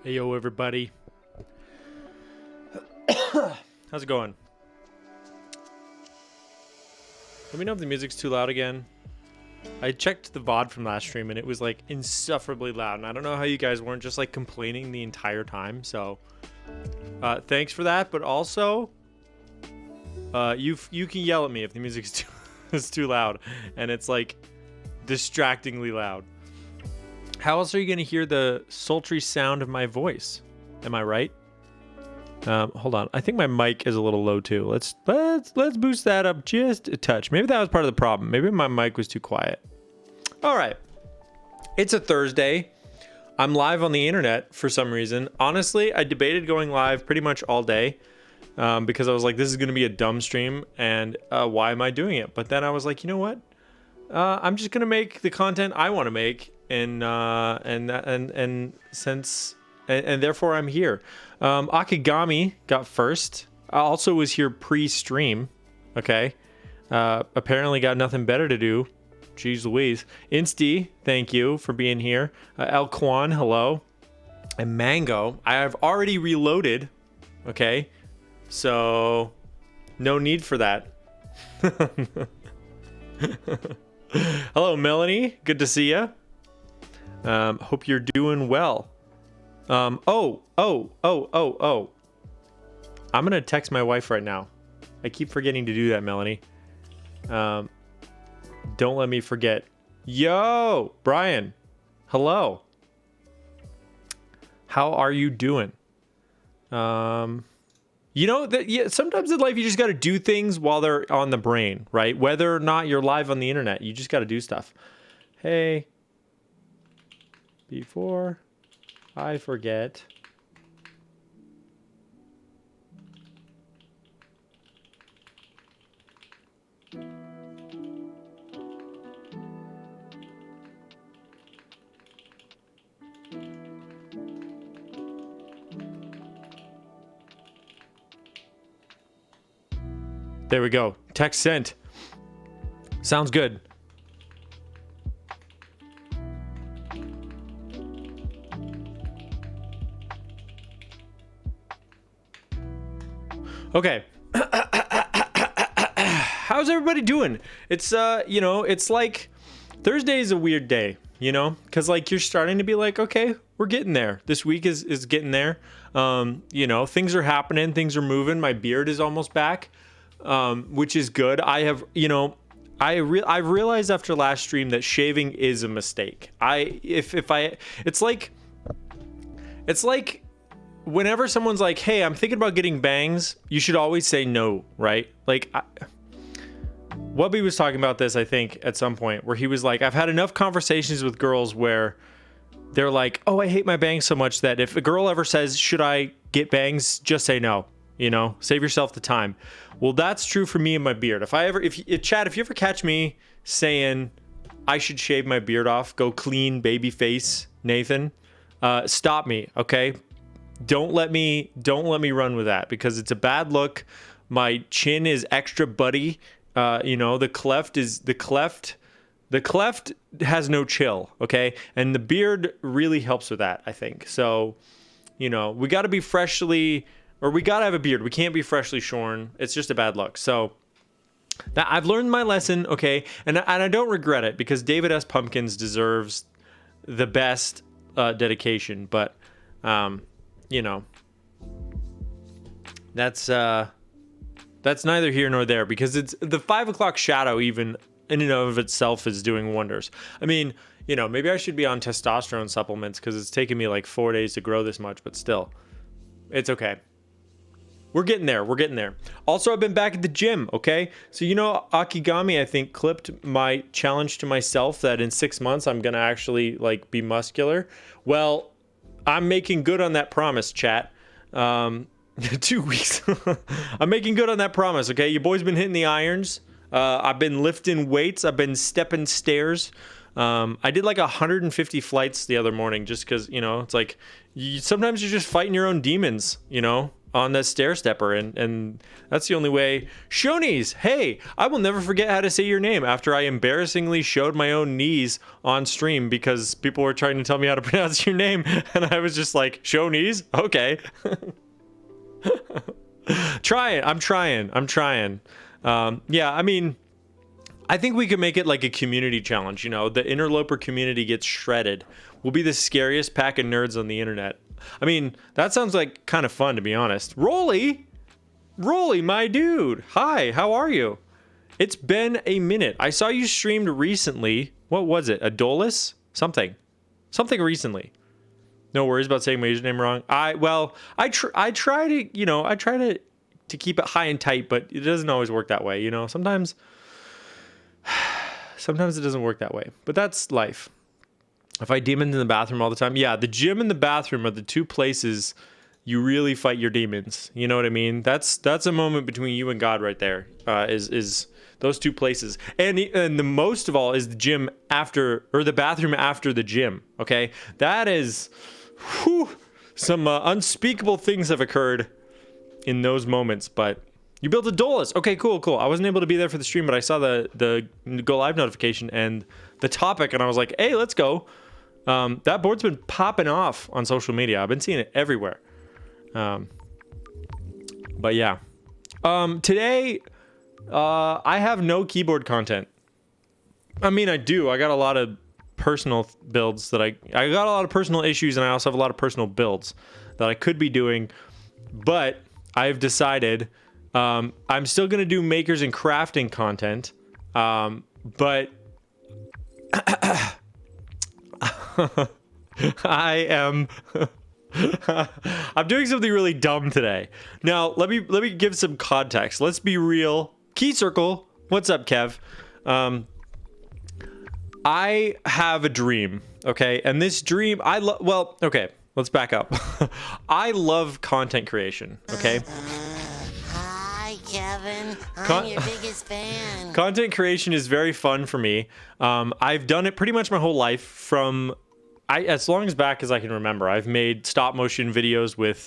Hey, yo, everybody. How's it going? Let me know if the music's too loud again. I checked the VOD from last stream and it was like insufferably loud. And I don't know how you guys weren't just like complaining the entire time. So thanks for that. But also, you can yell at me if the music's is too loud and it's like distractingly loud. How else are you going to hear the sultry sound of my voice? Am I right? Hold on. I think my mic is a little low too. Let's boost that up just a touch. Maybe that was part of the problem. Maybe my mic was too quiet. All right. It's a Thursday. I'm live on the internet for some reason. Honestly, I debated going live pretty much all day. because I was like, this is going to be a dumb stream, and why am I doing it? But then I was like, you know what? I'm just going to make the content I want to make, and therefore I'm here. Akigami got first. I also was here pre-stream. Okay. Apparently got nothing better to do. Jeez Louise. Insty, thank you for being here. El Kwan, hello. And Mango, I have already reloaded. Okay. So, no need for that. Hello, Melanie. Good to see you. Hope you're doing well. Oh. I'm going to text my wife right now. I keep forgetting to do that, Melanie. Don't let me forget. Yo, Brian. Hello. How are you doing? You know that sometimes in life you just got to do things while they're on the brain, right? Whether or not you're live on the internet, you just got to do stuff. Hey, before I forget, there we go. Text sent. Sounds good. Okay. How's everybody doing? It's it's like Thursday is a weird day, because like you're starting to be like, okay, we're getting there. This week is getting there. Things are happening, things are moving. My beard is almost back. Which is good. I've realized after last stream that shaving is a mistake. It's like whenever someone's like, hey, I'm thinking about getting bangs, you should always say no, right? Like, Wubby was talking about this, I think, at some point, where he was like, I've had enough conversations with girls where they're like, oh, I hate my bangs so much that if a girl ever says, should I get bangs, just say no. Save yourself the time. Well, that's true for me and my beard. If Chad, if you ever catch me saying I should shave my beard off, go clean baby face, Nathan, stop me, okay? Don't let me run with that because it's a bad look. My chin is extra buddy. The cleft has no chill, okay? And the beard really helps with that, I think. So, we got to be we got to have a beard. We can't be freshly shorn. It's just a bad look. So I've learned my lesson, okay? And I don't regret it because David S. Pumpkins deserves the best dedication. But, that's neither here nor there because it's the 5 o'clock shadow even in and of itself is doing wonders. I mean, maybe I should be on testosterone supplements because it's taken me like 4 days to grow this much, but still, it's okay. We're getting there. Also, I've been back at the gym, okay? So, Akigami, I think, clipped my challenge to myself that in 6 months, I'm going to actually, be muscular. Well, I'm making good on that promise, chat. 2 weeks. I'm making good on that promise, okay? Your boy's been hitting the irons. I've been lifting weights. I've been stepping stairs. I did 150 flights the other morning just because, it's like sometimes you're just fighting your own demons, on that stair stepper, and that's the only way. Shonies, hey, I will never forget how to say your name after I embarrassingly showed my own knees on stream because people were trying to tell me how to pronounce your name, and I was just like, Shonies? Okay. I'm trying. Yeah, I mean, I think we could make it like a community challenge, the interloper community gets shredded. We'll be the scariest pack of nerds on the internet. I mean, that sounds like kind of fun, to be honest. Rolly, my dude. Hi, how are you? It's been a minute. I saw you streamed recently. What was it? Adolis? Something recently. No worries about saying my username wrong. I try to keep it high and tight, but it doesn't always work that way. Sometimes it doesn't work that way, but that's life. If I demon in the bathroom all the time, yeah, the gym and the bathroom are the two places you really fight your demons. You know what I mean? That's a moment between you and God right there. Is those two places. And the most of all is the gym after, or the bathroom after the gym. Okay, that is, some unspeakable things have occurred in those moments. But you built a Dolus. Okay, cool. I wasn't able to be there for the stream, but I saw the go live notification and the topic, and I was like, hey, let's go. That board's been popping off on social media. I've been seeing it everywhere. But yeah, today, I have no keyboard content. I mean, I do. I got a lot of personal builds that I got a lot of personal issues, and I also have a lot of personal builds that I could be doing, but I've decided, I'm still going to do makers and crafting content. But I'm doing something really dumb today. Now, let me give some context. Let's be real. Key Circle, what's up, Kev? I have a dream, okay? And this dream, okay, let's back up. I love content creation, okay? Hi, Kevin. I'm your biggest fan. Content creation is very fun for me. I've done it pretty much my whole life as long as back as I can remember. I've made stop motion videos with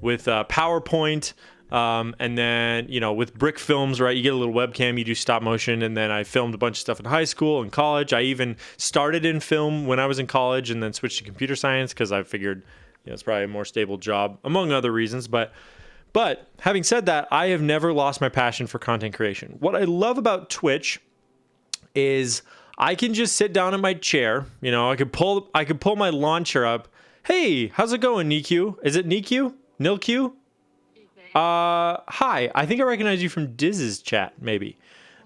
PowerPoint, and then, with brick films, right? You get a little webcam, you do stop motion, and then I filmed a bunch of stuff in high school and college. I even started in film when I was in college and then switched to computer science because I figured, it's probably a more stable job, among other reasons. But having said that, I have never lost my passion for content creation. What I love about Twitch is I can just sit down in my chair. I could pull my lawn chair up. Hey, how's it going, Niku? Is it Niku? Nilq? Hi. I think I recognize you from Diz's chat, maybe.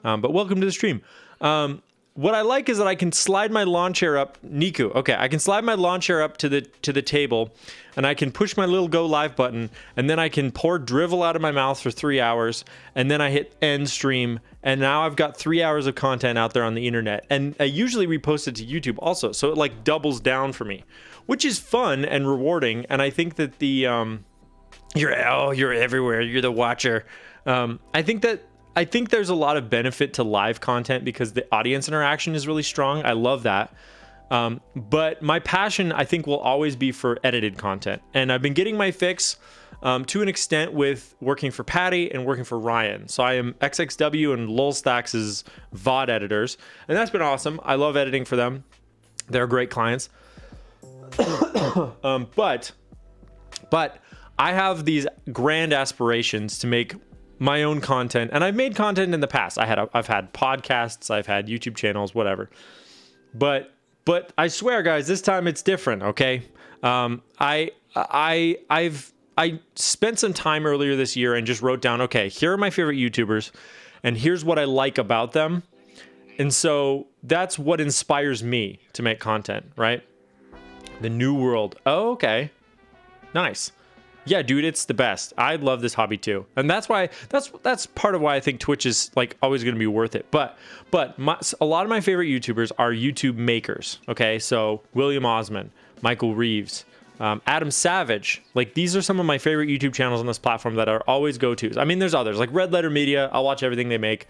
But welcome to the stream. What I like is that I can slide my lawn chair up. Niku. Okay, I can slide my lawn chair up to the table, and I can push my little go live button, and then I can pour drivel out of my mouth for 3 hours, and then I hit end stream, and now I've got 3 hours of content out there on the internet, and I usually repost it to YouTube also, so it like doubles down for me, which is fun and rewarding. And I think that you're everywhere, you're the watcher. I think there's a lot of benefit to live content because the audience interaction is really strong. I love that. But my passion, I think, will always be for edited content. And I've been getting my fix to an extent with working for Patty and working for Ryan. So I am XXW and Lulstax's VOD editors. And that's been awesome. I love editing for them. They're great clients. But I have these grand aspirations to make my own content, and I've made content in the past. I've had podcasts, I've had YouTube channels, whatever. But I swear, guys, this time it's different. Okay, I spent some time earlier this year and just wrote down, okay, here are my favorite YouTubers, and here's what I like about them, and so that's what inspires me to make content. Right? The new world. Oh, okay, nice. Yeah, dude, it's the best. I love this hobby too, and that's part of why I think Twitch is like always going to be worth it. But a lot of my favorite YouTubers are YouTube makers. Okay, so William Osman, Michael Reeves, Adam Savage. Like, these are some of my favorite YouTube channels on this platform that are always go-tos. I mean, there's others like Red Letter Media. I'll watch everything they make,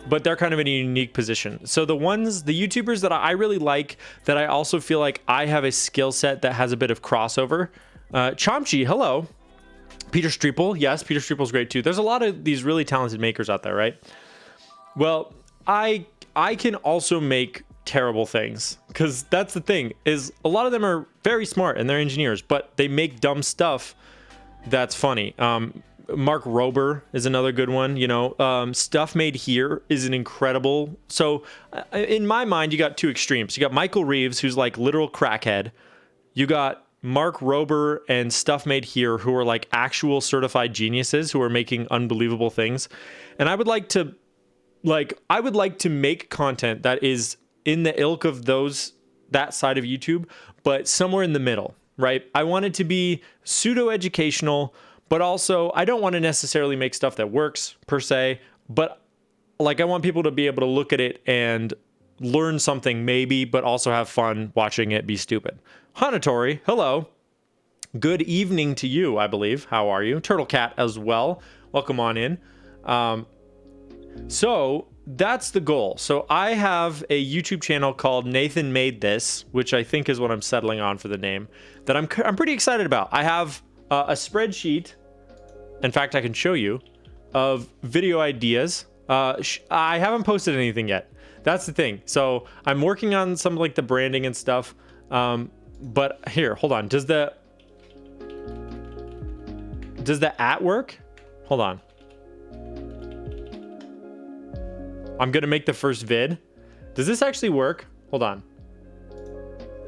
but they're kind of in a unique position. So the YouTubers that I really like, that I also feel like I have a skill set that has a bit of crossover. Chomchi, hello. Peter Streeple, yes, Peter Streeple's great too. There's a lot of these really talented makers out there, right? Well, I can also make terrible things, because that's the thing, is a lot of them are very smart and they're engineers, but they make dumb stuff that's funny. Mark Rober is another good one. Stuff Made Here is an incredible. So in my mind, you got two extremes. You got Michael Reeves, who's like literal crackhead. You got Mark Rober and Stuff Made Here, who are like actual certified geniuses who are making unbelievable things. And I would like to make content that is in the ilk of that side of YouTube, but somewhere in the middle, right? I want it to be pseudo educational, but also I don't want to necessarily make stuff that works per se, but like I want people to be able to look at it and learn something maybe, but also have fun watching it be stupid. Hanatori, hello. Good evening to you, I believe. How are you? Turtle Cat as well. Welcome on in. So that's the goal. So I have a YouTube channel called Nathan Made This, which I think is what I'm settling on for the name, that I'm pretty excited about. I have a spreadsheet. In fact, I can show you of video ideas. I haven't posted anything yet. That's the thing. So I'm working on some like the branding and stuff. But here, hold on. Does the at work? Hold on. I'm gonna make the first vid. Does this actually work? Hold on.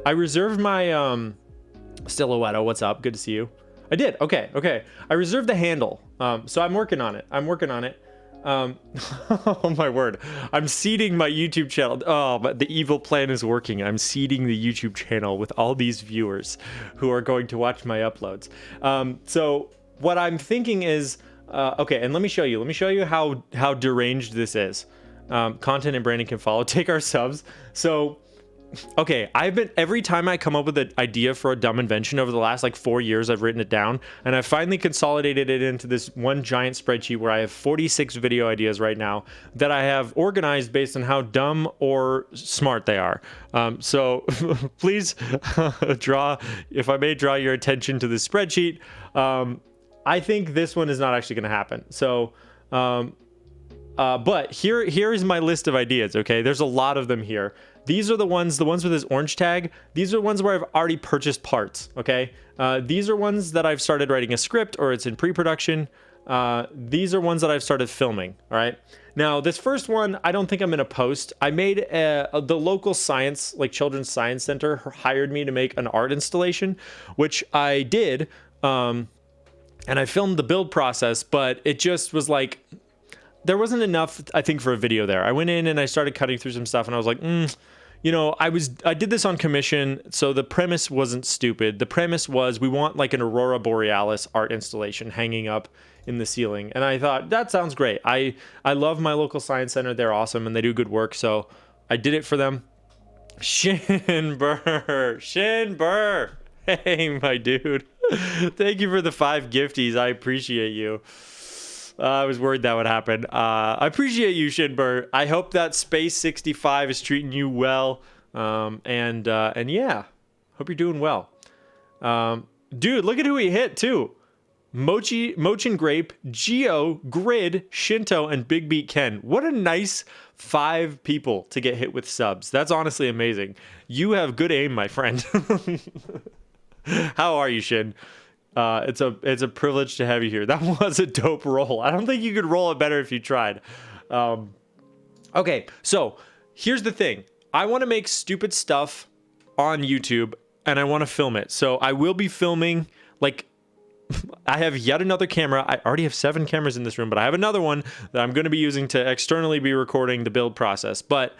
I reserved my Silhouetto, what's up? Good to see you. I did. Okay. I reserved the handle. So I'm working on it. Oh my word. I'm seeding my YouTube channel. Oh, but the evil plan is working. I'm seeding the YouTube channel with all these viewers who are going to watch my uploads. So what I'm thinking is, okay, and let me show you how deranged this is. Content and branding can follow. Take our subs. So, okay, every time I come up with an idea for a dumb invention over the last like 4 years, I've written it down, and I finally consolidated it into this one giant spreadsheet where I have 46 video ideas right now that I have organized based on how dumb or smart they are. So please if I may draw your attention to this spreadsheet. I think this one is not actually going to happen. So, but here is my list of ideas. Okay, there's a lot of them here. These are the ones with this orange tag. These are ones where I've already purchased parts. Okay, these are ones that I've started writing a script or it's in pre-production. These are ones that I've started filming. All right. Now this first one, I don't think I'm gonna post. I made the local science, like Children's Science Center, hired me to make an art installation, which I did. And I filmed the build process, but it just was like, there wasn't enough, I think, for a video there. I went in and I started cutting through some stuff and I was like, you know, I did this on commission, so the premise wasn't stupid. The premise was we want like an Aurora Borealis art installation hanging up in the ceiling. And I thought, that sounds great. I love my local science center. They're awesome and they do good work. So I did it for them. Shinbur. Hey, my dude. Thank you for the 5 gifties. I appreciate you. I was worried that would happen. I appreciate you, Shinbur. I hope that Space 65 is treating you well. And yeah, hope you're doing well. Dude, look at who he hit too. Mochin Grape, Geo, Grid, Shinto, and Big Beat Ken. What a nice 5 people to get hit with subs. That's honestly amazing. You have good aim, my friend. How are you, Shin? It's a privilege to have you here. That was a dope roll. I don't think you could roll it better if you tried. Okay, so here's the thing. I want to make stupid stuff on YouTube, and I want to film it. So I will be filming, like, I have yet another camera. I already have 7 cameras in this room, but I have another one that I'm going to be using to externally be recording the build process. But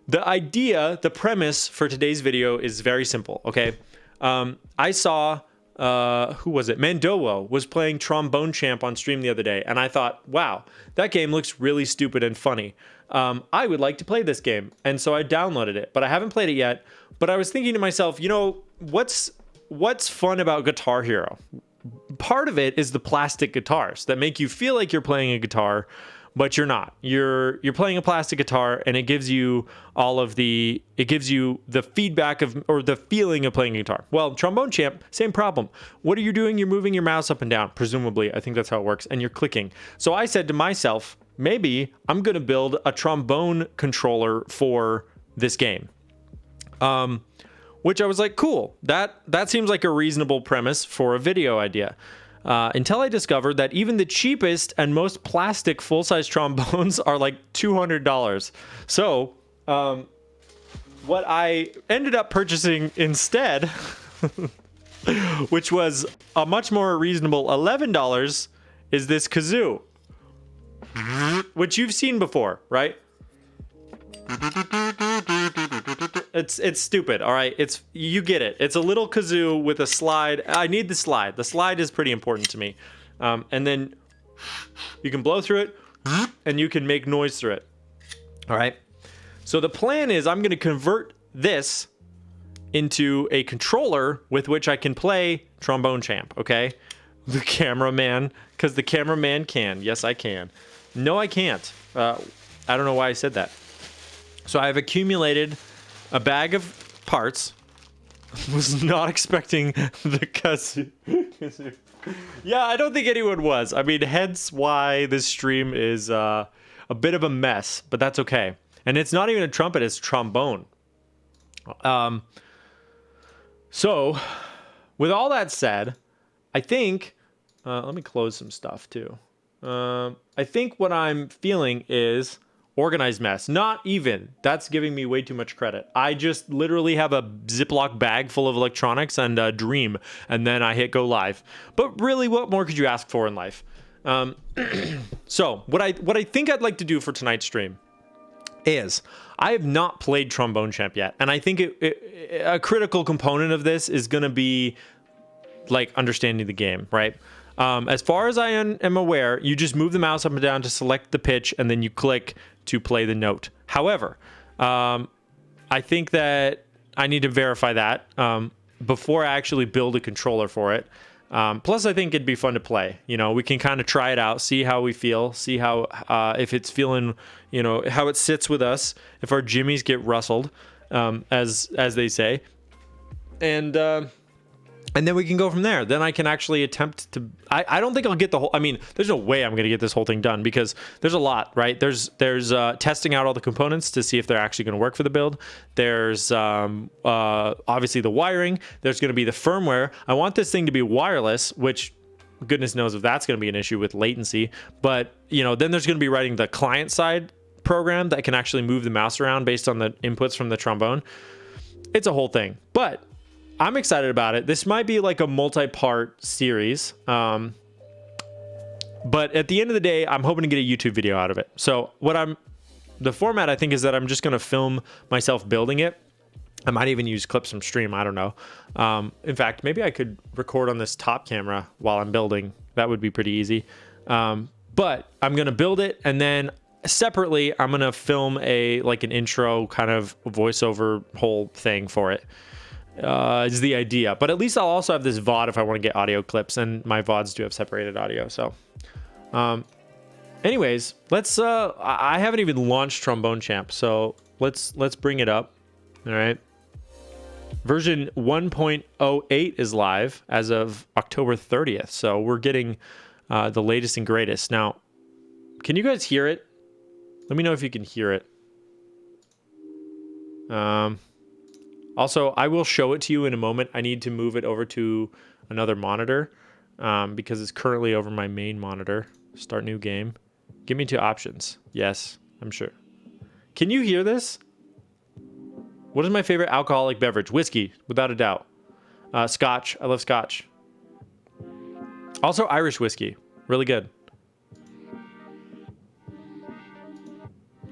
the premise for today's video is very simple, okay? I saw, who was it? Mandowo was playing Trombone Champ on stream the other day, and I thought, wow, that game looks really stupid and funny. I would like to play this game, and so I downloaded it, but I haven't played it yet. But I was thinking to myself, you know, what's fun about Guitar Hero? Part of it is the plastic guitars that make you feel like you're playing a guitar, but you're not. You're playing a plastic guitar, and it gives you the feedback of, or the feeling of playing a guitar. Well, Trombone Champ, same problem. What are you doing? You're moving your mouse up and down, presumably. I think that's how it works, and you're clicking. So I said to myself, maybe I'm gonna build a trombone controller for this game. Which I was like, cool, that seems like a reasonable premise for a video idea. Until I discovered that even the cheapest and most plastic full-size trombones are like $200. So, what I ended up purchasing instead, which was a much more reasonable $11, is this kazoo, which you've seen before, right? It's stupid, all right? You get it. It's a little kazoo with a slide. I need the slide. The slide is pretty important to me. And then you can blow through it, and you can make noise through it. All right? So the plan is I'm going to convert this into a controller with which I can play Trombone Champ, okay? The cameraman, because the cameraman can. Yes, I can. No, I can't. I don't know why I said that. So I've accumulated a bag of parts. Was not expecting the kazoo. Yeah, I don't think anyone was. I mean, hence why this stream is a bit of a mess, but that's okay. And it's not even a trumpet, it's trombone. So, with all that said, I think, let me close some stuff too. I think what I'm feeling is organized mess. Not even. That's giving me way too much credit. I just literally have a Ziploc bag full of electronics and a dream, and then I hit go live. But really, what more could you ask for in life? So, what I think I'd like to do for tonight's stream is I have not played Trombone Champ yet, and I think a critical component of this is going to be like understanding the game, right? As far as I am aware, you just move the mouse up and down to select the pitch, and then you click to play the note. However, I think that I need to verify that before I actually build a controller for it. Plus, I think it'd be fun to play. You know, we can kind of try it out, see how we feel, see how if it's feeling, you know, how it sits with us, if our jimmies get rustled, as they say, and then we can go from there. Then I can actually attempt to. I don't think I'll get the whole. I mean, there's no way I'm going to get this whole thing done because there's a lot, right? There's testing out all the components to see if they're actually going to work for the build. There's obviously the wiring. There's going to be the firmware. I want this thing to be wireless, which goodness knows if that's going to be an issue with latency. But you know, then there's going to be writing the client side program that can actually move the mouse around based on the inputs from the trombone. It's a whole thing, but I'm excited about it. This might be like a multi-part series. But at the end of the day, I'm hoping to get a YouTube video out of it. So the format I think is that I'm just going to film myself building it. I might even use clips from stream. I don't know. In fact, maybe I could record on this top camera while I'm building. That would be pretty easy. But I'm going to build it, and then separately, I'm going to film an intro kind of voiceover whole thing for it. Is the idea, but at least I'll also have this VOD if I want to get audio clips, and my VODs do have separated audio. So, anyways, let's. I haven't even launched Trombone Champ, so let's bring it up. All right, version 1.08 is live as of October 30th, so we're getting the latest and greatest. Now, can you guys hear it? Let me know if you can hear it. Also, I will show it to you in a moment. I need to move it over to another monitor because it's currently over my main monitor. Start new game. Give me two options. Yes, I'm sure. Can you hear this? What is my favorite alcoholic beverage? Whiskey, without a doubt. Scotch. I love Scotch. Also, Irish whiskey. Really good.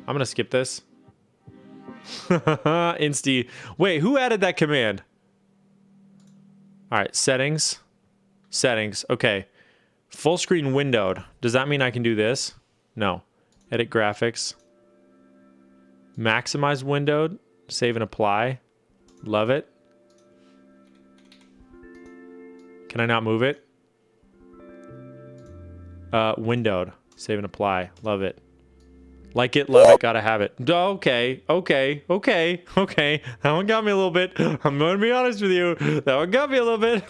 I'm going to skip this. Insty. Wait, who added that command? All right, settings. Settings. Okay. Full screen windowed. Does that mean I can do this? No. Edit graphics. Maximize windowed. Save and apply. Love it. Can I not move it? Windowed. Save and apply. Love it. Like it, love it, gotta have it. Okay. That one got me a little bit. I'm gonna be honest with you. That one got me a little bit.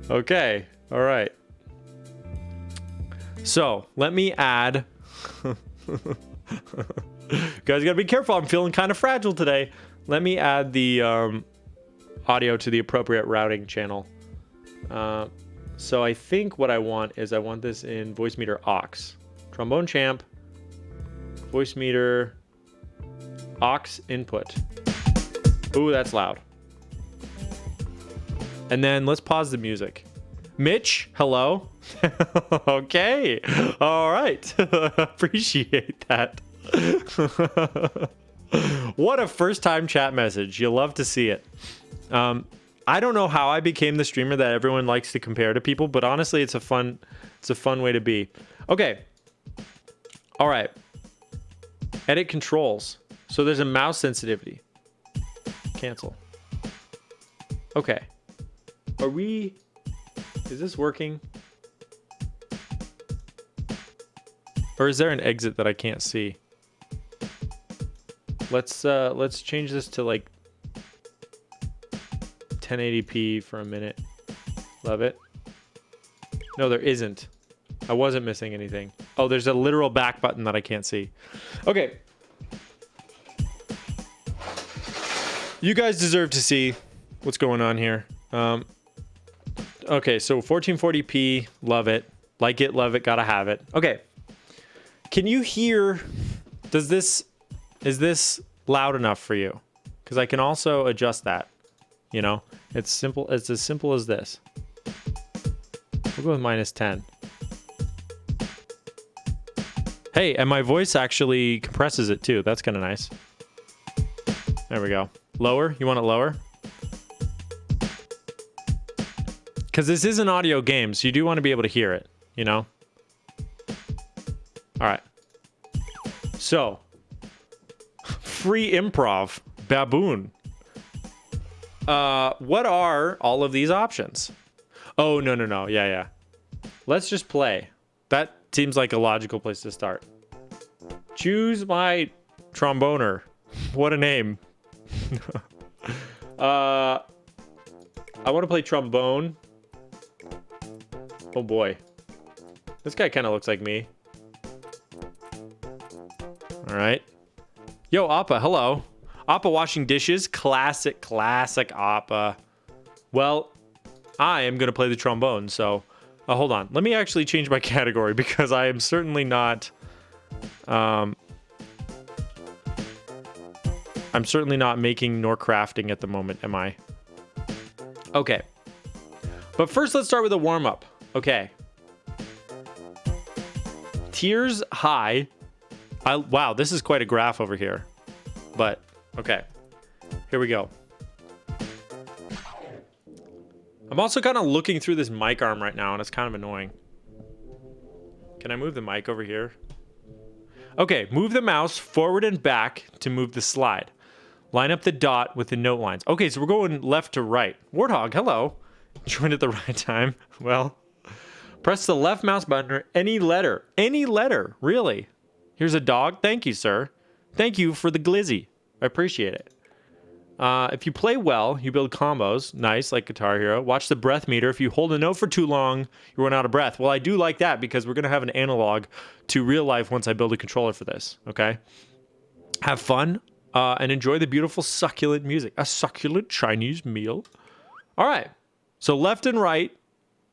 Okay. All right. So let me add. You guys gotta be careful. I'm feeling kind of fragile today. Let me add the audio to the appropriate routing channel. So I think what I want is I want this in voice meter aux. Trombone Champ, voice meter, aux input. Ooh, that's loud. And then let's pause the music. Mitch, hello. Okay. All right. Appreciate that. What a first time chat message. You love to see it. I don't know how I became the streamer that everyone likes to compare to people, but honestly, it's a fun way to be. Okay. All right. Edit controls. So there's a mouse sensitivity. cancel. Okay. Is this working? Or is there an exit that I can't see? Let's change this to like 1080p for a minute. Love it. No, there isn't. I wasn't missing anything. Oh, there's a literal back button that I can't see. Okay. You guys deserve to see what's going on here. Okay, so 1440p, love it. Like it, love it, gotta have it. Okay. Can you hear, is this loud enough for you? Because I can also adjust that, you know? It's simple, it's as simple as this. We'll go with -10. Hey, and my voice actually compresses it too. That's kind of nice. There we go. Lower? You want it lower? Because this is an audio game, so you do want to be able to hear it, you know? All right. So, free improv, baboon. What are all of these options? Oh, no. Yeah. Let's just play. That seems like a logical place to start. Choose my tromboner. What a name. I want to play trombone. Oh boy. This guy kind of looks like me. All right. Yo, Appa, hello. Appa washing dishes. Classic Appa. Well, I am going to play the trombone, so... hold on. Let me actually change my category because I am certainly not... I'm certainly not making nor crafting at the moment, am I? Okay. But first, let's start with a warm-up. Okay. Tiers high. Wow, this is quite a graph over here. But, okay. Here we go. I'm also kind of looking through this mic arm right now, and it's kind of annoying. Can I move the mic over here? Okay, move the mouse forward and back to move the slide. Line up the dot with the note lines. Okay, so we're going left to right. Warthog, hello. Joined at the right time. Well, press the left mouse button or any letter. Any letter, really. Here's a dog. Thank you, sir. Thank you for the glizzy. I appreciate it. If you play well, you build combos. Nice, like Guitar Hero. Watch the breath meter. If you hold a note for too long, you run out of breath. Well, I do like that because we're going to have an analog to real life once I build a controller for this, okay? Have fun and enjoy the beautiful succulent music. A succulent Chinese meal. All right. So left and right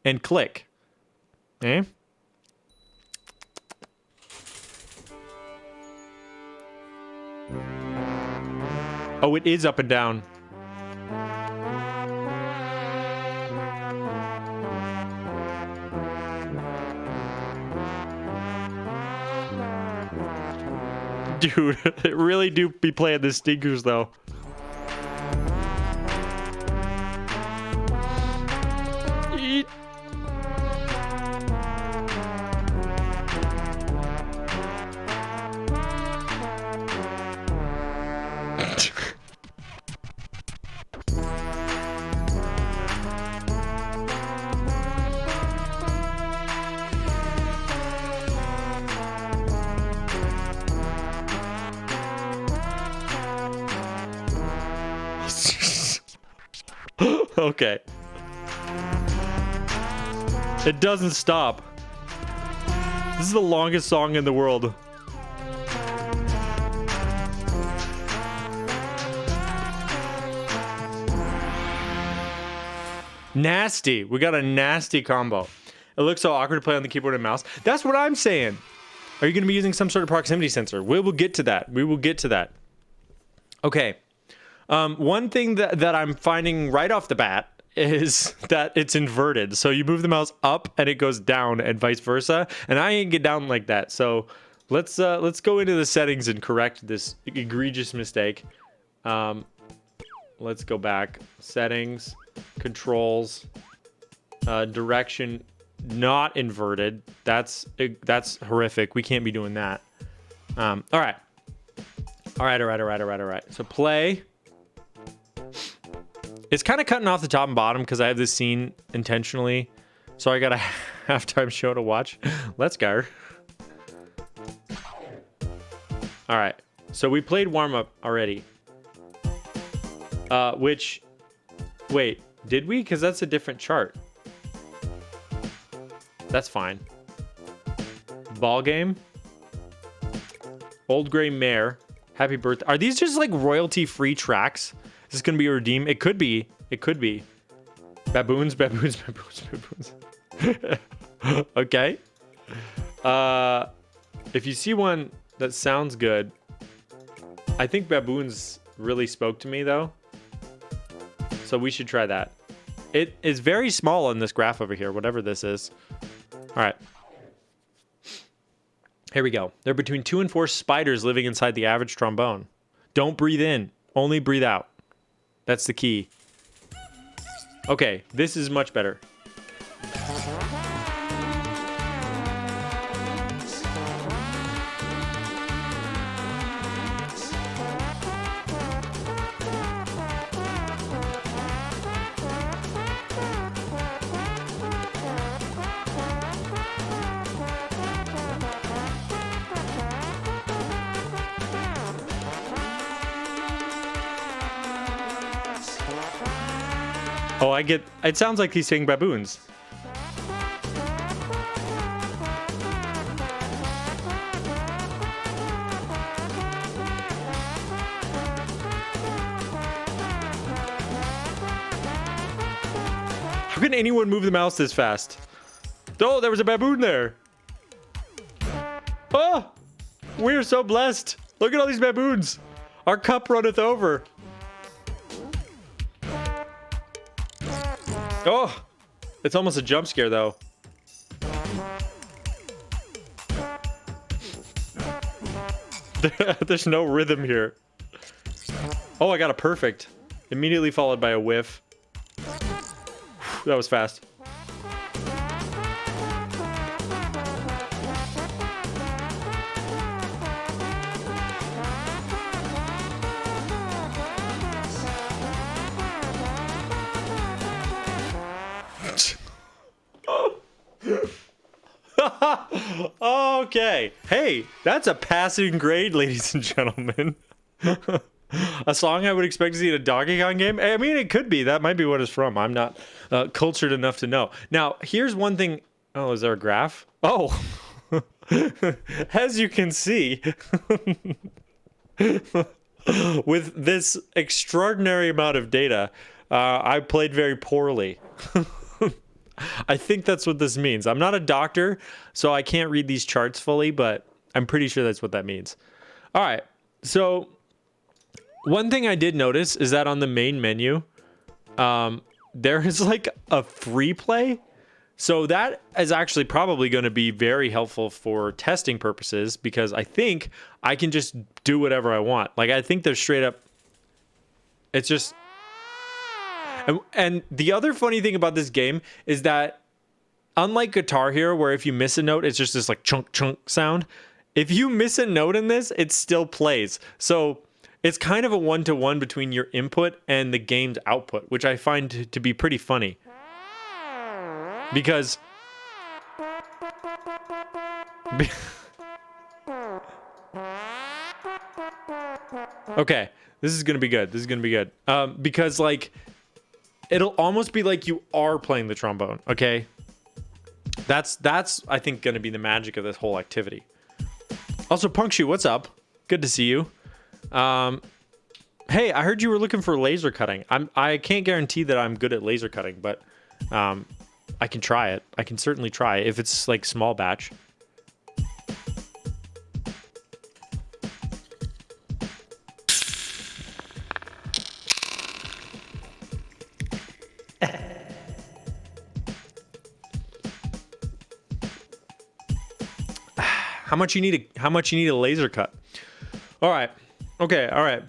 and click. Okay? Oh, it is up and down. Dude, it really do be playing the stinkers though. Eat. Okay. It doesn't stop. This is the longest song in the world. Nasty. We got a nasty combo. It looks so awkward to play on the keyboard and mouse. That's what I'm saying. Are you going to be using some sort of proximity sensor? We will get to that. We will get to that. Okay. One thing that I'm finding right off the bat is that it's inverted. So you move the mouse up and it goes down and vice versa. And I ain't get down like that. So let's go into the settings and correct this egregious mistake. Let's go back. Settings, controls, direction, not inverted. That's horrific. We can't be doing that. All right. So play. It's kind of cutting off the top and bottom because I have this scene intentionally. So I got a halftime show to watch. Let's go. All right. So we played warm-up already. Wait, did we? Because that's a different chart. That's fine. Ball game. Old Gray Mare. Happy birthday. Are these just like royalty-free tracks? Is this gonna be a redeem? It could be. It could be. Baboons, baboons, baboons, baboons. Okay. If you see one that sounds good, I think baboons really spoke to me though. So we should try that. It is very small on this graph over here, whatever this is. All right. Here we go. There are between 2 and 4 spiders living inside the average trombone. Don't breathe in, only breathe out. That's the key. Okay, this is much better. Oh, I get... It sounds like he's saying baboons. How can anyone move the mouse this fast? Oh, there was a baboon there. Oh, we're so blessed. Look at all these baboons. Our cup runneth over. Oh, it's almost a jump scare though. There's no rhythm here. Oh, I got a perfect. Immediately followed by a whiff. That was fast. Okay. Hey, that's a passing grade, ladies and gentlemen. A song I would expect to see in a Donkey Kong game? I mean, it could be. That might be what it's from. I'm not cultured enough to know. Now, here's one thing. Oh, is there a graph? Oh. As you can see, with this extraordinary amount of data, I played very poorly. I think that's what this means. I'm not a doctor, so I can't read these charts fully, but I'm pretty sure that's what that means. All right. So one thing I did notice is that on the main menu, there is like a free play. So that is actually probably going to be very helpful for testing purposes because I think I can just do whatever I want. Like, I think there's straight up, it's just... And the other funny thing about this game is that unlike Guitar Hero, where if you miss a note, it's just this like chunk chunk sound. If you miss a note in this, it still plays. So it's kind of a one-to-one between your input and the game's output, which I find to be pretty funny. Because... Okay, this is going to be good. This is going to be good. Because like... It'll almost be like you are playing the trombone, okay? That's I think going to be the magic of this whole activity. Also, Punkshoe, what's up? Good to see you. Hey, I heard you were looking for laser cutting. I can't guarantee that I'm good at laser cutting, but I can try it. I can certainly try it if it's like small batch. How much you need a laser cut? All right. Okay, all right.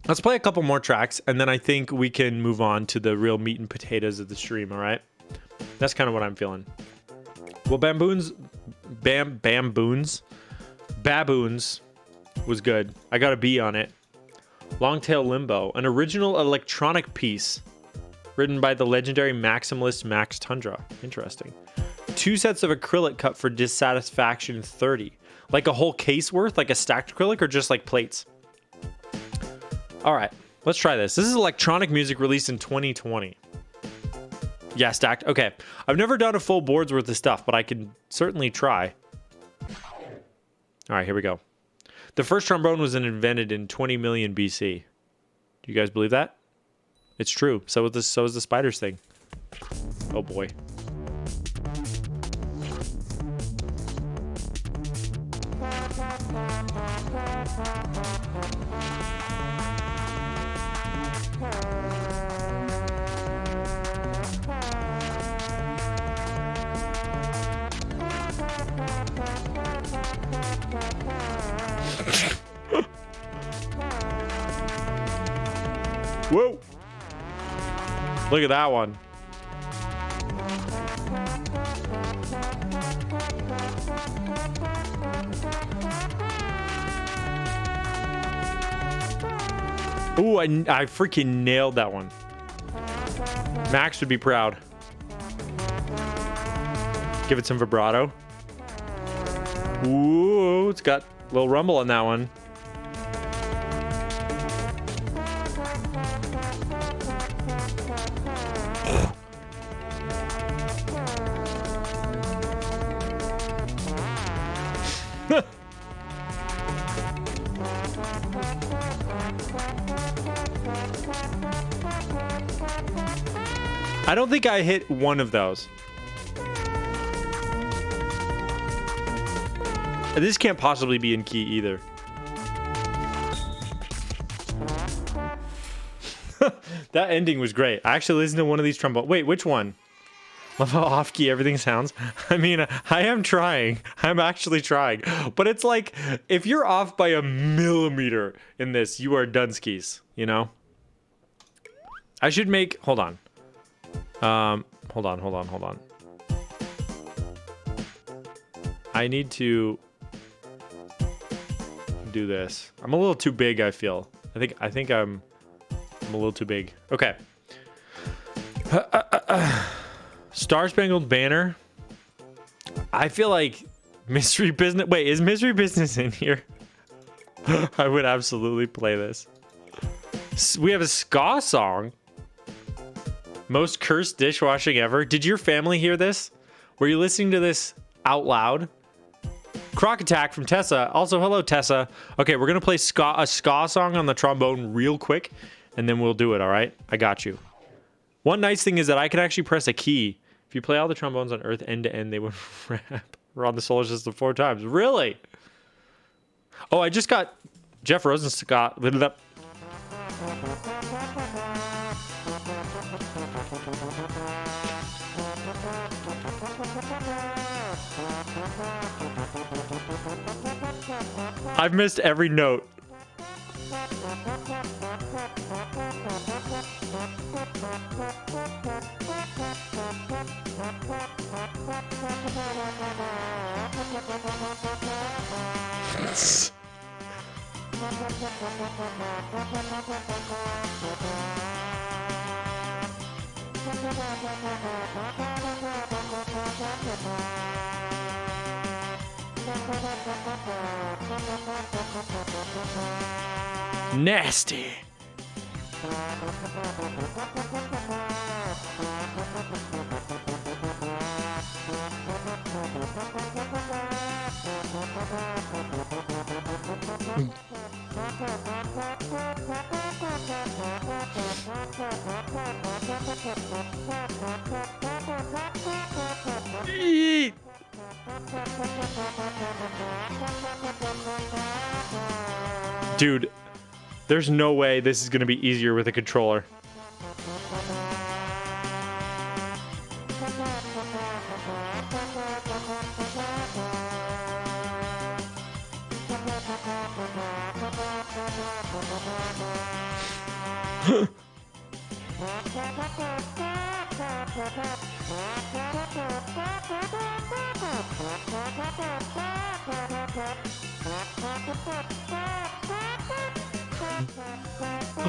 Let's play a couple more tracks and then I think we can move on to the real meat and potatoes of the stream, all right? That's kind of what I'm feeling. Well, baboons was good. I got a B on it. Long Tail Limbo, an original electronic piece written by the legendary maximalist Max Tundra. Interesting. 2 sets of acrylic cut for dissatisfaction 30. Like a whole case worth, like a stacked acrylic, or just like plates? All right, let's try this. This is electronic music released in 2020. Yeah, stacked. Okay, I've never done a full board's worth of stuff, but I can certainly try. All right, here we go. The first trombone was invented in 20 million BC. Do you guys believe that? It's true. So is the spiders thing. Oh boy. Whoa! Look at that one. Ooh, I freaking nailed that one. Max would be proud. Give it some vibrato. Ooh, it's got a little rumble on that one. I don't think I hit one of those. This can't possibly be in key either. That ending was great. I actually listened to one of these trombones. Wait, which one? Love how off key everything sounds. I mean, I am trying. I'm actually trying. But it's like, if you're off by a millimeter in this, you are done skis, you know? I should make, hold on. Hold on. I need to do this. I'm a little too big, I feel. I think I'm a little too big. Okay. Star Spangled Banner. I feel like Mystery Business. Wait, is Mystery Business in here? I would absolutely play this. We have a ska song. Most cursed dishwashing ever. Did your family hear this? Were you listening to this out loud? Croc Attack from Tessa. Also, hello, Tessa. Okay, we're going to play a ska song on the trombone real quick, and then we'll do it, all right? I got you. One nice thing is that I can actually press a key. If you play all the trombones on Earth end to end, they would rap around the solar system 4 times. Really? Oh, I just got Jeff Rosenscott. I've missed every note. Nasty. Eat. Dude, there's no way this is going to be easier with a controller.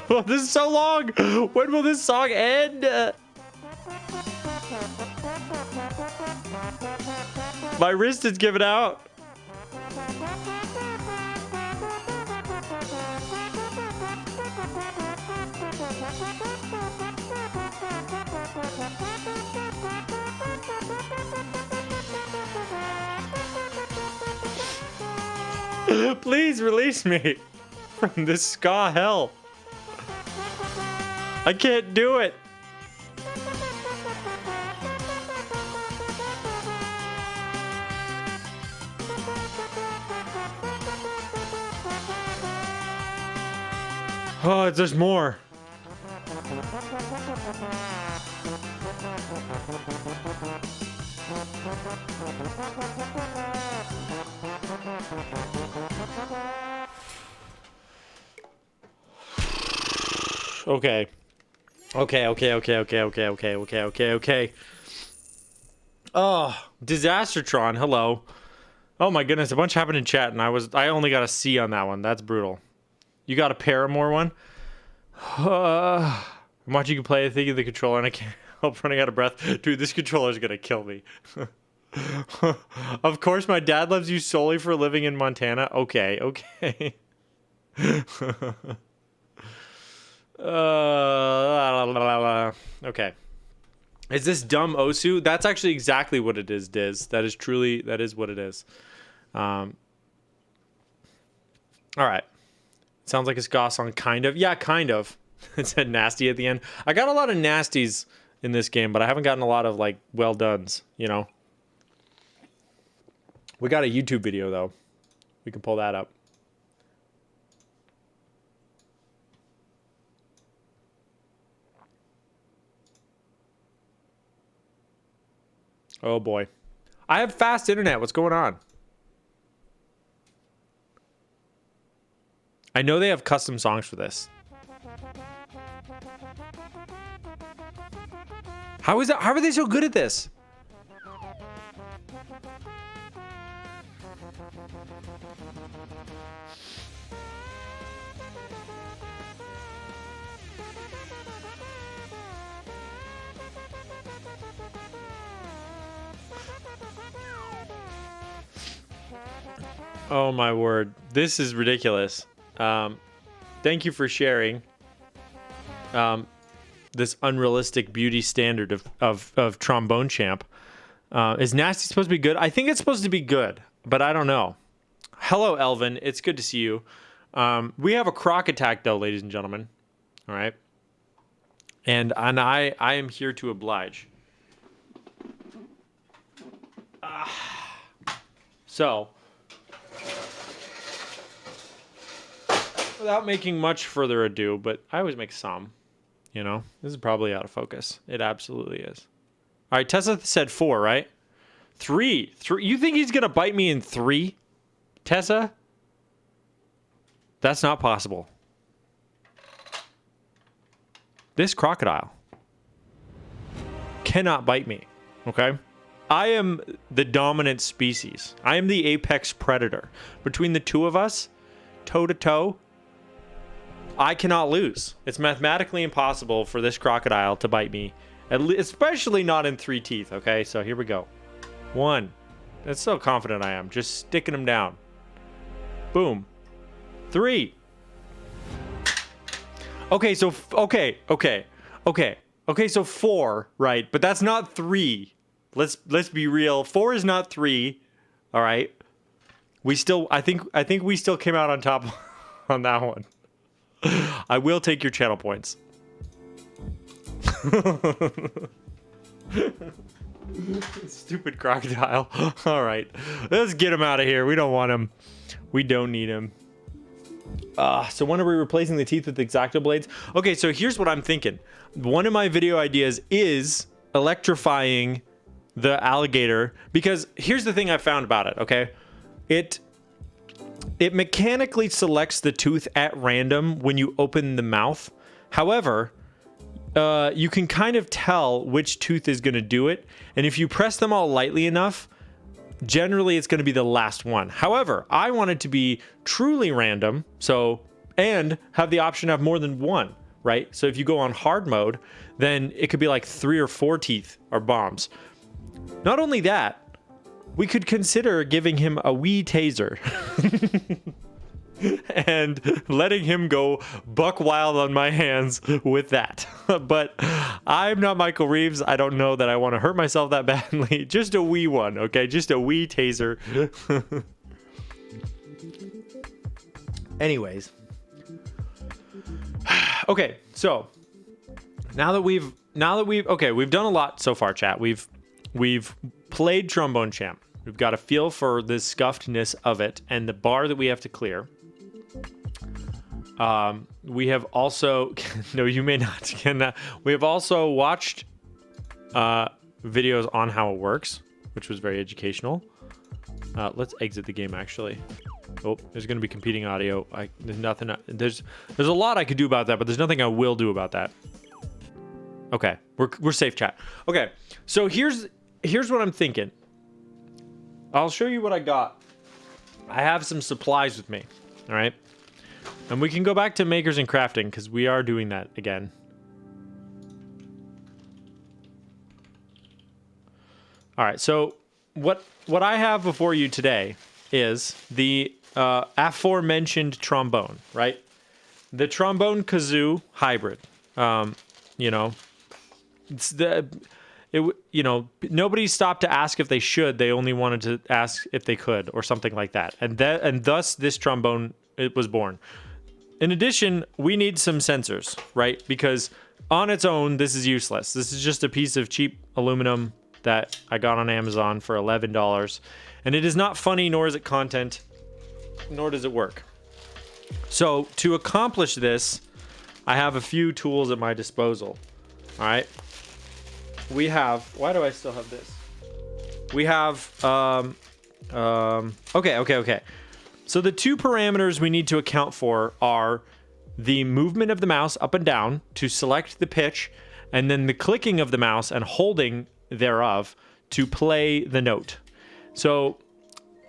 Oh, this is so long. When will this song end? My wrist is giving out. Please release me from this ska hell. I can't do it. Oh, there's more. Okay. Okay. Oh, Disastertron, hello. Oh my goodness, a bunch happened in chat and I only got a C on that one. That's brutal. You got a Paramore one? I'm watching you play, thinking of the controller and I can't help running out of breath. Dude, this controller's gonna kill me. Of course, my dad loves you solely for living in Montana. Okay. Okay. Is this dumb Osu? That's actually exactly what it is, Diz. That is what it is. All right. Sounds like a ska song, kind of. Yeah, kind of. It said nasty at the end. I got a lot of nasties in this game, but I haven't gotten a lot of, like, well-dones, you know? We got a YouTube video, though. We can pull that up. Oh, boy. I have fast internet. What's going on? I know they have custom songs for this. How are they so good at this? Oh my word. This is ridiculous. Thank you for sharing this unrealistic beauty standard of Trombone Champ. Is Nasty supposed to be good? I think it's supposed to be good, but I don't know. Hello, Elvin. It's good to see you. We have a croc attack, though, ladies and gentlemen. All right. And I am here to oblige. So, without making much further ado, but I always make some, you know? This is probably out of focus. It absolutely is. All right, Tessa said 4, right? 3. You think he's going to bite me in 3? Tessa? That's not possible. This crocodile cannot bite me, okay? I am the dominant species. I am the apex predator. Between the two of us, toe to toe, I cannot lose. It's mathematically impossible for this crocodile to bite me, especially not in 3 teeth, okay? So here we go. 1. That's so confident I am. Just sticking him down. Boom. 3. Okay, so, okay, so 4, right? But that's not 3. Let's be real. 4 is not 3. All right. I think we still came out on top on that one. I will take your channel points. Stupid crocodile. All right. Let's get him out of here. We don't want him. We don't need him. So when are we replacing the teeth with X-Acto blades? Okay, so here's what I'm thinking. One of my video ideas is electrifying the alligator, because here's the thing I found about it, okay? It mechanically selects the tooth at random when you open the mouth. However, you can kind of tell which tooth is going to do it, and if you press them all lightly enough, generally it's going to be the last one. However, I want it to be truly random, so and have the option to have more than one, right? So if you go on hard mode, then it could be like 3 or 4 teeth or bombs. Not only that, we could consider giving him a wee taser and letting him go buck wild on my hands with that. But I'm not Michael Reeves. I don't know that I want to hurt myself that badly. Just a wee one, okay? Just a wee taser. Anyways. Okay, so now that we've done a lot so far, chat. We've played Trombone Champ. We've got a feel for the scuffedness of it and the bar that we have to clear. We have also no, you may not. We have also watched videos on how it works, which was very educational. Let's exit the game actually. Oh, there's going to be competing audio. There's nothing. There's a lot I could do about that, but there's nothing I will do about that. Okay, we're safe, chat. Okay, so here's what I'm thinking. I'll show you what I got. I have some supplies with me. All right, and we can go back to makers and crafting because we are doing that again. All right, so what I have before you today is the aforementioned trombone, right? The trombone kazoo hybrid. You know, nobody stopped to ask if they should. They only wanted to ask if they could, or something like that. And thus this trombone was born. In addition, we need some sensors, right? Because on its own, this is useless. This is just a piece of cheap aluminum that I got on Amazon for $11. And it is not funny, nor is it content, nor does it work. So to accomplish this, I have a few tools at my disposal. All right. We have, why do I still have this? We have, okay. So the two parameters we need to account for are the movement of the mouse up and down to select the pitch, and then the clicking of the mouse and holding thereof to play the note. So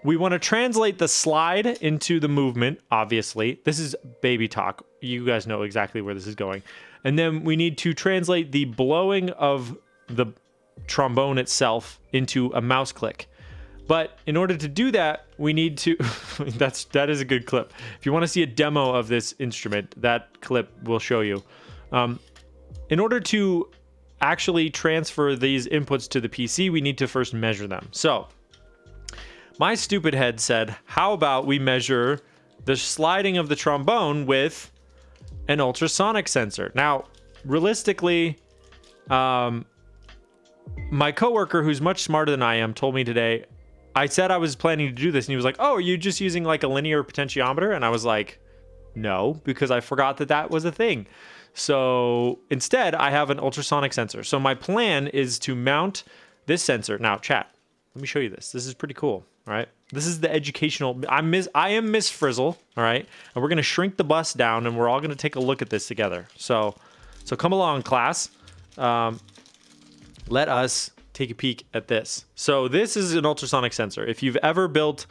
we want to translate the slide into the movement, obviously. This is baby talk. You guys know exactly where this is going. And then we need to translate the blowing of the trombone itself into a mouse click. But in order to do that, we need to... that is a good clip. If you want to see a demo of this instrument, that clip will show you. In order to actually transfer these inputs to the PC, we need to first measure them. So my stupid head said, how about we measure the sliding of the trombone with an ultrasonic sensor? Now, realistically, my coworker, who's much smarter than I am, told me today, I said I was planning to do this, and he was like, oh, are you just using like a linear potentiometer? And I was like, no, because I forgot that was a thing. So instead, I have an ultrasonic sensor. So my plan is to mount this sensor. Now, chat, let me show you this. This is pretty cool, all right? This is the educational... I am Miss Frizzle, all right? And we're going to shrink the bus down, and we're all going to take a look at this together. So come along, class. Let us take a peek at this. So this is an ultrasonic sensor. If you've ever built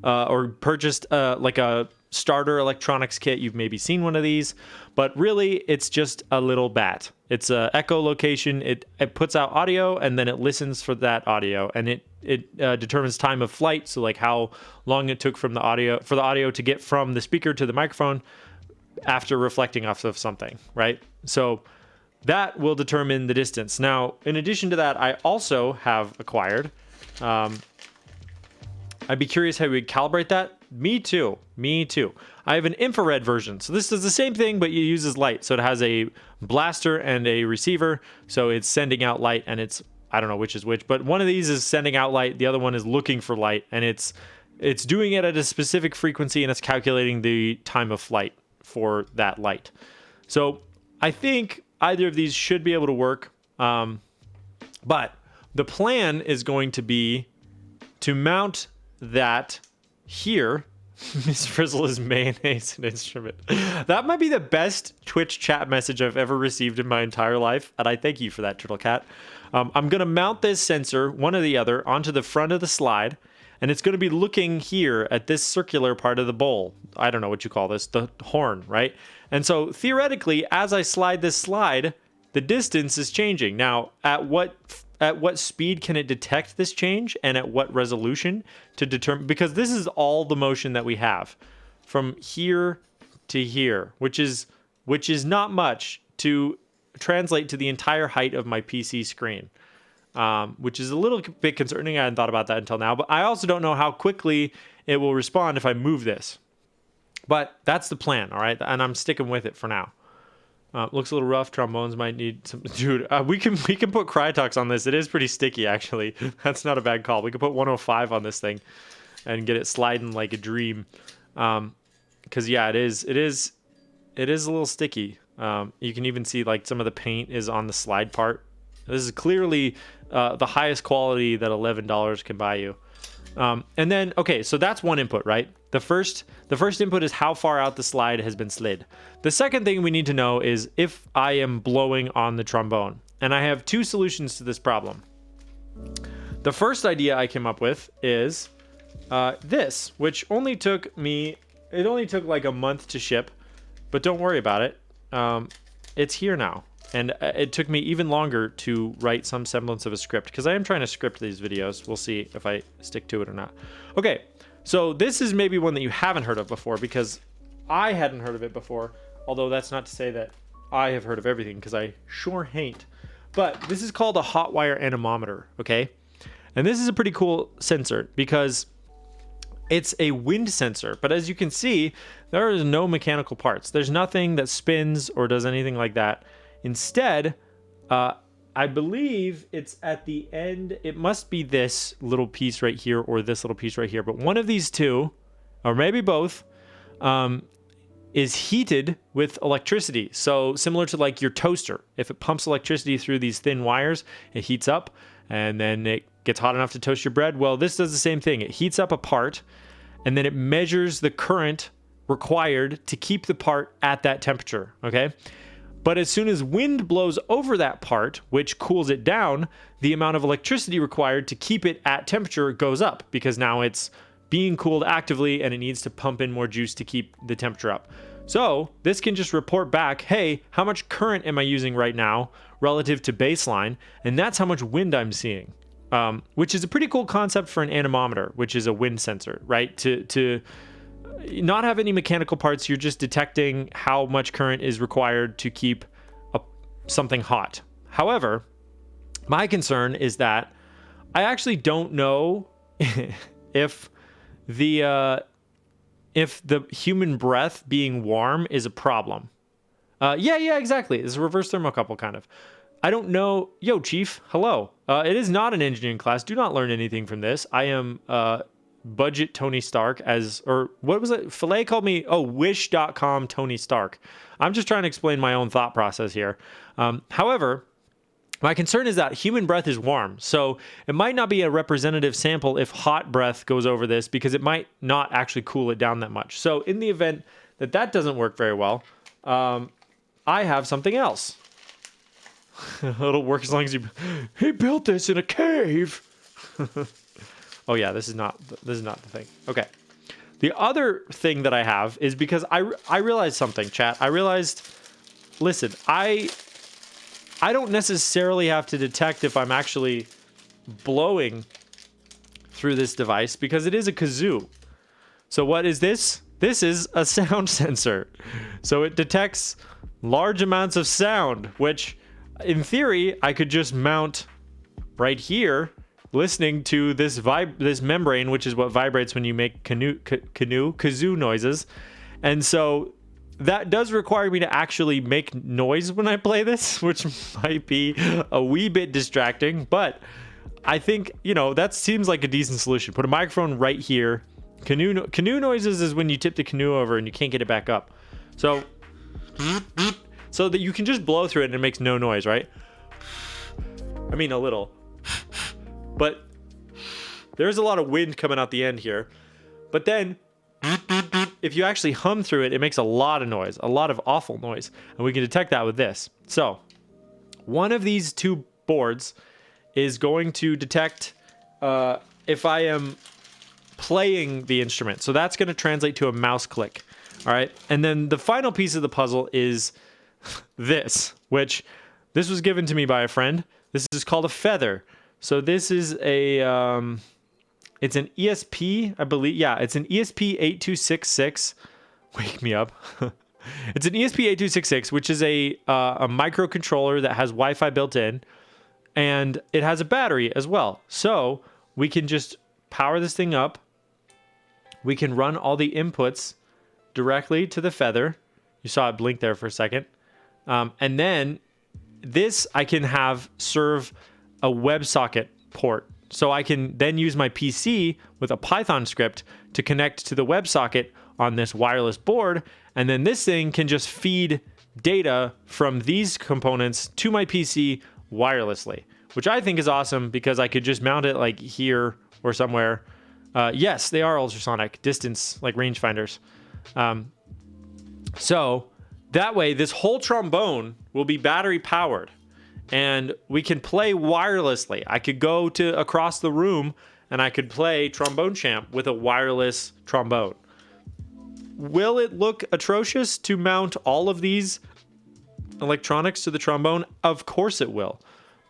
or purchased like a starter electronics kit, you've maybe seen one of these, but really it's just a little bat. It's a echolocation. It puts out audio, and then it listens for that audio, and it determines time of flight. So like how long it took for the audio to get from the speaker to the microphone after reflecting off of something, right? So that will determine the distance. Now, in addition to that, I also have acquired, I'd be curious how we calibrate that. Me too. I have an infrared version. So this is the same thing, but it uses light. So it has a blaster and a receiver. So it's sending out light, and I don't know which is which, but one of these is sending out light. The other one is looking for light, and it's doing it at a specific frequency, and it's calculating the time of flight for that light. So I think either of these should be able to work. But the plan is going to be to mount that here. Miss Frizzle is mayonnaise an instrument. That might be the best Twitch chat message I've ever received in my entire life, and I thank you for that, Turtle Cat. I'm going to mount this sensor, one or the other, onto the front of the slide, and it's going to be looking here at this circular part of the bowl. I don't know what you call this, the horn, right? And so theoretically, as I slide this slide, the distance is changing. Now, at what speed can it detect this change, and at what resolution to determine? Because this is all the motion that we have from here to here, which is not much to translate to the entire height of my PC screen, which is a little bit concerning. I hadn't thought about that until now, but I also don't know how quickly it will respond if I move this. But that's the plan, all right? And I'm sticking with it for now. Looks a little rough. Trombones might need some. Dude, we can put Crytox on this. It is pretty sticky, actually. That's not a bad call. We could put 105 on this thing and get it sliding like a dream. Because yeah, it is a little sticky. You can even see like some of the paint is on the slide part. This is clearly the highest quality that $11 can buy you. And then, okay, so that's one input, right? The first input is how far out the slide has been slid. The second thing we need to know is if I am blowing on the trombone. And I have two solutions to this problem. The first idea I came up with is this, which only took like a month to ship, but don't worry about it. It's here now. And it took me even longer to write some semblance of a script, because I am trying to script these videos. We'll see if I stick to it or not. Okay, so this is maybe one that you haven't heard of before, because I hadn't heard of it before. Although that's not to say that I have heard of everything, because I sure ain't. But this is called a hot wire anemometer, okay? And this is a pretty cool sensor, because it's a wind sensor. But as you can see, there is no mechanical parts. There's nothing that spins or does anything like that. Instead, I believe it's at the end. It must be this little piece right here or this little piece right here. But one of these two, or maybe both, is heated with electricity. So similar to like your toaster. If it pumps electricity through these thin wires, it heats up and then it gets hot enough to toast your bread. Well, this does the same thing. It heats up a part and then it measures the current required to keep the part at that temperature, okay? But as soon as wind blows over that part, which cools it down, the amount of electricity required to keep it at temperature goes up, because now it's being cooled actively and it needs to pump in more juice to keep the temperature up. So this can just report back, hey, how much current am I using right now relative to baseline? And that's how much wind I'm seeing, which is a pretty cool concept for an anemometer, which is a wind sensor, right? To not have any mechanical parts, you're just detecting how much current is required to keep something hot. However, my concern is that I actually don't know if the human breath being warm is a problem. Yeah, exactly. It's a reverse thermocouple kind of. I don't know. Yo, Chief, hello. It is not an engineering class. Do not learn anything from this. I am budget Tony Stark, or what was it? Filet called me, wish.com Tony Stark. I'm just trying to explain my own thought process here. However, my concern is that human breath is warm, so it might not be a representative sample if hot breath goes over this, because it might not actually cool it down that much. So in the event that that doesn't work very well, I have something else. It'll work as long as he built this in a cave. Oh yeah, this is not the thing. Okay. The other thing that I have is because I realized something, chat. I realized, listen, I don't necessarily have to detect if I'm actually blowing through this device, because it is a kazoo. So what is this? This is a sound sensor. So it detects large amounts of sound, which in theory I could just mount right here, listening to this membrane, which is what vibrates when you make kazoo noises. And so that does require me to actually make noise when I play this, which might be a wee bit distracting, but I think, that seems like a decent solution. Put a microphone right here. Canoe noises is when you tip the canoe over and you can't get it back up. So that you can just blow through it and it makes no noise, right? I mean, a little. But there's a lot of wind coming out the end here. But then, if you actually hum through it, it makes a lot of noise, a lot of awful noise. And we can detect that with this. So, one of these two boards is going to detect if I am playing the instrument. So that's going to translate to a mouse click. All right. And then the final piece of the puzzle is this, which this was given to me by a friend. This is called a feather. So this is a, it's an ESP, I believe. Yeah, it's an ESP8266. Wake me up. It's an ESP8266, which is a microcontroller that has Wi-Fi built in, and it has a battery as well. So we can just power this thing up. We can run all the inputs directly to the feather. You saw it blink there for a second. And then this I can have serve a WebSocket port. So I can then use my PC with a Python script to connect to the WebSocket on this wireless board. And then this thing can just feed data from these components to my PC wirelessly, which I think is awesome because I could just mount it like here or somewhere. Yes, they are ultrasonic distance, like rangefinders. So that way, this whole trombone will be battery powered, and we can play wirelessly. I could go to across the room and I could play Trombone Champ with a wireless trombone. Will it look atrocious to mount all of these electronics to the trombone? Of course it will.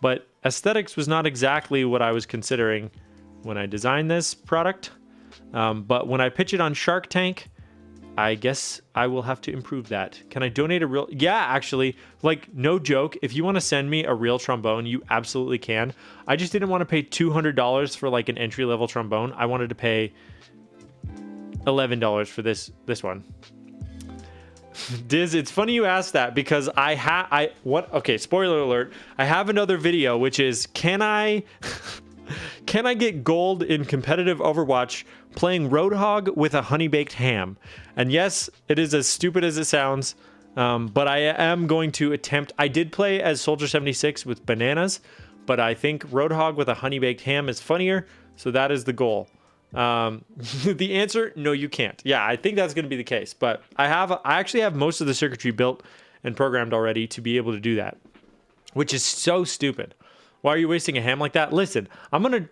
But aesthetics was not exactly what I was considering when I designed this product. But when I pitch it on Shark Tank, I guess I will have to improve that. Can I donate a real... Yeah, actually, like, no joke. If you want to send me a real trombone, you absolutely can. I just didn't want to pay $200 for, like, an entry-level trombone. I wanted to pay $11 for this one. Diz, it's funny you asked that because okay, spoiler alert. I have another video, which is, can I get gold in competitive Overwatch playing Roadhog with a honey-baked ham? And yes, it is as stupid as it sounds, but I am going to attempt. I did play as Soldier 76 with bananas, but I think Roadhog with a honey-baked ham is funnier, so that is the goal. The answer, no, you can't. Yeah, I think that's going to be the case, but I actually have most of the circuitry built and programmed already to be able to do that, which is so stupid. Why are you wasting a ham like that? Listen, I'm gonna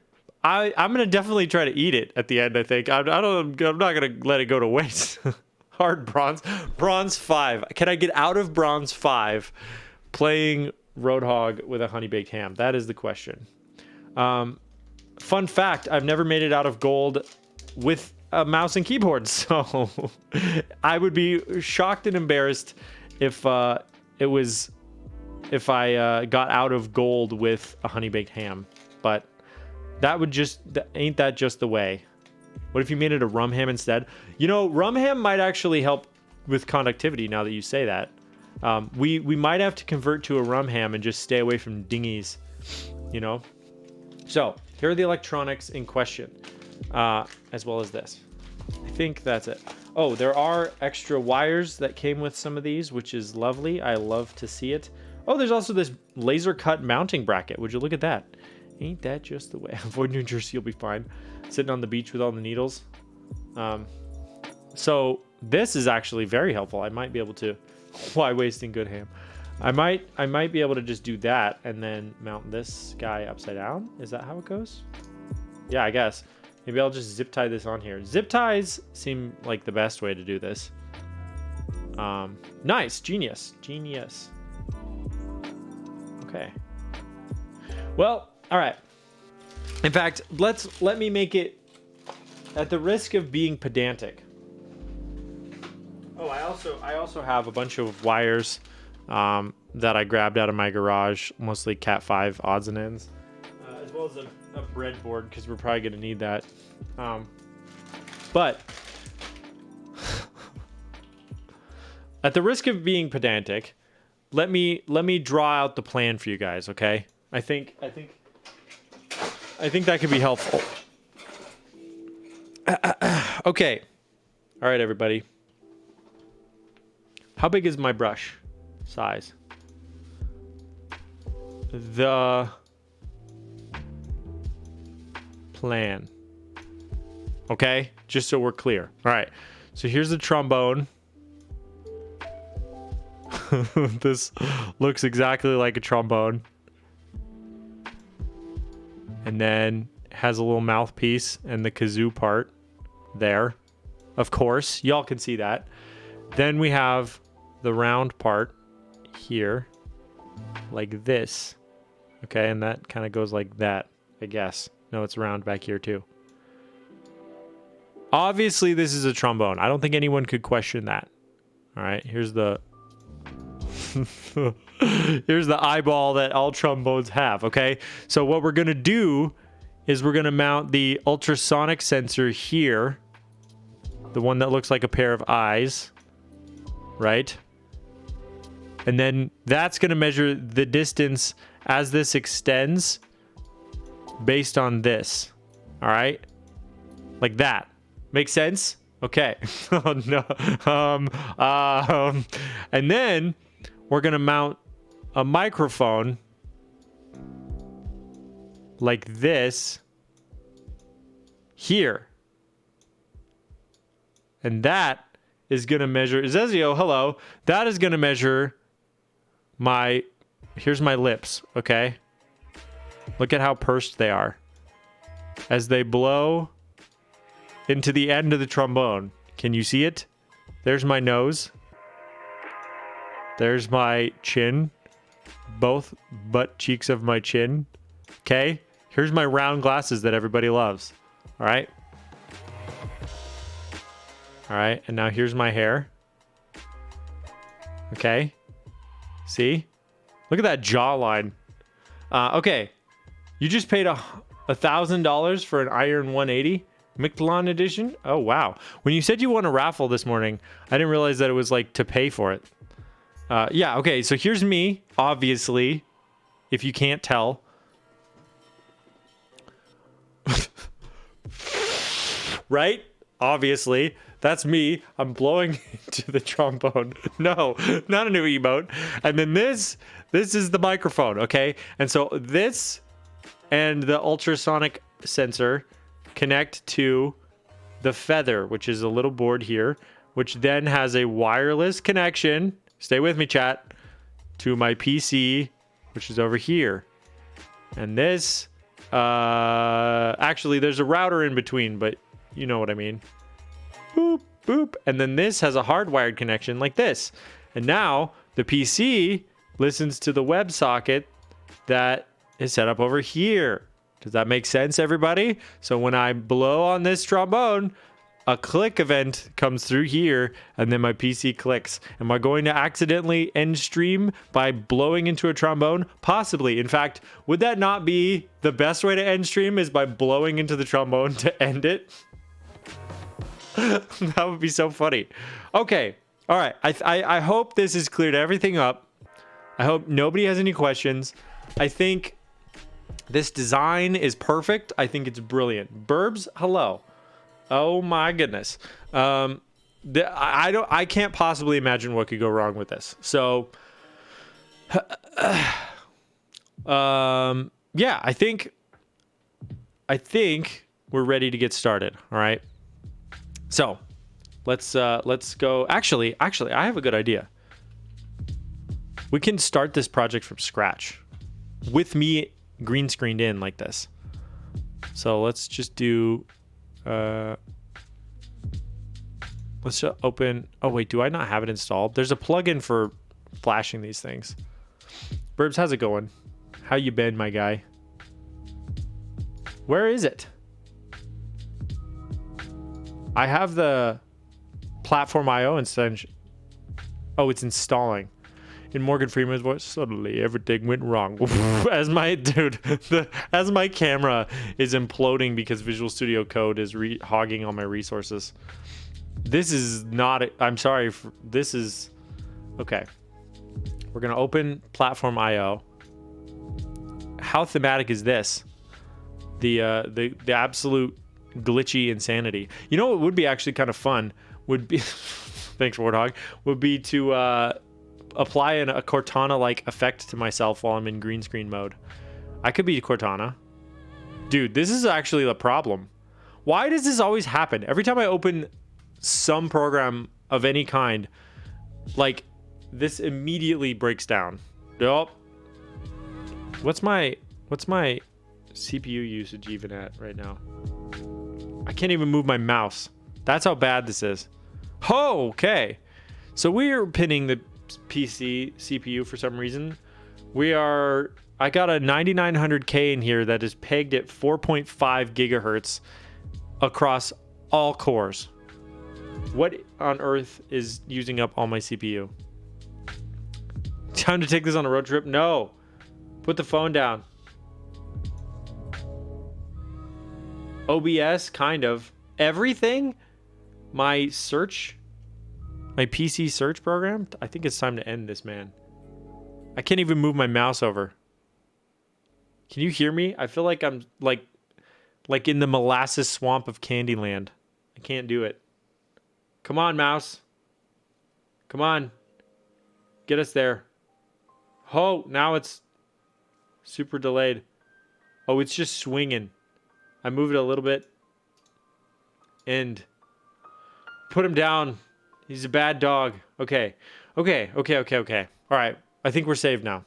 definitely try to eat it at the end. I think I'm not gonna let it go to waste. Hard bronze 5. Can I get out of bronze 5 playing Roadhog with a honey baked ham? That is the question. Fun fact: I've never made it out of gold with a mouse and keyboard, so I would be shocked and embarrassed if I got out of gold with a honey baked ham. But ain't that just the way? What if you made it a rum ham instead? You know, rum ham might actually help with conductivity now that you say that. We might have to convert to a rum ham and just stay away from dinghies, you know? So here are the electronics in question, as well as this. I think that's it. Oh, there are extra wires that came with some of these, which is lovely. I love to see it. Oh, there's also this laser cut mounting bracket. Would you look at that? Ain't that just the way? Avoid New Jersey, you'll be fine. Sitting on the beach with all the needles. So this is actually very helpful. I might be able to... Why wasting good ham? I might be able to just do that and then mount this guy upside down. Is that how it goes? Yeah, I guess. Maybe I'll just zip tie this on here. Zip ties seem like the best way to do this. Nice. Genius. Okay. Well, all right. In fact, let me make it, at the risk of being pedantic. Oh, I also have a bunch of wires that I grabbed out of my garage, mostly Cat 5 odds and ends, as well as a breadboard because we're probably going to need that. But at the risk of being pedantic, let me draw out the plan for you guys, okay? I think that could be helpful. Okay. All right, everybody. How big is my brush size? The plan. Okay? Just so we're clear. All right. So here's the trombone. This looks exactly like a trombone. And then has a little mouthpiece and the kazoo part. there. Of course, y'all can see that. Then we have the round part here, like this. Okay, and that kind of goes like that, I guess. No, it's round back here too. Obviously, this is a trombone. I don't think anyone could question that. All right, here's the here's the eyeball that all trombones have, okay? So what we're going to do is we're going to mount the ultrasonic sensor here, the one that looks like a pair of eyes, right? And then that's going to measure the distance as this extends based on this. All right? Like that. Make sense? Okay. Oh, no. And then we're going to mount a microphone like this here. And that is going to measure, Zezio, hello. That is going to measure my, here's my lips, okay? Look at how pursed they are. As they blow into the end of the trombone. Can you see it? There's my nose. There's my chin. Both butt cheeks of my chin. Okay? Here's my round glasses that everybody loves. All right? All right, and now here's my hair. Okay? See? Look at that jawline. Okay. You just paid $1,000 for an Iron 180 Mictlan edition? Oh, wow. When you said you won a raffle this morning, I didn't realize that it was like to pay for it. Yeah, okay, so here's me, obviously, if you can't tell. Right? Obviously. That's me. I'm blowing into the trombone. No, not a new emote. And then this is the microphone, okay? And so this and the ultrasonic sensor connect to the feather, which is a little board here, which then has a wireless connection. Stay with me, chat. To my PC, which is over here. And this, actually, there's a router in between, but you know what I mean. Boop, boop. And then this has a hardwired connection like this. And now the PC listens to the WebSocket that is set up over here. Does that make sense, everybody? So when I blow on this trombone, a click event comes through here, and then my PC clicks. Am I going to accidentally end stream by blowing into a trombone? Possibly. In fact, would that not be the best way to end stream, is by blowing into the trombone to end it? That would be so funny. Okay. All right. I hope this has cleared everything up. I hope nobody has any questions. I think this design is perfect. I think it's brilliant. Burbs, hello. Oh my goodness. I can't possibly imagine what could go wrong with this. So, yeah, I think we're ready to get started. All right. So, let's go. Actually, I have a good idea. We can start this project from scratch with me green screened in like this. So let's just do, let's just open, oh wait, do I not have it installed? There's a plugin for flashing these things. Burbs, how's it going? How you been, my guy? Where is it? I have the platform IO instead. Oh, it's installing. In Morgan Freeman's voice, suddenly everything went wrong. As my camera is imploding because Visual Studio Code is hogging all my resources. This is not. I'm sorry. This is okay. We're gonna open platform IO. How thematic is this? The absolute glitchy insanity. You know what would be actually kind of fun would be. Thanks, Warthog. Would be to apply a Cortana-like effect to myself while I'm in green screen mode. I could be Cortana. Dude, this is actually the problem. Why does this always happen? Every time I open some program of any kind, like, this immediately breaks down. Yup. What's my CPU usage even at right now? I can't even move my mouse. That's how bad this is. Oh, okay. So we're pinning the PC CPU for some reason. I got a 9900K in here that is pegged at 4.5 gigahertz across all cores. What on earth is using up all my CPU? Time to take this on a road trip? No. Put the phone down. OBS, kind of. Everything? My PC search program? I think it's time to end this, man. I can't even move my mouse over. Can you hear me? I feel like I'm like in the molasses swamp of Candyland. I can't do it. Come on, mouse. Come on. Get us there. Oh, now it's super delayed. Oh, it's just swinging. I moved it a little bit. End. Put him down. He's a bad dog. Okay. Okay. All right. I think we're saved now.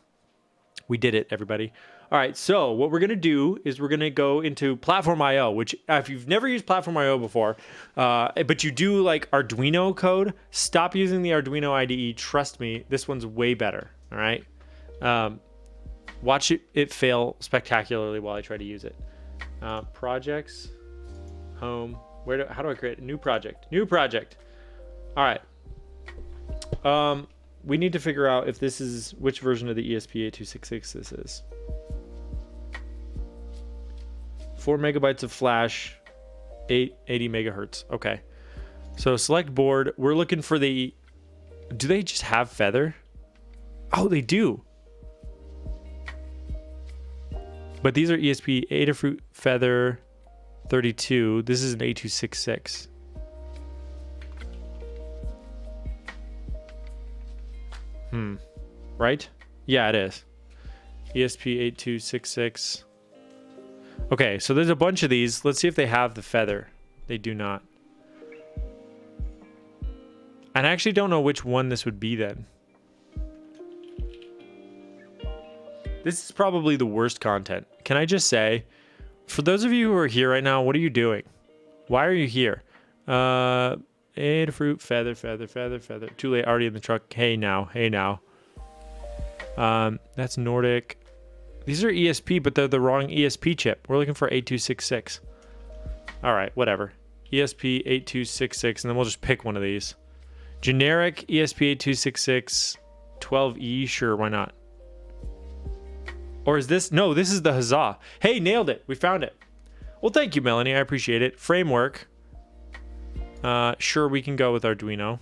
We did it, everybody. All right. So what we're going to do is we're going to go into Platform IO, which if you've never used Platform IO before, but you do like Arduino code, stop using the Arduino IDE. Trust me, this one's way better. All right. Watch it fail spectacularly while I try to use it. Projects, home. How do I create a new project? New project. All right. We need to figure out if this is which version of the ESP8266 this is. 4 megabytes of flash, 80 megahertz. Okay. So select board. We're looking for the. Do they just have Feather? Oh, they do. But these are ESP Adafruit Feather 32. This is an A266. Right? Yeah, it is. ESP8266. Okay, so there's a bunch of these. Let's see if they have the Feather. They do not. And I actually don't know which one this would be then. This is probably the worst content. Can I just say, for those of you who are here right now, what are you doing? Why are you here? Adafruit, feather. Too late, already in the truck. Hey now. That's Nordic. These are ESP, but they're the wrong ESP chip. We're looking for 8266. All right, whatever. ESP8266, and then we'll just pick one of these. Generic ESP8266 12E, sure, why not? Or is this? No, this is the Huzzah. Hey, nailed it. We found it. Well, thank you, Melanie. I appreciate it. Framework. Sure, we can go with Arduino.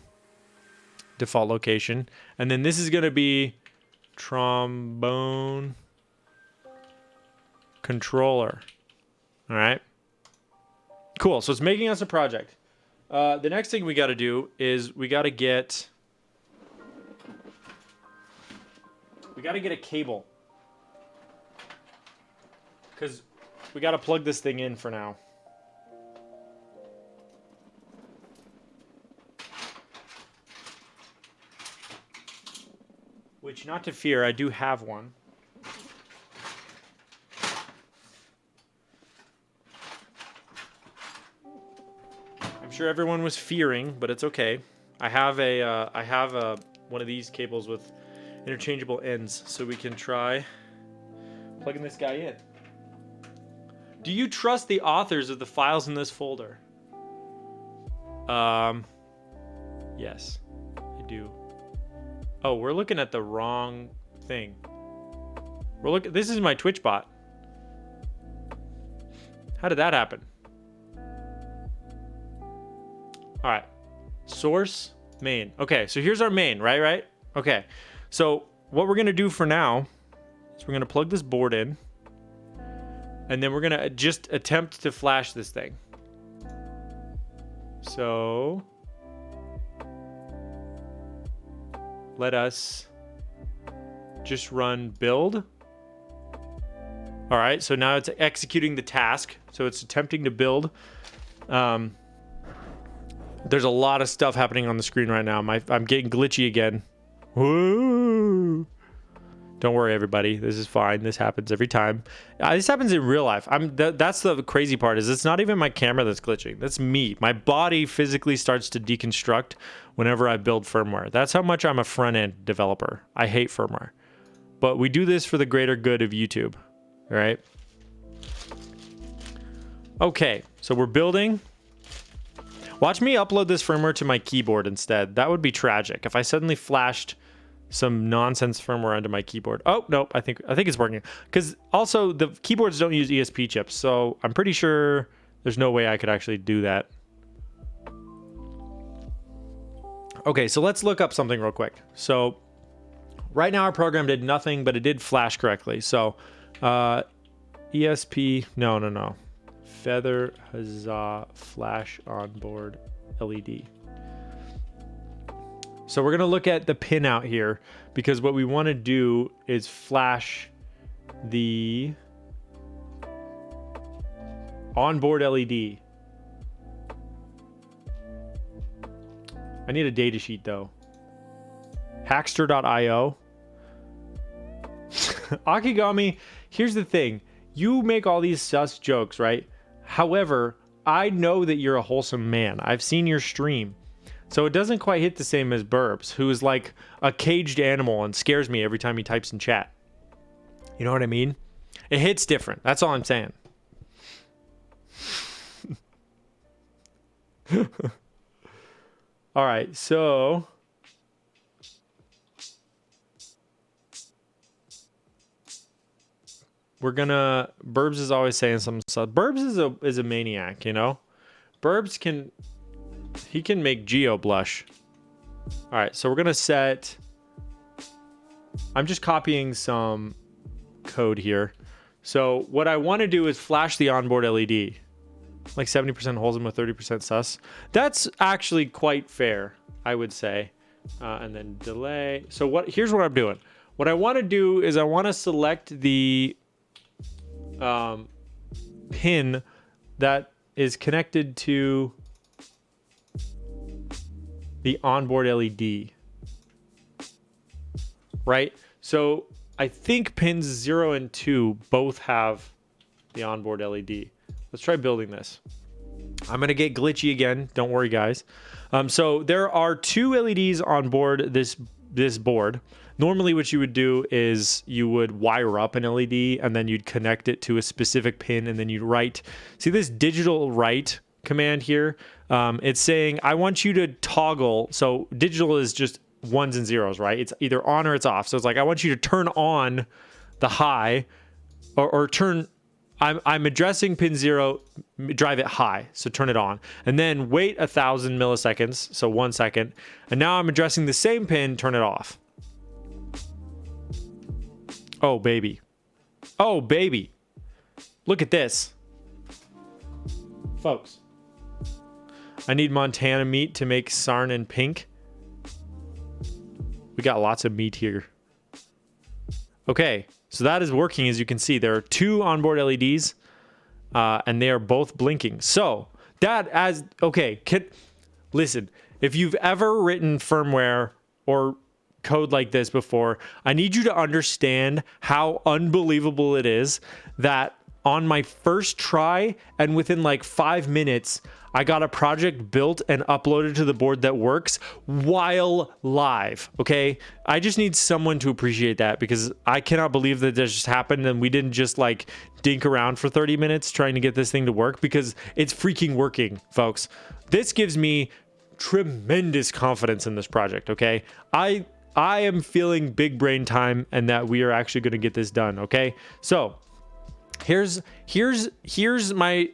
Default location. And then this is going to be Trombone Controller. All right. Cool. So it's making us a project. The next thing we got to do is we got to get a cable. Because we got to plug this thing in for now. Which, not to fear, I do have one. I'm sure everyone was fearing, but it's okay. I have one of these cables with interchangeable ends, so we can try plugging this guy in. Do you trust the authors of the files in this folder? Yes, I do. Oh, we're looking at the wrong thing. This is my Twitch bot. How did that happen? All right. Source, main. Okay, so here's our main, right? Okay. So what we're going to do for now is we're going to plug this board in. And then we're going to just attempt to flash this thing. So let us just run build. All right, so now it's executing the task. So it's attempting to build. There's a lot of stuff happening on the screen right now. I'm getting glitchy again. Woo! Don't worry, everybody. This is fine. This happens every time. This happens in real life. That's the crazy part, is it's not even my camera that's glitching. That's me. My body physically starts to deconstruct whenever I build firmware. That's how much I'm a front-end developer. I hate firmware. But we do this for the greater good of YouTube. All right? Okay, so we're building. Watch me upload this firmware to my keyboard instead. That would be tragic if I suddenly flashed some nonsense firmware onto my keyboard. Oh, nope, I think it's working. Because also the keyboards don't use ESP chips, so I'm pretty sure there's no way I could actually do that. Okay, so let's look up something real quick. So right now our program did nothing, but it did flash correctly. So ESP, no. Feather Huzzah Flash Onboard LED. So we're going to look at the pin out here, because what we want to do is flash the onboard LED. I need a data sheet though. Hackster.io. Akigami, here's the thing. You make all these sus jokes, right? However, I know that you're a wholesome man. I've seen your stream. So it doesn't quite hit the same as Burbs, who is like a caged animal and scares me every time he types in chat. You know what I mean? It hits different. That's all I'm saying. All right, so we're gonna. Burbs is always saying some stuff. Burbs is a maniac, you know. Burbs can. He can make Geo blush. All right, so we're gonna set. I'm just copying some code here. So what I want to do is flash the onboard LED. Like 70% wholesome with 30% sus. That's actually quite fair, I would say. And then delay. So here's what I'm doing. What I want to do is I want to select the pin that is connected to the onboard LED, right? So I think pins 0 and 2 both have the onboard LED. Let's try building this. I'm gonna get glitchy again. Don't worry, guys. So there are 2 LEDs on board this board. Normally what you would do is you would wire up an LED and then you'd connect it to a specific pin, and then you'd write. See this digital write command here? It's saying, I want you to toggle. So digital is just ones and zeros, right? It's either on or it's off. So it's like, I want you to turn on the high or turn, I'm addressing pin 0, drive it high. So turn it on and then wait 1,000 milliseconds. So 1 second. And now I'm addressing the same pin, turn it off. Oh, baby. Oh, baby. Look at this. Folks. I need Montana meat to make Sarn and pink. We got lots of meat here. Okay, so that is working. As you can see, there are 2 onboard LEDs, and they are both blinking. So listen, if you've ever written firmware or code like this before, I need you to understand how unbelievable it is that on my first try and within like 5 minutes, I got a project built and uploaded to the board that works while live, okay? I just need someone to appreciate that, because I cannot believe that this just happened and we didn't just like dink around for 30 minutes trying to get this thing to work, because it's freaking working, folks. This gives me tremendous confidence in this project, okay? I am feeling big brain time and that we are actually going to get this done, okay? So here's my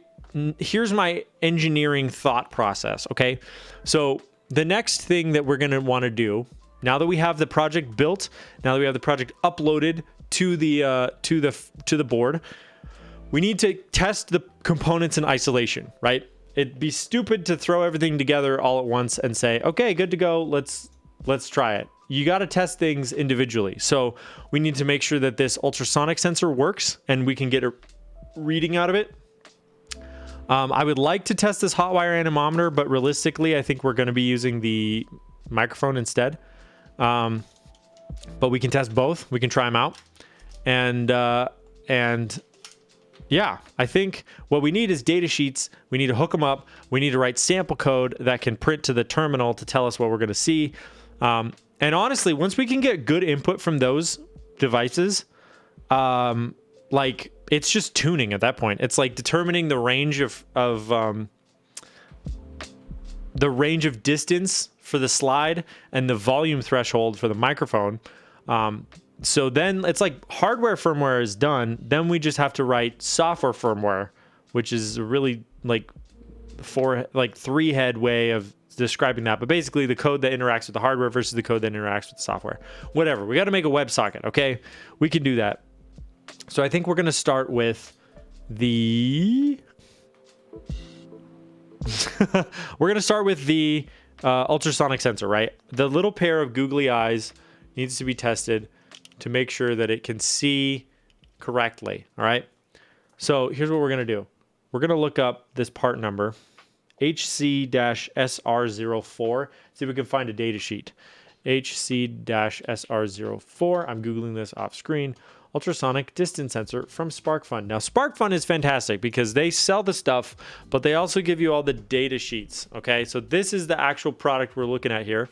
engineering thought process, okay? So the next thing that we're going to want to do, now that we have the project built, now that we have the project uploaded to the board, we need to test the components in isolation, right? It'd be stupid to throw everything together all at once and say, okay, good to go, let's try it. You got to test things individually. So we need to make sure that this ultrasonic sensor works and we can get a reading out of it. I would like to test this hot wire anemometer, but realistically, I think we're going to be using the microphone instead. but we can test both. We can try them out. And yeah, I think what we need is data sheets. We need to hook them up. We need to write sample code that can print to the terminal to tell us what we're going to see. And honestly, once we can get good input from those devices, like it's just tuning at that point. It's like determining the range of distance for the slide and the volume threshold for the microphone. So then it's like hardware firmware is done. Then we just have to write software firmware, which is a really like three head way of describing that. But basically the code that interacts with the hardware versus the code that interacts with the software. Whatever. We got to make a WebSocket. Okay. We can do that. So I think we're going to start with the ultrasonic sensor, right? The little pair of googly eyes needs to be tested to make sure that it can see correctly. All right. So here's what we're going to do. We're going to look up this part number, HC-SR04. See if we can find a data sheet. HC-SR04. I'm Googling this off screen. Ultrasonic distance sensor from SparkFun. Now, SparkFun is fantastic because they sell the stuff, but they also give you all the data sheets. Okay. So this is the actual product we're looking at here.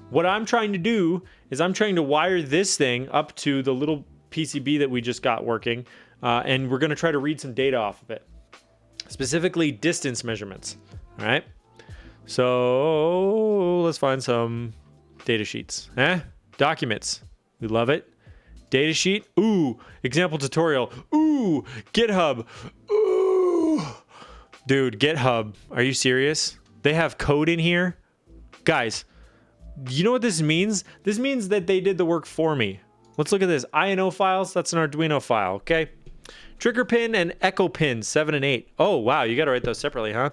What I'm trying to do is I'm trying to wire this thing up to the little PCB that we just got working, and we're going to try to read some data off of it, specifically distance measurements. All right. So let's find some data sheets. Documents. We love it. Data sheet. Ooh. Example tutorial. Ooh. GitHub. Ooh. Dude, GitHub. Are you serious? They have code in here? Guys, you know what this means? This means that they did the work for me. Let's look at this. INO files. That's an Arduino file. Okay. Trigger pin and echo pin 7 and 8. Oh, wow. You got to write those separately, huh?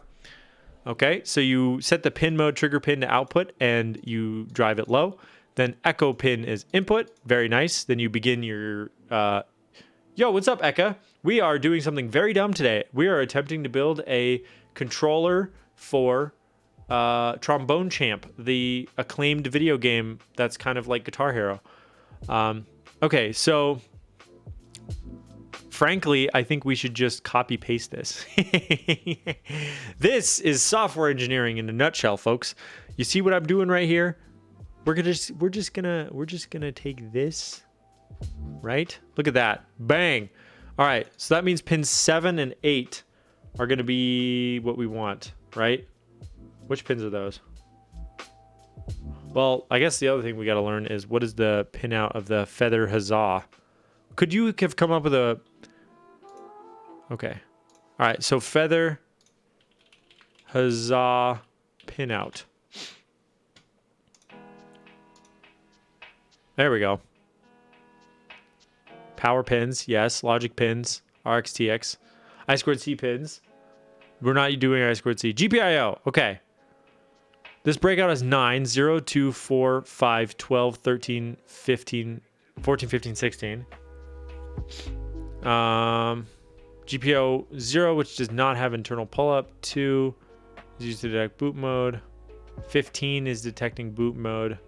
Okay. So you set the pin mode trigger pin to output and you drive it low. Then echo pin is input. Very nice. Then you begin your... Yo, what's up, Eka? We are doing something very dumb today. We are attempting to build a controller for Trombone Champ, the acclaimed video game that's kind of like Guitar Hero. Okay, so... Frankly, I think we should just copy paste this. This is software engineering in a nutshell, folks. You see what I'm doing right here? We're just gonna take this, right? Look at that. Bang. All right. So that means pins 7 and 8 are gonna be what we want, right? Which pins are those? Well, I guess the other thing we got to learn is what is the pinout of the feather huzzah? Could you have come up with a... Okay. All right. So feather huzzah pinout. There we go. Power pins. Yes. Logic pins. RxTX. I2C pins. We're not doing I2C. GPIO. Okay. This breakout is 9, 0, 2, 4, 5, 12, 13, 15, 14, 15, 16. GPIO 0, which does not have internal pull-up. 2 is used to detect boot mode. 15 is detecting boot mode.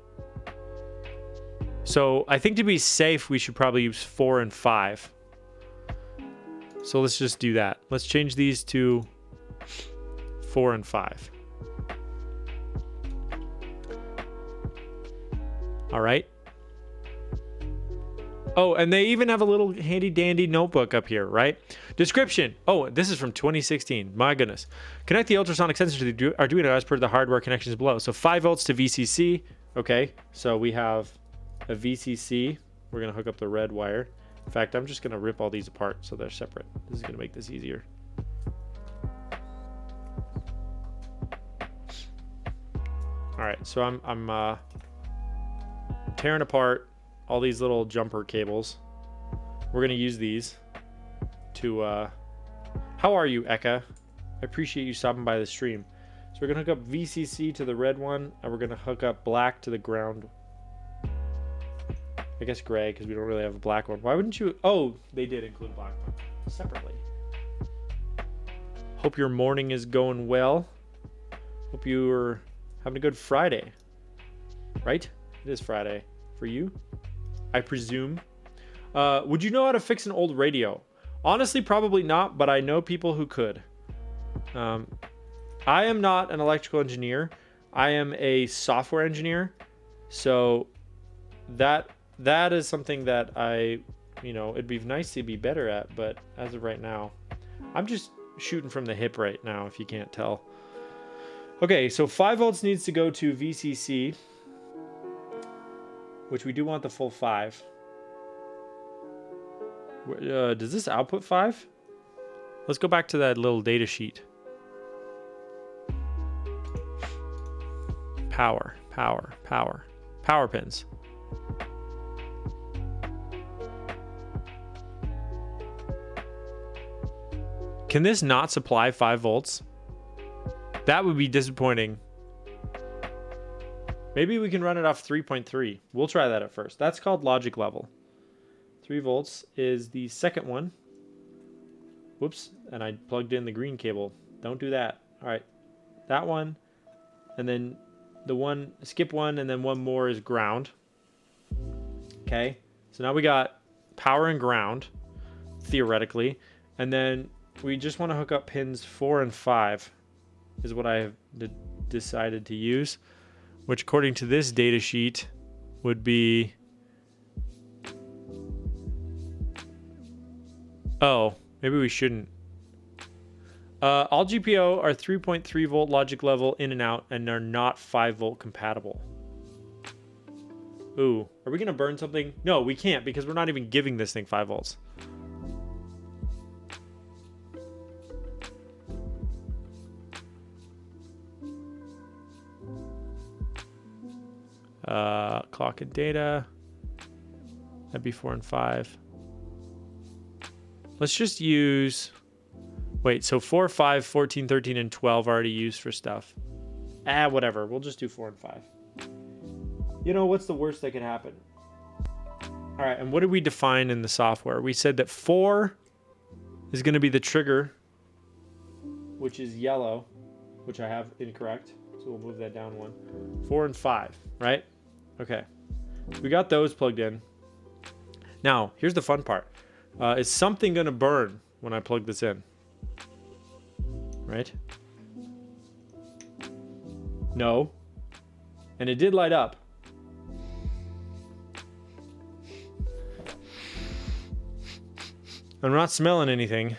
So I think to be safe, we should probably use 4 and 5. So let's just do that. Let's change these to 4 and 5. All right. Oh, and they even have a little handy dandy notebook up here, right? Description. Oh, this is from 2016. My goodness. Connect the ultrasonic sensor to the Arduino as per the hardware connections below. So 5 volts to VCC. Okay. So we have a VCC. We're going to hook up the red wire. In fact, I'm just going to rip all these apart so they're separate. This is going to make this easier. All right. So I'm tearing apart all these little jumper cables. We're gonna use these to how are you, Eka? I appreciate you stopping by the stream. So we're gonna hook up VCC to the red one, and we're gonna hook up black to the ground. I guess gray, because we don't really have a black one. Why wouldn't you? Oh, they did include a black one separately. Hope your morning is going well. Hope you're having a good Friday. Right? It is Friday. for you, I presume. Would you know how to fix an old radio? Honestly, probably not, but I know people who could. I am not an electrical engineer. I am a software engineer. So that is something that it'd be nice to be better at, but as of right now, I'm just shooting from the hip right now, if you can't tell. Okay, so 5 volts needs to go to VCC, which we do want the full 5. Does this output 5? Let's go back to that little data sheet. Power pins. Can this not supply 5 volts? That would be disappointing. Maybe we can run it off 3.3. We'll try that at first. That's called logic level. 3 volts is the second one. Whoops, and I plugged in the green cable. Don't do that. All right, that one, and then the one, skip one, and then one more is ground. Okay, so now we got power and ground, theoretically, and then we just want to hook up pins 4 and 5 is what I have decided to use, which according to this data sheet would be, oh, maybe we shouldn't. All GPO are 3.3 volt logic level in and out and are not 5 volt compatible. Ooh, are we gonna burn something? No, we can't, because we're not even giving this thing 5 volts. Clock and data. That'd be 4 and 5. Let's just use, wait, so 4, 5, 14, 13, and 12 are already used for stuff. Whatever. We'll just do 4 and 5. You know, what's the worst that could happen? All right, and what did we define in the software? We said that 4 is going to be the trigger, which is yellow, which I have incorrect. So we'll move that down 1. 4 and 5, right? Okay. We got those plugged in. Now, here's the fun part. Is something going to burn when I plug this in? Right? No. And it did light up. I'm not smelling anything.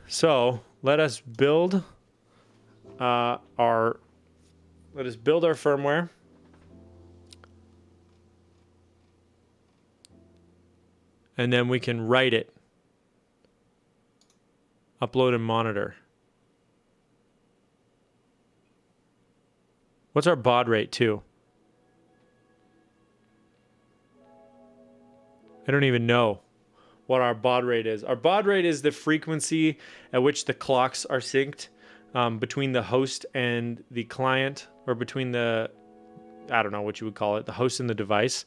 So let us build our firmware. And then we can write it. Upload and monitor. What's our baud rate too? I don't even know what our baud rate is. Our baud rate is the frequency at which the clocks are synced between the host and the client, or between the, I don't know what you would call it, the host and the device.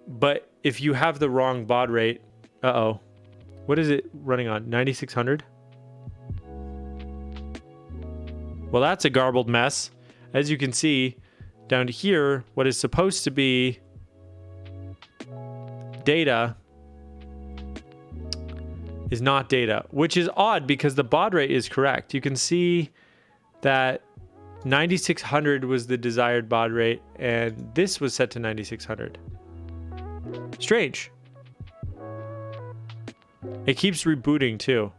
But if you have the wrong baud rate, what is it running on? 9600? Well, that's a garbled mess. As you can see down here, what is supposed to be data is not data, which is odd because the baud rate is correct. You can see that 9600 was the desired baud rate, and this was set to 9600. Strange. It keeps rebooting too.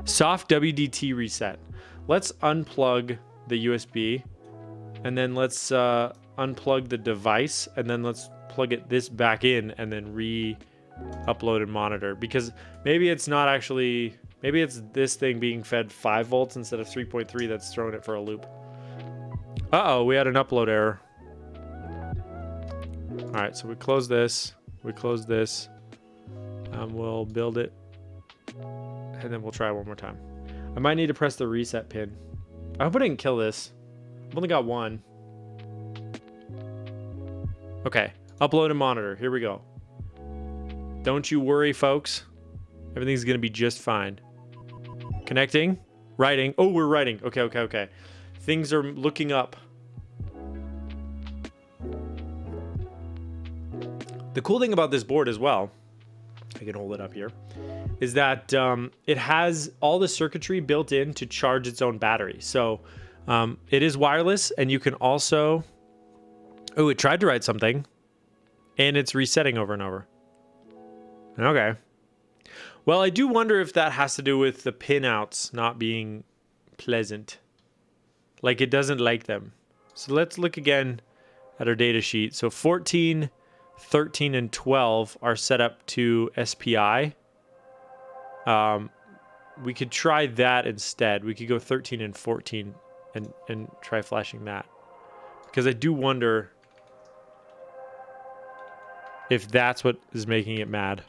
Soft WDT reset. Let's unplug the USB, and then let's unplug the device, and then let's plug this back in, and then re-upload and monitor. Because maybe it's not actually, maybe it's this thing being fed 5 volts instead of 3.3 that's throwing it for a loop. We had an upload error. All right, so we close this, we'll build it, and then we'll try one more time. I might need to press the reset pin. I hope I didn't kill this. I've only got 1. Okay, upload and monitor. Here we go. Don't you worry, folks. Everything's gonna be just fine. Connecting, writing. Oh, we're writing. Okay. Things are looking up. The cool thing about this board as well, I can hold it up here, is that it has all the circuitry built in to charge its own battery. So it is wireless, and you can also... Oh, it tried to write something, and it's resetting over and over. Okay. Well, I do wonder if that has to do with the pinouts not being pleasant. Like, it doesn't like them. So let's look again at our data sheet. So 14, 13, and 12 are set up to SPI. We could try that instead. We could go 13 and 14 and try flashing that. Because I do wonder if that's what is making it mad.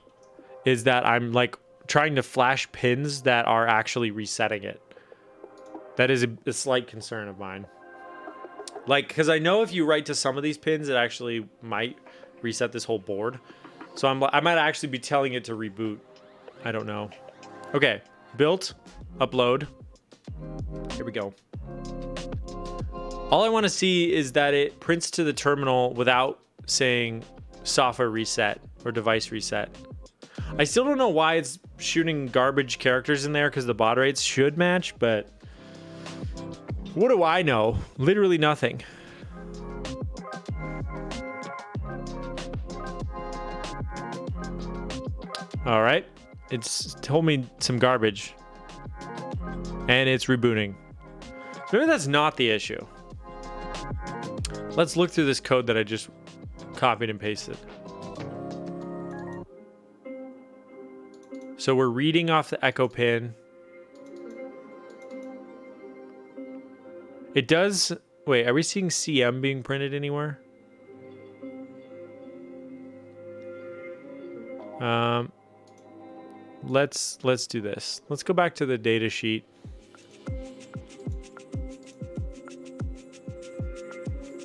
Is that I'm like trying to flash pins that are actually resetting it. That is a slight concern of mine. Like, because I know if you write to some of these pins, it actually might reset this whole board. So I might actually be telling it to reboot. I don't know. Okay, built, upload. Here we go. All I want to see is that it prints to the terminal without saying software reset or device reset. I still don't know why it's shooting garbage characters in there, because the baud rates should match, but what do I know? Literally nothing. All right. It's told me some garbage. And it's rebooting. Maybe that's not the issue. Let's look through this code that I just copied and pasted. So we're reading off the echo pin. It does... Wait, are we seeing CM being printed anywhere? Let's do this. Let's go back to the data sheet.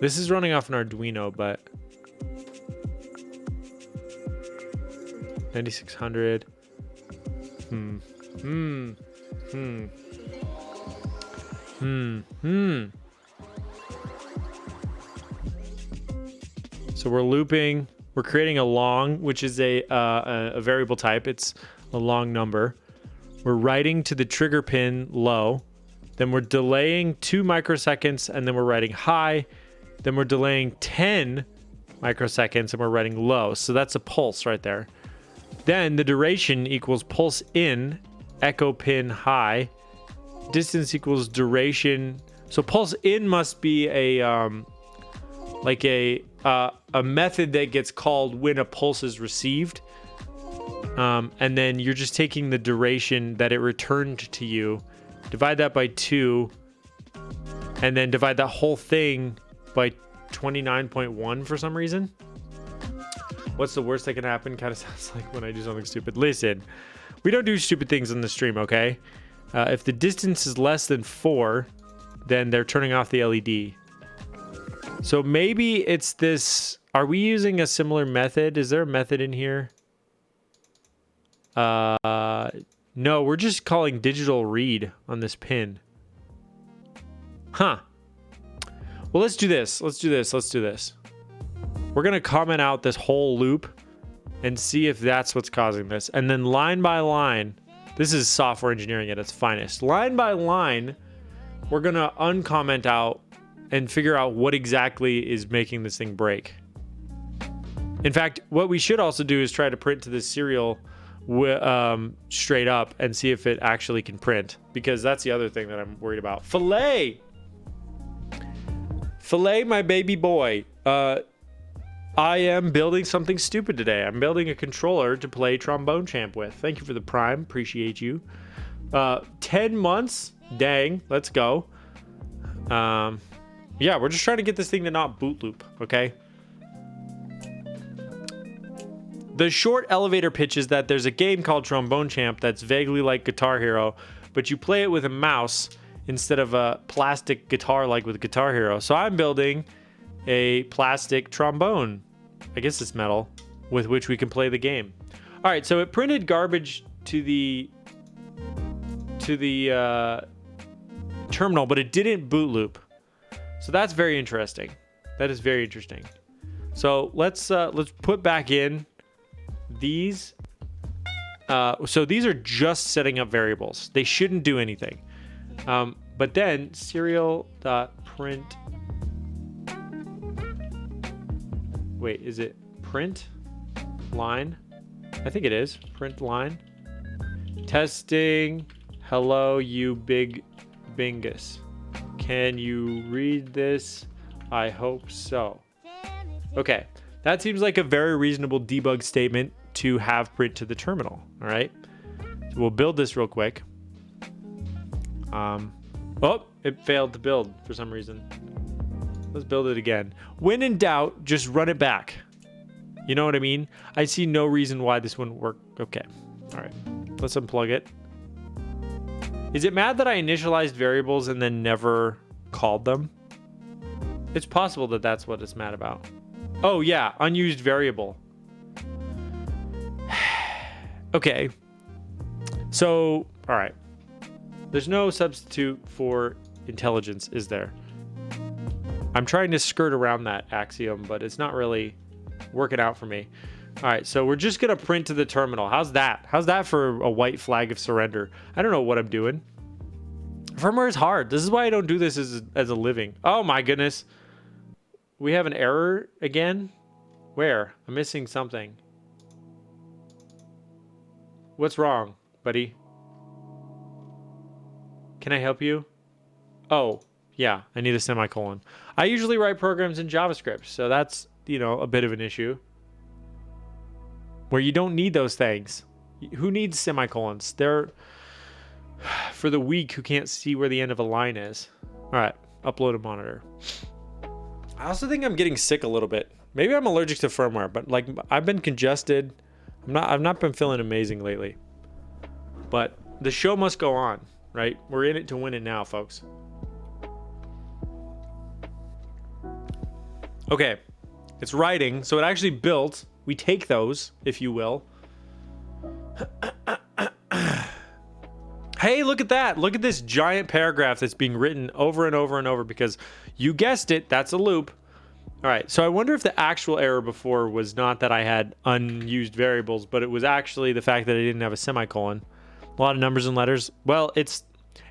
This is running off an Arduino, but 9600. So we're looping. We're creating a long, which is a variable type. It's a long number. We're writing to the trigger pin low. Then we're delaying 2 microseconds, and then we're writing high. Then we're delaying 10 microseconds, and we're writing low. So that's a pulse right there. Then the duration equals pulse in, echo pin high. Distance equals duration. So pulse in must be a method that gets called when a pulse is received. And then you're just taking the duration that it returned to you, divide that by 2, and then divide that whole thing by 29.1 for some reason. What's the worst that can happen? Kind of sounds like when I do something stupid. Listen, we don't do stupid things on the stream, okay? If the distance is less than 4, then they're turning off the LED. So maybe it's this... Are we using a similar method? Is there a method in here? No, we're just calling digital read on this pin. Huh. Well, let's do this. Let's do this. We're going to comment out this whole loop and see if that's what's causing this. And then line by line, this is software engineering at its finest. Line by line, we're going to uncomment out and figure out what exactly is making this thing break. In fact, what we should also do is try to print to this serial straight up and see if it actually can print, because that's the other thing that I'm worried about. Filet, my baby boy. I am building something stupid today. I'm building a controller to play Trombone Champ with. Thank you for the Prime. Appreciate you. 10 months. Dang. Let's go. Yeah, we're just trying to get this thing to not boot loop, okay? The short elevator pitch is that there's a game called Trombone Champ that's vaguely like Guitar Hero, but you play it with a mouse instead of a plastic guitar like with Guitar Hero. So I'm building a plastic trombone, I guess it's metal, with which we can play the game. All right, so it printed garbage to the terminal, but it didn't boot loop. So that's very interesting. That is very interesting. So let's put back in these. So these are just setting up variables. They shouldn't do anything. But then serial.print. Wait, is it print line? I think it is print line. Testing. Hello, you big bingus. Can you read this? I hope so. Okay, that seems like a very reasonable debug statement to have print to the terminal. All right, so we'll build this real quick. Oh, it failed to build for some reason. Let's build it again. When in doubt, just run it back. You know what I mean? I see no reason why this wouldn't work. Okay, all right, let's unplug it. Is it mad that I initialized variables and then never called them? It's possible that that's what it's mad about. Oh yeah, unused variable. Okay. So, all right. There's no substitute for intelligence, is there? I'm trying to skirt around that axiom, but it's not really working out for me. All right, so we're just gonna print to the terminal. How's that? How's that for a white flag of surrender? I don't know what I'm doing. Firmware is hard. This is why I don't do this as a living. Oh my goodness. We have an error again? Where? I'm missing something. What's wrong, buddy? Can I help you? Oh, yeah, I need a semicolon. I usually write programs in JavaScript, so that's, you know, a bit of an issue. Where you don't need those things. Who needs semicolons? They're for the weak who can't see where the end of a line is. All right, upload a monitor. I also think I'm getting sick a little bit. Maybe I'm allergic to firmware, but like I've been congested. I've not been feeling amazing lately. But the show must go on, right? We're in it to win it now, folks. Okay, it's writing, so it actually built. We take those, if you will. Hey, look at that. Look at this giant paragraph that's being written over and over and over because you guessed it, that's a loop. All right, so I wonder if the actual error before was not that I had unused variables, but it was actually the fact that I didn't have a semicolon. A lot of numbers and letters. Well, it's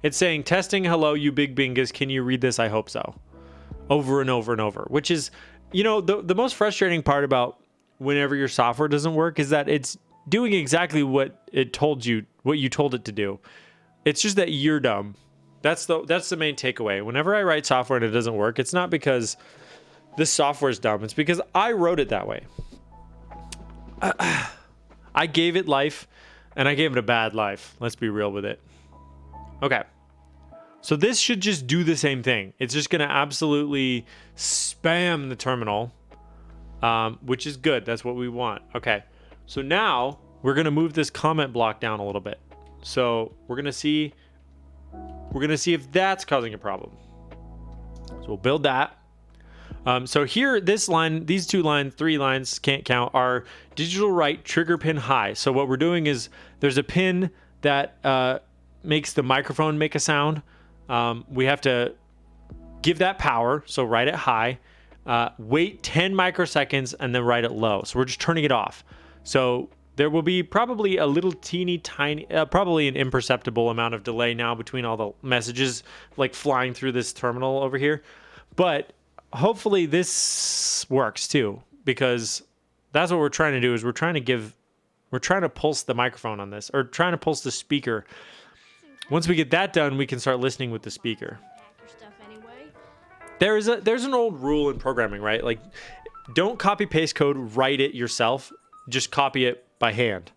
saying, testing, hello, you big bingus. Can you read this? I hope so. Over and over and over, which is, you know, the most frustrating part about whenever your software doesn't work is that it's doing exactly what it told you, what you told it to do. It's just that you're dumb. That's the main takeaway. Whenever I write software and it doesn't work, it's not because this software is dumb. It's because I wrote it that way. I gave it life, and I gave it a bad life. Let's be real with it. Okay. So this should just do the same thing. It's just going to absolutely spam the terminal, which is good. That's what we want. Okay. So now we're going to move this comment block down a little bit. So we're going to see if that's causing a problem. So we'll build that. So here, this line, these two lines, 3 lines, can't count, are digital write trigger pin high. So what we're doing is there's a pin that makes the microphone make a sound. We have to give that power. So write it high, wait 10 microseconds, and then write it low. So we're just turning it off. So there will be probably a little teeny tiny, probably an imperceptible amount of delay now between all the messages like flying through this terminal over here. But hopefully this works too, because that's what we're trying to do is we're trying to pulse the microphone on this, or trying to pulse the speaker. Once we get that done, we can start listening with the speaker. There's an old rule in programming, right? Like, don't copy paste code, write it yourself. Just copy it by hand.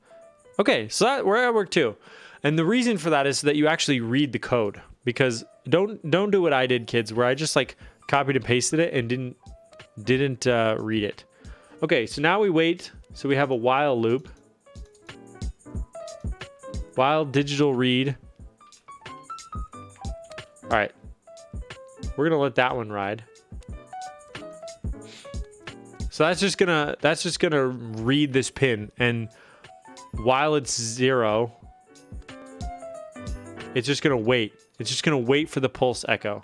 Okay, so that where I work too. And the reason for that is so that you actually read the code, because don't do what I did, kids, where I just like copied and pasted it and didn't read it. Okay, so now we wait. So we have a while loop. While digital read. All right, we're gonna let that one ride. So that's just gonna read this pin, and while it's 0, it's just gonna wait. It's just gonna wait for the pulse echo.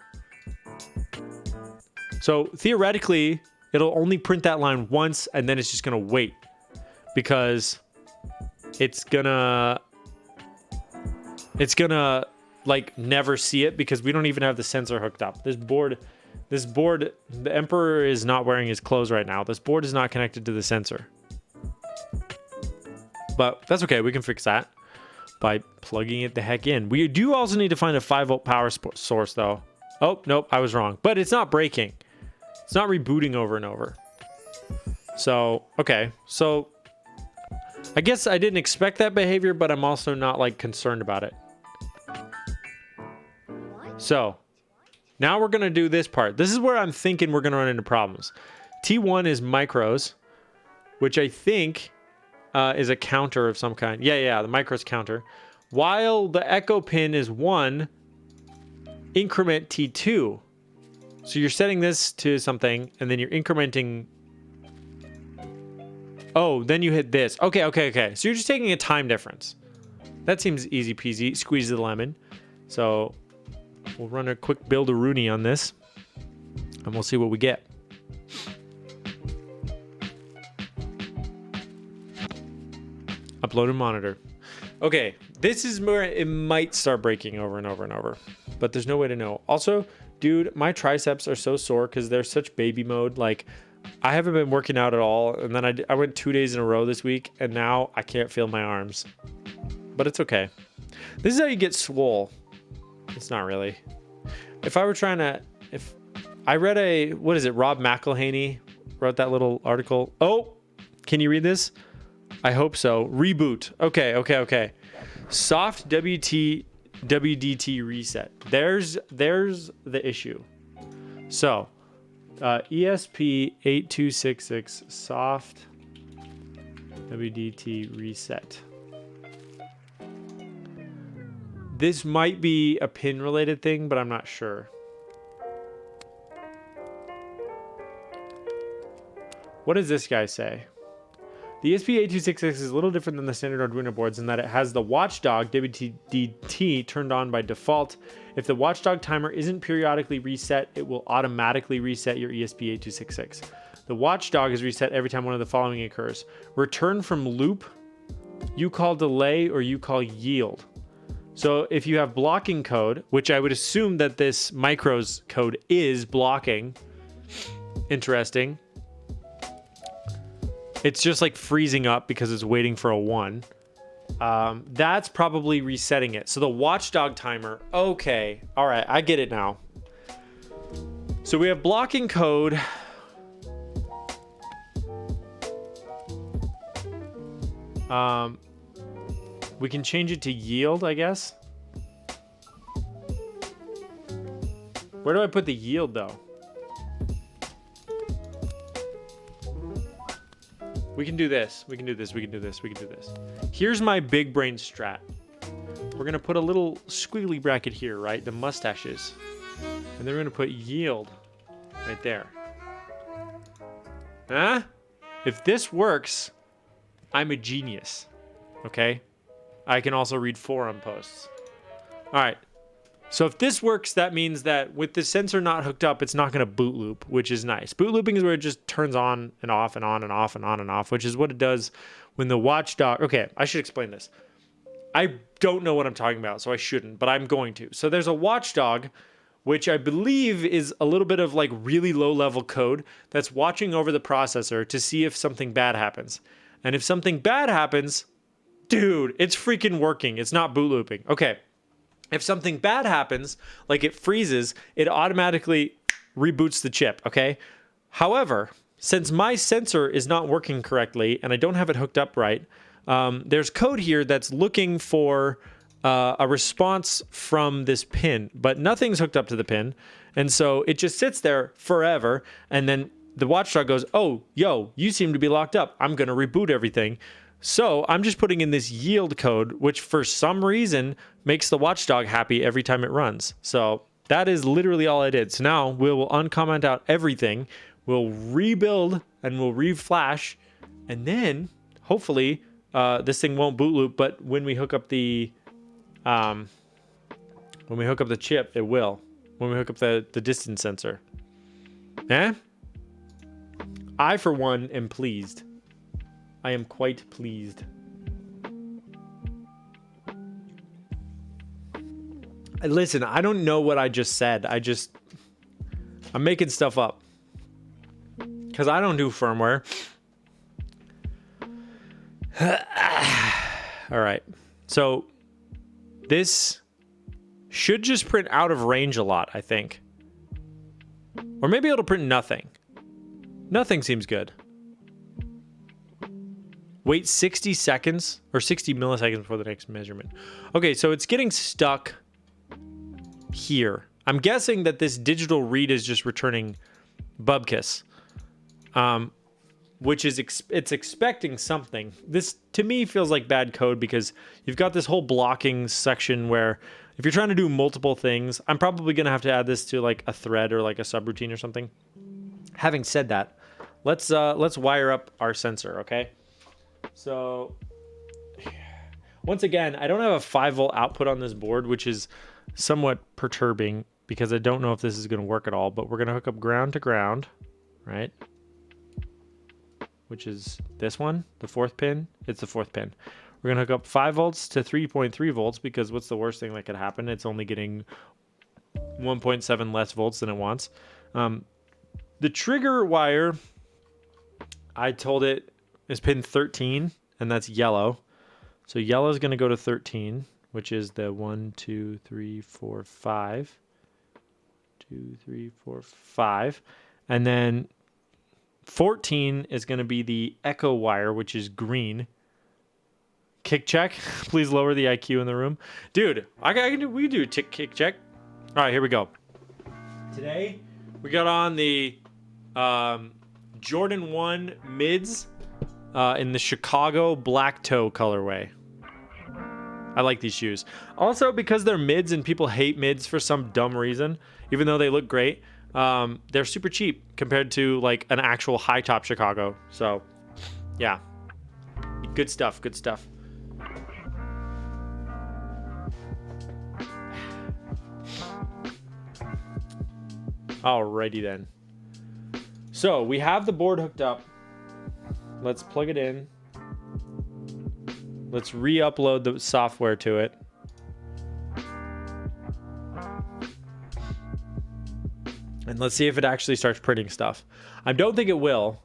So theoretically, It'll only print that line once, and then it's just gonna wait because it's gonna like never see it because we don't even have the sensor hooked up. This board, the Emperor is not wearing his clothes right now. This board is not connected to the sensor. But that's okay, we can fix that by plugging it the heck in. We do also need to find a 5-volt power source though. Oh, nope, I was wrong. But it's not breaking. It's not rebooting over and over. So, okay. So, I guess I didn't expect that behavior, but I'm also not like concerned about it. So, now we're going to do this part. This is where I'm thinking we're going to run into problems. T1 is micros, which I think is a counter of some kind. Yeah, the micros counter. While the echo pin is 1, increment T2. So you're setting this to something, and then you're incrementing. Oh, then you hit this. Okay. So you're just taking a time difference. That seems easy peasy. Squeeze the lemon. So we'll run a quick build-a-rooney on this, and we'll see what we get. Upload and monitor. Okay, this is where it might start breaking over and over and over, but there's no way to know. Also, dude, my triceps are so sore because they're such baby mode. Like, I haven't been working out at all, and then I went 2 days in a row this week, and now I can't feel my arms. But it's okay. This is how you get swole. It's not really. If I were trying to... If I read what is it? Rob McElhaney wrote that little article. Oh, can you read this? I hope so. Reboot. Okay. Soft WDT reset. There's the issue. So, ESP8266 soft WDT reset. This might be a pin related thing, but I'm not sure. What does this guy say? The ESP8266 is a little different than the standard Arduino boards in that it has the watchdog WDT turned on by default. If the watchdog timer isn't periodically reset, it will automatically reset your ESP8266. The watchdog is reset every time one of the following occurs. Return from loop, you call delay, or you call yield. So if you have blocking code, which I would assume that this micros code is blocking, interesting. It's just like freezing up because it's waiting for a 1. That's probably resetting it. So the watchdog timer, okay. All right, I get it now. So we have blocking code. We can change it to yield, I guess. Where do I put the yield though? We can do this. We can do this. Here's my big brain strat. We're going to put a little squiggly bracket here, right? The mustaches. And then we're going to put yield right there. Huh? If this works, I'm a genius. Okay? I can also read forum posts. All right. So if this works, that means that with the sensor not hooked up, it's not going to boot loop, which is nice. Boot looping is where it just turns on and off and on and off and on and off, which is what it does when the watchdog... Okay, I should explain this. I don't know what I'm talking about, so I shouldn't, but I'm going to. So there's a watchdog, which I believe is a little bit of like really low-level code that's watching over the processor to see if something bad happens. And if something bad happens, dude, it's freaking working. It's not boot looping. Okay. If something bad happens, like it freezes, it automatically reboots the chip, okay? However, since my sensor is not working correctly and I don't have it hooked up right, there's code here that's looking for a response from this pin, but nothing's hooked up to the pin. And so it just sits there forever. And then the watchdog goes, oh, yo, you seem to be locked up. I'm going to reboot everything. So I'm just putting in this yield code, which for some reason makes the watchdog happy every time it runs. So that is literally all I did. So now we will uncomment out everything. We'll rebuild and we'll reflash. And then hopefully this thing won't boot loop, but when we hook up the chip, it will. When we hook up the distance sensor. Eh? I, for one, am pleased. I am quite pleased. Listen, I don't know what I just said. I'm making stuff up. Because I don't do firmware. All right. So this should just print out of range a lot, I think. Or maybe it'll print nothing. Nothing seems good. Wait 60 seconds or 60 milliseconds before the next measurement. Okay, so it's getting stuck here. I'm guessing that this digital read is just returning bubkiss. Which is, it's expecting something. This, to me, feels like bad code because you've got this whole blocking section where if you're trying to do multiple things, I'm probably going to have to add this to like a thread or like a subroutine or something. Having said that, let's wire up our sensor, okay? So, once again, I don't have a 5-volt output on this board, which is somewhat perturbing because I don't know if this is going to work at all, but we're going to hook up ground to ground, right? Which is this one, the 4th pin. It's the 4th pin. We're going to hook up 5 volts to 3.3 volts because what's the worst thing that could happen? It's only getting 1.7 less volts than it wants. The trigger wire, I told it, is pin 13, and that's yellow. So yellow is going to go to 13, which is the 1, 2, 3, 4, 5. 2, 3, 4, 5. And then 14 is going to be the echo wire, which is green. Kick check. Please lower the IQ in the room. Dude, we can do a kick check. All right, here we go. Today, we got on the Jordan 1 mids in the Chicago black toe colorway. I like these shoes. Also, because they're mids and people hate mids for some dumb reason, even though they look great, they're super cheap compared to like an actual high top Chicago. So, yeah. Good stuff, good stuff. Alrighty then. So we have the board hooked up. Let's plug it in. Let's re-upload the software to it. And let's see if it actually starts printing stuff. I don't think it will.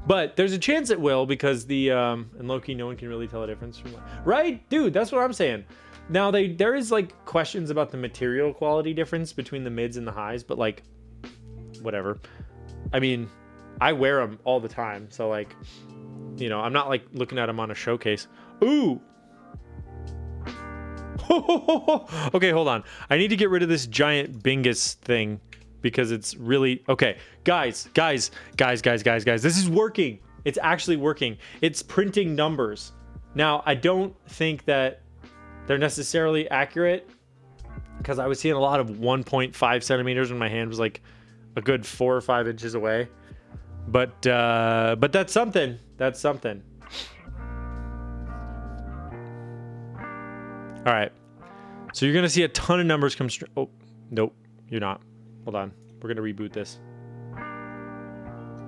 But there's a chance it will because the, and low-key no one can really tell a difference from, right? Dude, that's what I'm saying. Now, there is, like, questions about the material quality difference between the mids and the highs, but, like, whatever. I mean, I wear them all the time, so, like, you know, I'm not, like, looking at them on a showcase. Ooh! Okay, hold on. I need to get rid of this giant Bingus thing because it's really... Okay, guys. This is working. It's actually working. It's printing numbers. Now, I don't think that they're necessarily accurate because I was seeing a lot of 1.5 centimeters when my hand was like a good 4 or 5 inches away. But that's something. That's something. All right. So you're going to see a ton of numbers come straight. Oh, nope. You're not. Hold on. We're going to reboot this.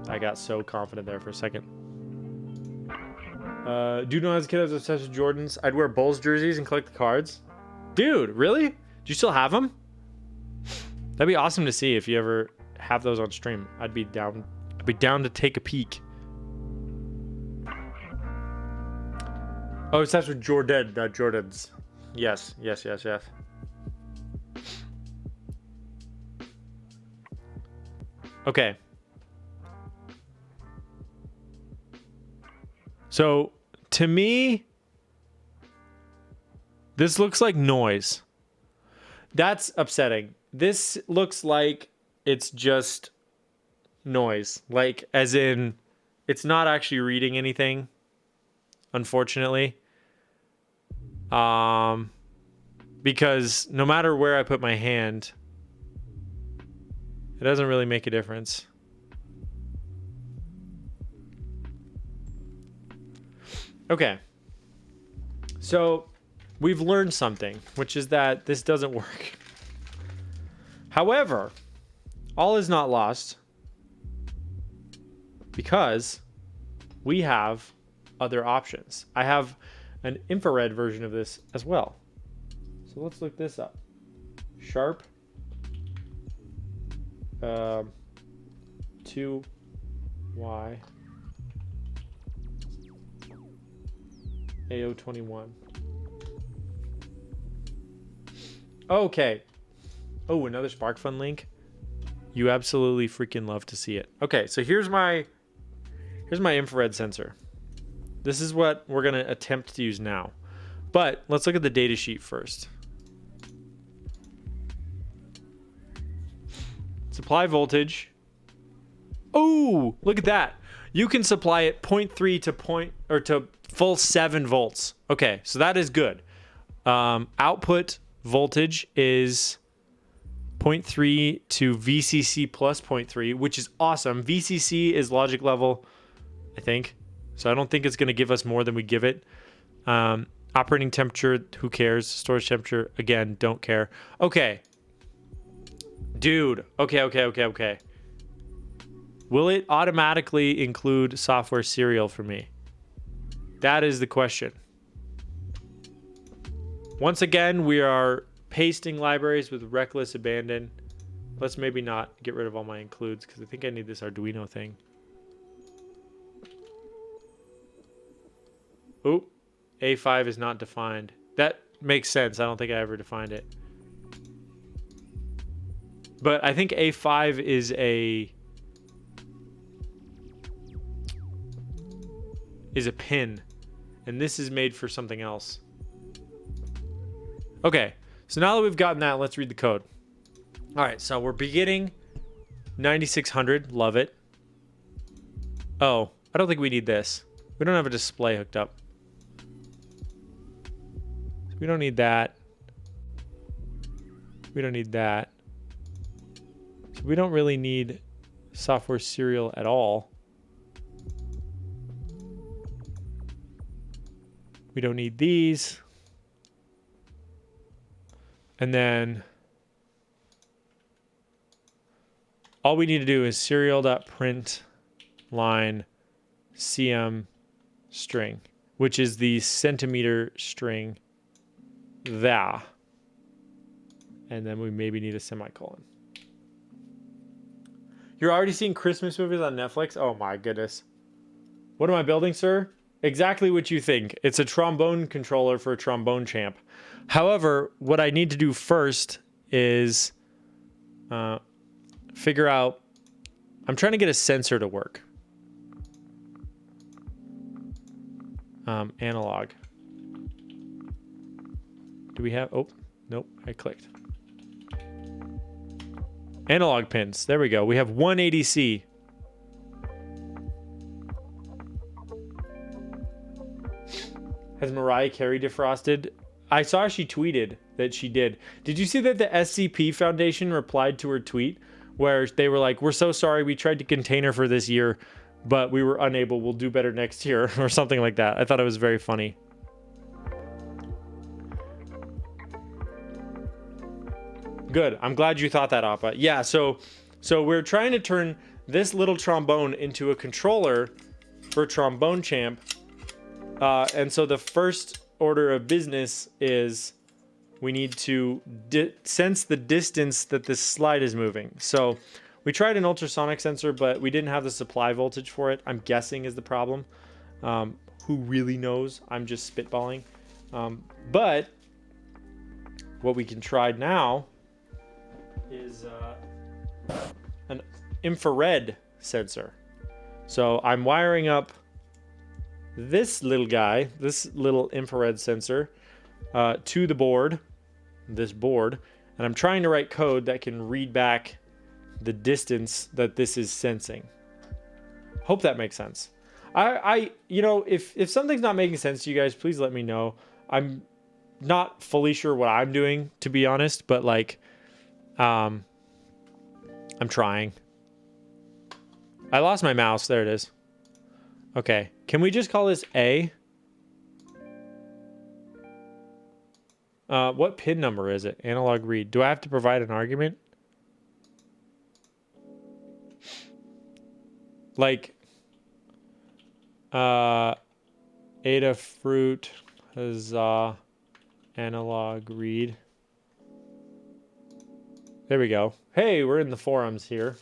I got so confident there for a second. Dude, when I was a kid, I was obsessed with Jordans. I'd wear Bulls jerseys and collect the cards. Dude, really? Do you still have them? That'd be awesome to see if you ever have those on stream. I'd be down to take a peek. Oh, it's with Jordan, not Jordans. Yes. Okay. So, to me, this looks like noise. That's upsetting. This looks like it's just noise. Like, as in, it's not actually reading anything, unfortunately. Because no matter where I put my hand, it doesn't really make a difference. Okay. So we've learned something, which is that this doesn't work. However, all is not lost. because we have other options. I have an infrared version of this as well. So let's look this up. Sharp 2Y AO21. Okay. Oh, another SparkFun link. You absolutely freaking love to see it. Okay, so here's my infrared sensor. This is what we're going to attempt to use now. But let's look at the data sheet first. Supply voltage. Oh, look at that. You can supply it 0.3 to full 7 volts. Okay, so that is good. Output voltage is 0.3 to VCC plus 0.3, which is awesome. VCC is logic level, I think. So I don't think it's going to give us more than we give it. Operating temperature, who cares? Storage temperature, again, don't care. Okay. Dude, okay. Will it automatically include software serial for me? That is the question. Once again, we are pasting libraries with reckless abandon. Let's maybe not get rid of all my includes because I think I need this Arduino thing. Oh, A5 is not defined. That makes sense. I don't think I ever defined it. But I think A5 is a pin, and this is made for something else. Okay, so now that we've gotten that, let's read the code. All right, so we're beginning 9600. Love it. Oh, I don't think we need this. We don't have a display hooked up. We don't need that. We don't need that. So we don't really need software serial at all. We don't need these. And then all we need to do is serial.print line cm string, which is the centimeter string there. And then we maybe need a semicolon. You're already seeing Christmas movies on Netflix? Oh my goodness. What am I building, sir? Exactly what you think. It's a trombone controller for a Trombone Champ. However, what I need to do first is figure out... I'm trying to get a sensor to work. Analog. Do we have... Oh, nope, I clicked. Analog pins. There we go. We have one ADC. Has Mariah Carey defrosted? I saw she tweeted that she did. Did you see that the SCP Foundation replied to her tweet where they were like, "We're so sorry. We tried to contain her for this year, but we were unable. We'll do better next year," or something like that. I thought it was very funny. Good. I'm glad you thought that, Appa. Yeah, so we're trying to turn this little trombone into a controller for Trombone Champ. And so the first order of business is we need to sense the distance that this slide is moving. So we tried an ultrasonic sensor, but we didn't have the supply voltage for it. I'm guessing is the problem. Who really knows? I'm just spitballing. But what we can try now is an infrared sensor. So I'm wiring up this little guy, this little infrared sensor, to the board, this board, and I'm trying to write code that can read back the distance that this is sensing. Hope that makes sense. You know, if something's not making sense to you guys, please let me know. I'm not fully sure what I'm doing, to be honest, but like, I'm trying. I lost my mouse. There it is. Okay. Can we just call this A? What pin number is it? Analog read. Do I have to provide an argument? Like, Adafruit, huzzah, analog read. There we go. Hey, we're in the forums here.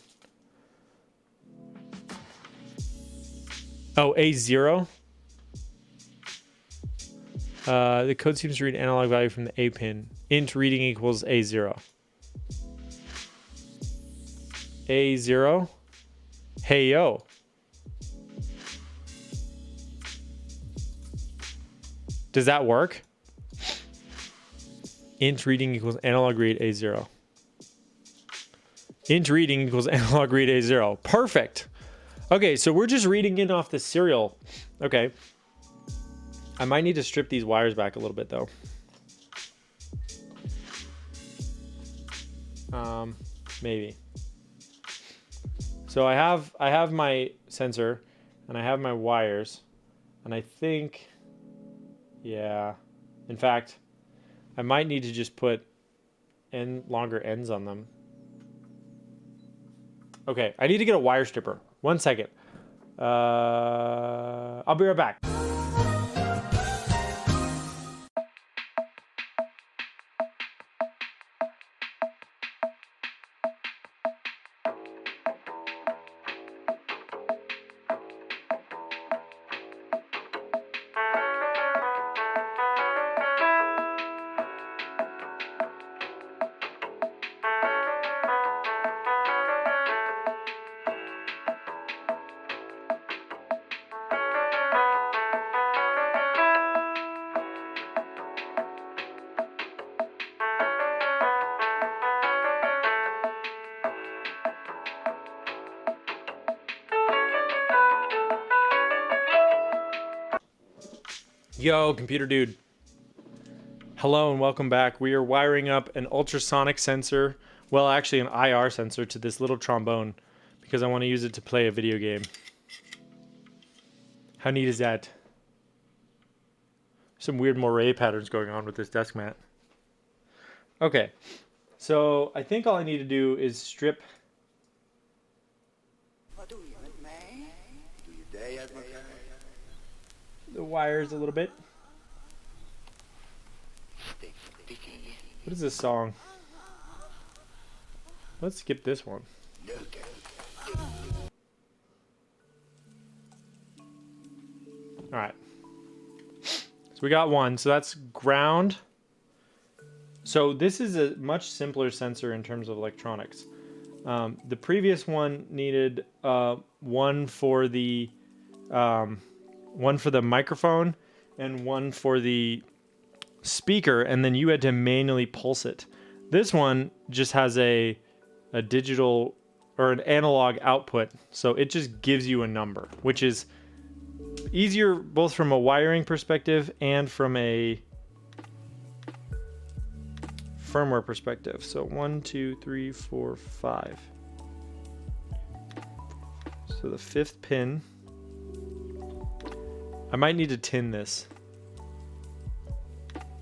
Oh, A0. The code seems to read analog value from the A pin. Int reading equals A0. A0. Hey, yo. Does that work? Int reading equals analog read A0. Int reading equals analog read A0. Perfect. Okay, so we're just reading in off the serial. Okay. I might need to strip these wires back a little bit though. Maybe. So I have my sensor and I have my wires, and I think, yeah. In fact, I might need to just put longer ends on them. Okay, I need to get a wire stripper. 1 second. I'll be right back. Yo, computer dude. Hello and welcome back. We are wiring up an ultrasonic sensor, well, actually an IR sensor, to this little trombone because I want to use it to play a video game. How neat is that? Some weird moire patterns going on with this desk mat. Okay, so I think all I need to do is strip the wires a little bit. What is this song? Let's skip this one. Alright. So we got one. So that's ground. So this is a much simpler sensor in terms of electronics. The previous one needed one for the microphone and one for the speaker, and then you had to manually pulse it. This one just has a digital or an analog output, so it just gives you a number, which is easier both from a wiring perspective and from a firmware perspective. So 1, 2, 3, 4, 5. So the 5th pin, I might need to tin this.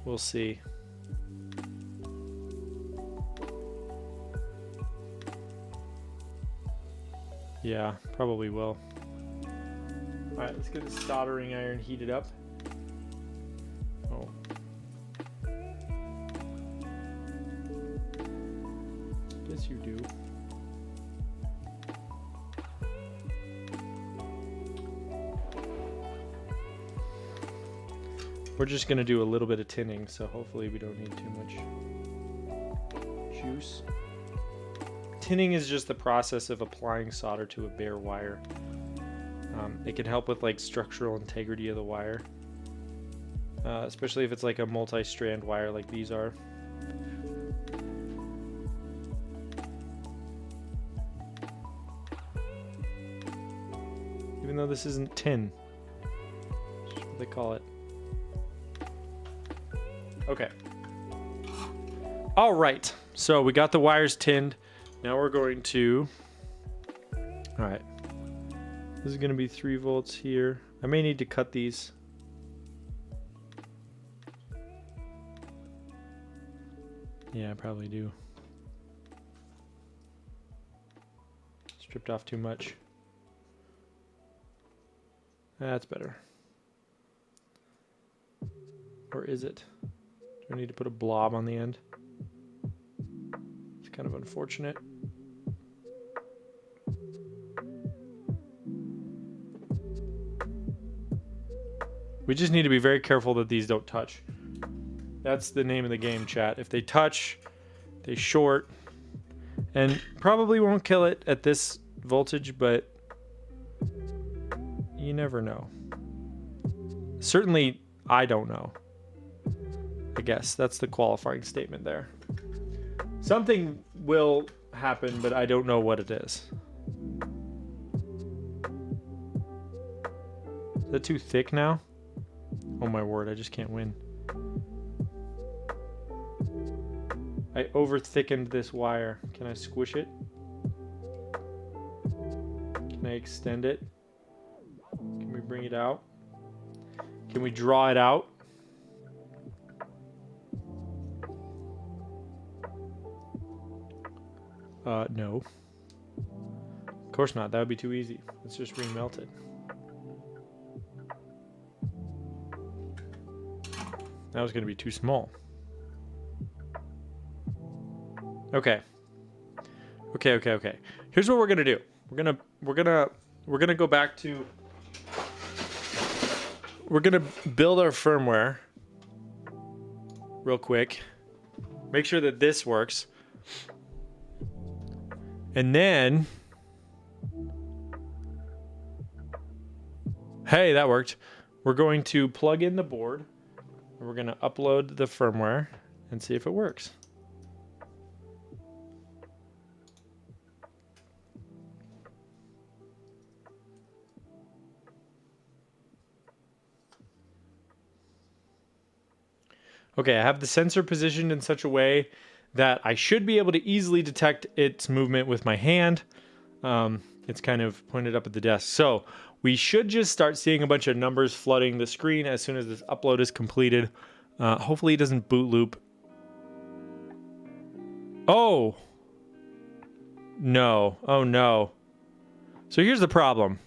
We'll see. Yeah, probably will. Alright, let's get the soldering iron heated up. Oh. Yes, you do. We're just going to do a little bit of tinning, so hopefully we don't need too much juice. Tinning is just the process of applying solder to a bare wire. It can help with like structural integrity of the wire, especially if it's like a multi-strand wire like these are. Even though this isn't tin, that's what they call it. Okay. All right. So we got the wires tinned. Now we're going to... All right. This is going to be 3 volts here. I may need to cut these. Yeah, I probably do. Stripped off too much. That's better. Or is it? Do I need to put a blob on the end? It's kind of unfortunate. We just need to be very careful that these don't touch. That's the name of the game, chat. If they touch, they short. And probably won't kill it at this voltage, but you never know. Certainly, I don't know. I guess that's the qualifying statement there. Something will happen, but I don't know what it is. Is that too thick now? Oh my word, I just can't win. I over-thickened this wire. Can I squish it? Can I extend it? Can we bring it out? Can we draw it out? No. Of course not. That would be too easy. Let's just remelt it. That was going to be too small. Okay. Okay. Here's what we're going to do. We're going to go back to, we're going to build our firmware real quick. Make sure that this works. And then, hey, that worked. We're going to plug in the board. And we're going to upload the firmware and see if it works. Okay, I have the sensor positioned in such a way that I should be able to easily detect its movement with my hand. It's kind of pointed up at the desk. So we should just start seeing a bunch of numbers flooding the screen as soon as this upload is completed. Hopefully it doesn't boot loop. Oh! No. Oh no. So here's the problem.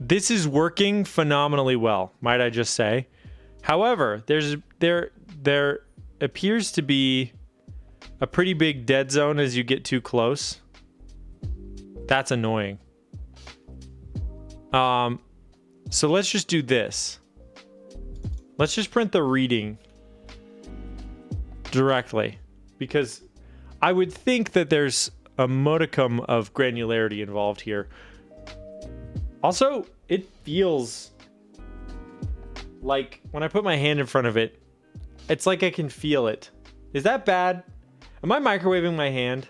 This is working phenomenally well, might I just say. However, there appears to be a pretty big dead zone as you get too close. That's annoying. So let's just do this. Let's just print the reading directly, because I would think that there's a modicum of granularity involved here. Also, it feels like when I put my hand in front of it, it's like I can feel it. Is that bad? Am I microwaving my hand?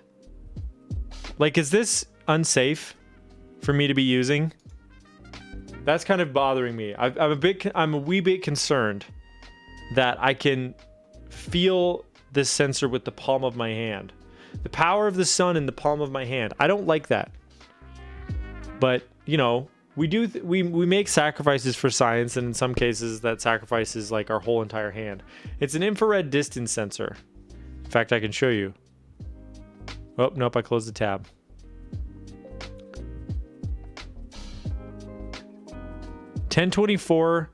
Like, is this unsafe for me to be using? That's kind of bothering me. I'm a wee bit concerned that I can feel this sensor with the palm of my hand. The power of the sun in the palm of my hand. I don't like that. But, you know, we make sacrifices for science, and in some cases that sacrifice is like our whole entire hand. It's an infrared distance sensor. In fact, I can show you. Oh, nope, I closed the tab. $1024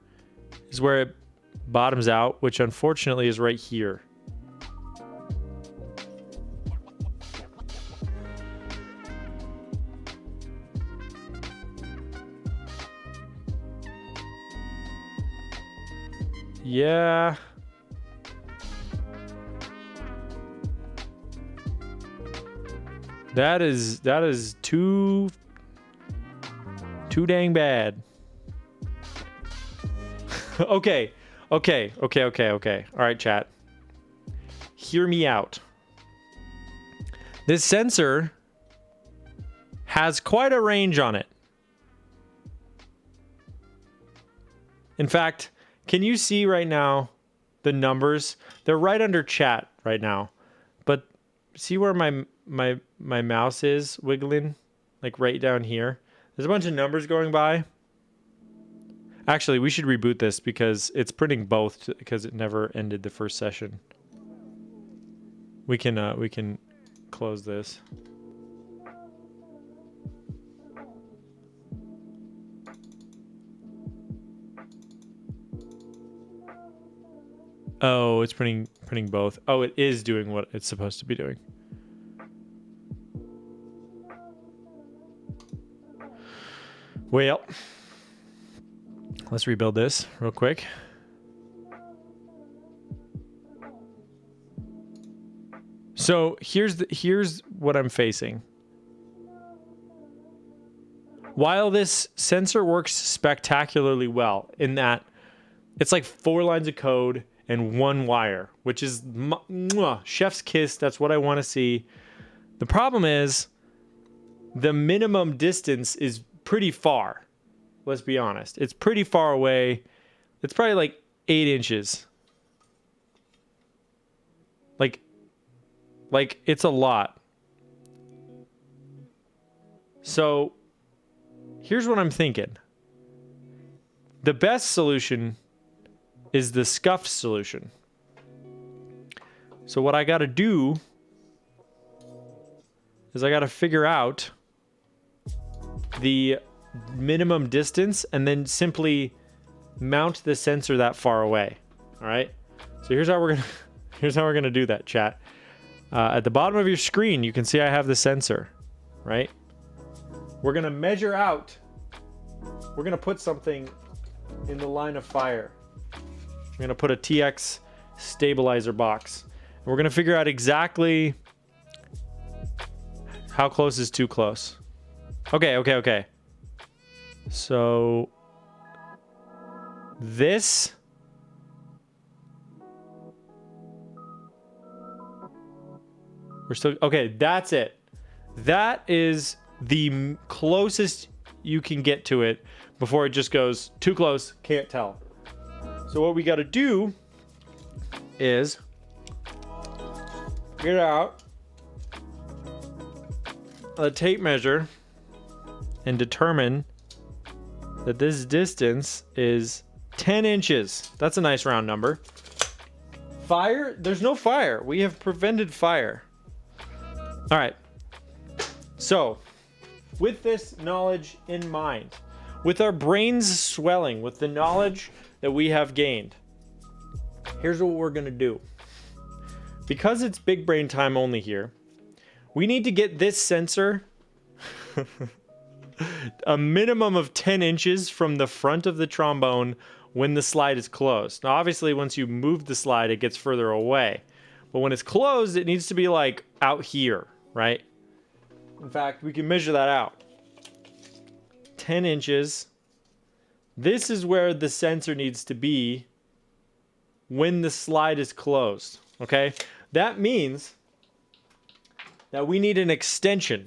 is where it bottoms out, which unfortunately is right here. Yeah. That is too dang bad. Okay. All right, chat. Hear me out. This sensor has quite a range on it. In fact, can you see right now the numbers? They're right under chat right now. But see where my mouse is wiggling? Like right down here. There's a bunch of numbers going by. Actually, we should reboot this because it's printing both because it never ended the first session. We can close this. Oh, it's printing both. Oh, it is doing what it's supposed to be doing. Well, let's rebuild this real quick. So here's what I'm facing. While this sensor works spectacularly well in that it's like 4 lines of code and 1 wire, which is chef's kiss. That's what I want to see. The problem is the minimum distance is pretty far. Let's be honest. It's pretty far away. It's probably like 8 inches. Like it's a lot. So here's what I'm thinking. The best solution is the scuffed solution. So what I got to do is I got to figure out the minimum distance and then simply mount the sensor that far away. All right. So here's how we're gonna do that, chat. At the bottom of your screen, you can see I have the sensor, right? We're gonna measure out. We're gonna put something in the line of fire. We're gonna put a TX stabilizer box. And we're gonna figure out exactly how close is too close. Okay. So this we're still okay, that's it. That is the closest you can get to it before it just goes too close, can't tell. So what we got to do is get out a tape measure and determine that this distance is 10 inches. That's a nice round number. Fire? There's no fire. We have prevented fire. All right. So, with this knowledge in mind, with our brains swelling, with the knowledge that we have gained, here's what we're going to do. Because it's big brain time only here, we need to get this sensor a minimum of 10 inches from the front of the trombone when the slide is closed. Now, obviously, once you move the slide, it gets further away. But when it's closed, it needs to be like out here, right? In fact, we can measure that out. 10 inches. This is where the sensor needs to be when the slide is closed, okay? That means that we need an extension.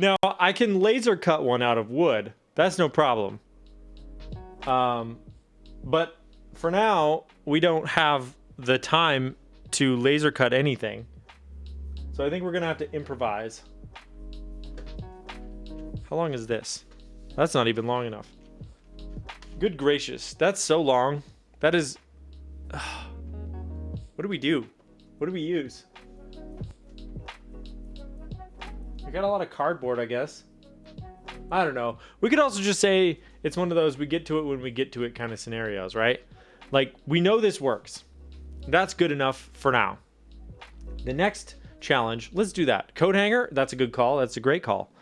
Now, I can laser cut one out of wood. That's no problem. But for now, we don't have the time to laser cut anything. So I think we're going to have to improvise. How long is this? That's not even long enough. Good gracious. That's so long. That is... What do we do? What do we use? I got a lot of cardboard, I guess. I don't know. We could also just say it's one of those we get to it when we get to it kind of scenarios, right? Like, we know this works. That's good enough for now. The next challenge, let's do that. Coat hanger, that's a good call. That's a great call.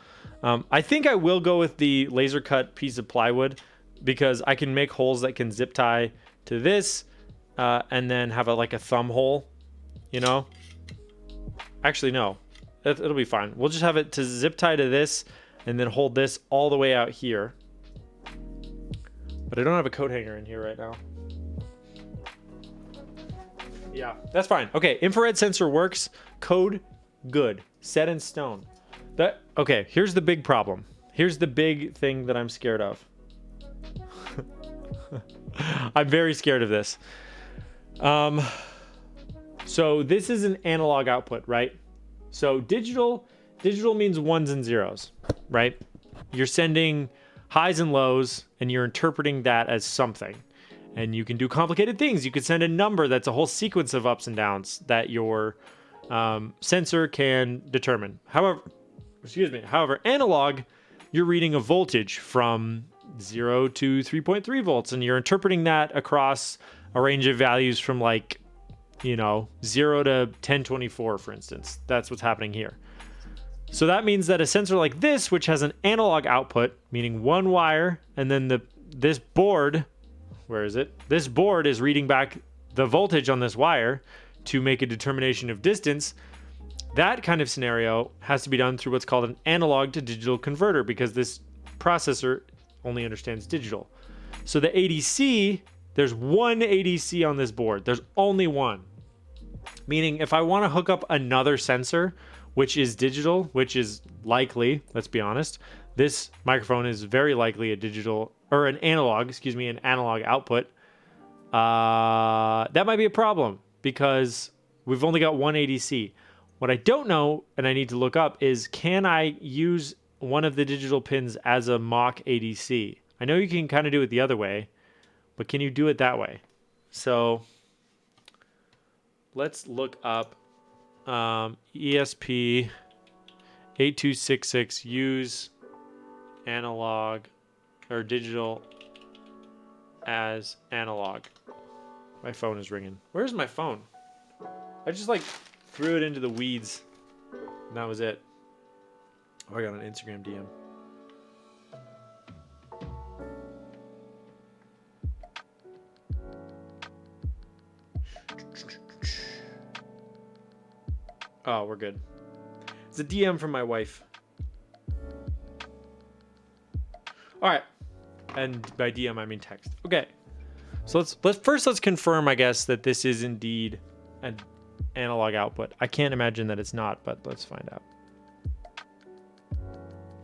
I think I will go with the laser cut piece of plywood because I can make holes that can zip tie to this and then have like a thumb hole, you know? Actually, no. It'll be fine. We'll just have it to zip tie to this and then hold this all the way out here. But I don't have a coat hanger in here right now. Yeah, that's fine. Okay, infrared sensor works. Code, good. Set in stone. Okay, here's the big problem. Here's the big thing that I'm scared of. I'm very scared of this. So this is an analog output, right? So digital means ones and zeros, right? You're sending highs and lows and you're interpreting that as something. And you can do complicated things. You could send a number that's a whole sequence of ups and downs that your sensor can determine. However, analog, you're reading a voltage from 0 to 3.3 volts, and you're interpreting that across a range of values from like, 0 to 1024, for instance. That's what's happening here. So that means that a sensor like this, which has an analog output, meaning one wire, and then this board, where is it? This board is reading back the voltage on this wire to make a determination of distance. That kind of scenario has to be done through what's called an analog to digital converter, because this processor only understands digital. So the ADC, there's one ADC on this board. There's only one. Meaning if I want to hook up another sensor, which is digital, which is likely, let's be honest, this microphone is very likely a digital, or an analog output. That might be a problem because we've only got one ADC. What I don't know, and I need to look up, is can I use one of the digital pins as a mock ADC? I know you can kind of do it the other way, but can you do it that way? So let's look up ESP 8266 use analog or digital as analog. My phone is ringing. Where's my phone? I just like threw it into the weeds and that was it. Oh, I got an Instagram DM. Oh, we're good. It's a DM from my wife. All right. And by DM, I mean text. Okay. So let's confirm, I guess, that this is indeed an analog output. I can't imagine that it's not, but let's find out.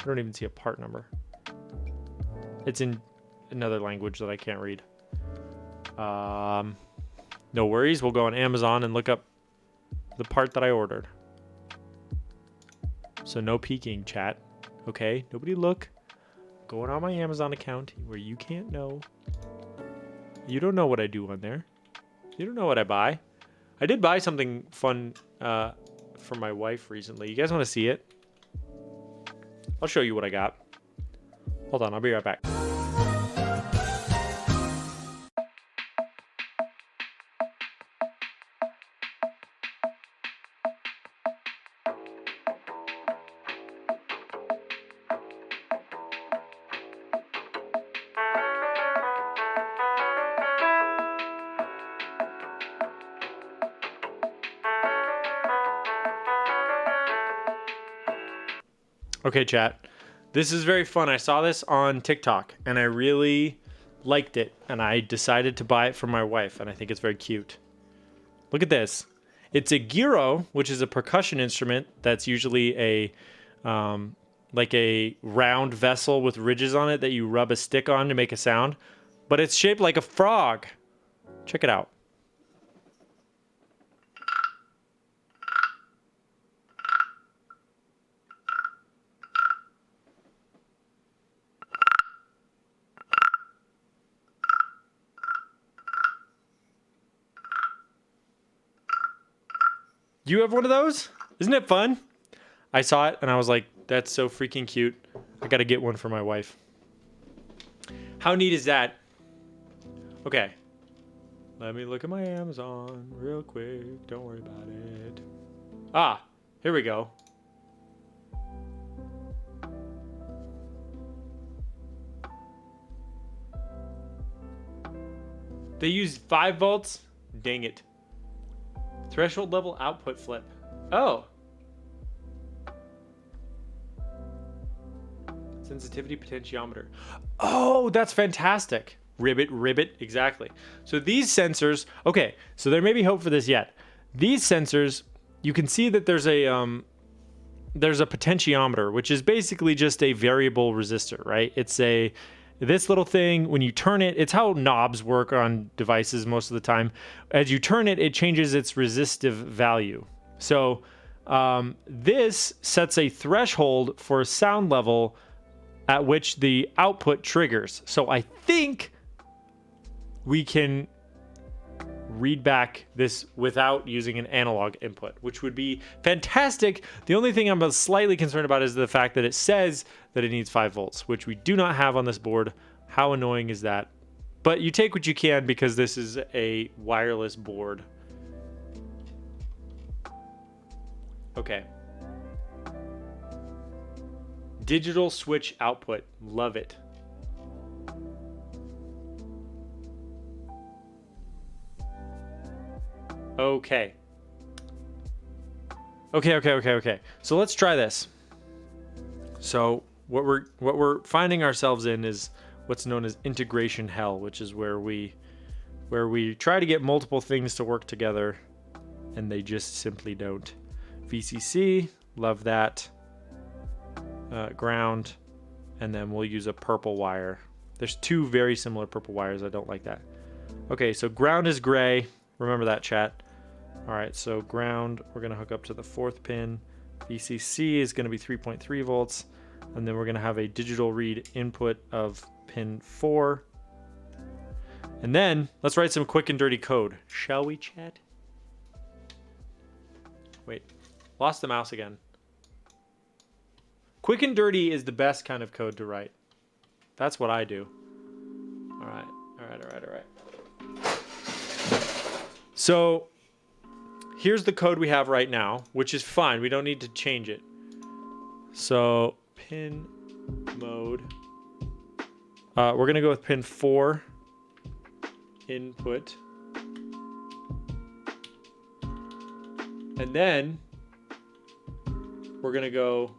I don't even see a part number. It's in another language that I can't read. No worries. We'll go on Amazon and look up the part that I ordered. So no peeking, chat. Okay, nobody look. Going on my Amazon account where you can't know. You don't know what I do on there. You don't know what I buy. I did buy something fun for my wife recently. You guys want to see it? I'll show you what I got. Hold on, I'll be right back. Okay, chat. This is very fun. I saw this on TikTok and I really liked it and I decided to buy it for my wife and I think it's very cute. Look at this. It's a gyro, which is a percussion instrument that's usually a like a round vessel with ridges on it that you rub a stick on to make a sound, but it's shaped like a frog. Check it out. You have one of those? Isn't it fun? I saw it and I was like, that's so freaking cute. I gotta get one for my wife. How neat is that? Okay. Let me look at my Amazon real quick. Don't worry about it. Ah, here we go. They use 5 volts? Dang it. Threshold level output flip. Oh. Sensitivity potentiometer. Oh, that's fantastic. Ribbit, exactly. So these sensors, okay, so there may be hope for this yet. These sensors, you can see that there's a potentiometer, which is basically just a variable resistor, right? It's this little thing, when you turn it, it's how knobs work on devices most of the time. As you turn it, it changes its resistive value. So this sets a threshold for a sound level at which the output triggers. So I think we can read back this without using an analog input, which would be fantastic. The only thing I'm slightly concerned about is the fact that it says that it needs 5 volts, which we do not have on this board. How annoying is that? But you take what you can because this is a wireless board. Okay. Digital switch output. Love it. Okay. Okay. So let's try this. So what we're finding ourselves in is what's known as integration hell, which is where we try to get multiple things to work together and they just simply don't. VCC, love that. Ground, and then we'll use a purple wire. There's two very similar purple wires. I don't like that. Okay, so ground is gray. Remember that, chat. All right, so ground, we're going to hook up to the 4th pin. VCC is going to be 3.3 volts. And then we're going to have a digital read input of pin 4. And then let's write some quick and dirty code. Shall we, chat? Wait, lost the mouse again. Quick and dirty is the best kind of code to write. That's what I do. All right. So here's the code we have right now, which is fine. We don't need to change it. So pin mode. We're going to go with pin 4 input. And then we're going to go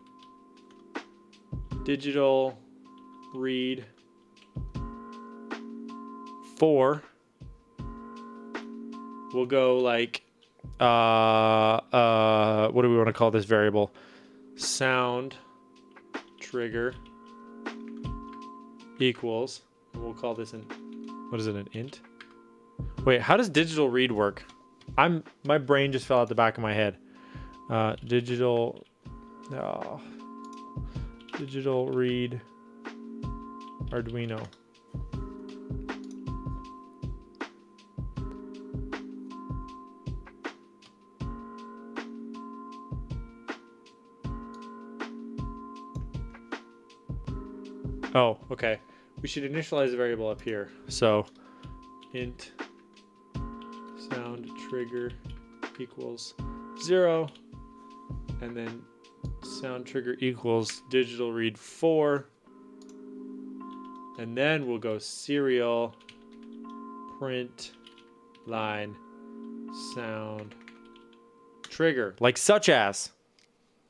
digital read 4. We'll go like what do we want to call this variable? Sound trigger equals, we'll call this an int? Wait, how does digital read work? My brain just fell out the back of my head. Digital read Arduino. Oh, okay. We should initialize the variable up here. So int sound trigger equals 0, and then sound trigger equals digital read 4, and then we'll go serial print line sound trigger, like such as.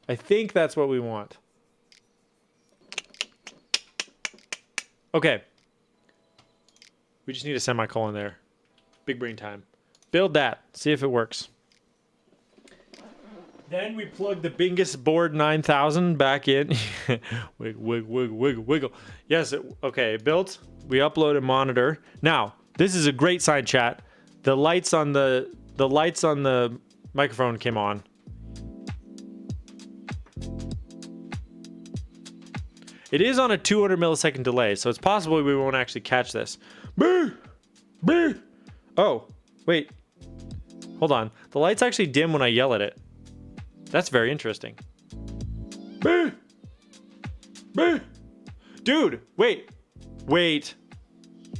I think that's what we want. Okay. We just need a semicolon there. Big brain time. Build that. See if it works. Then we plug the Bingus board 9000 back in. Wiggle. Yes, okay, built. We upload a monitor. Now, this is a great sign, chat. The lights on the microphone came on. It is on a 200 millisecond delay, so it's possible we won't actually catch this. Oh, wait. Hold on. The lights actually dim when I yell at it. That's very interesting. Dude, wait.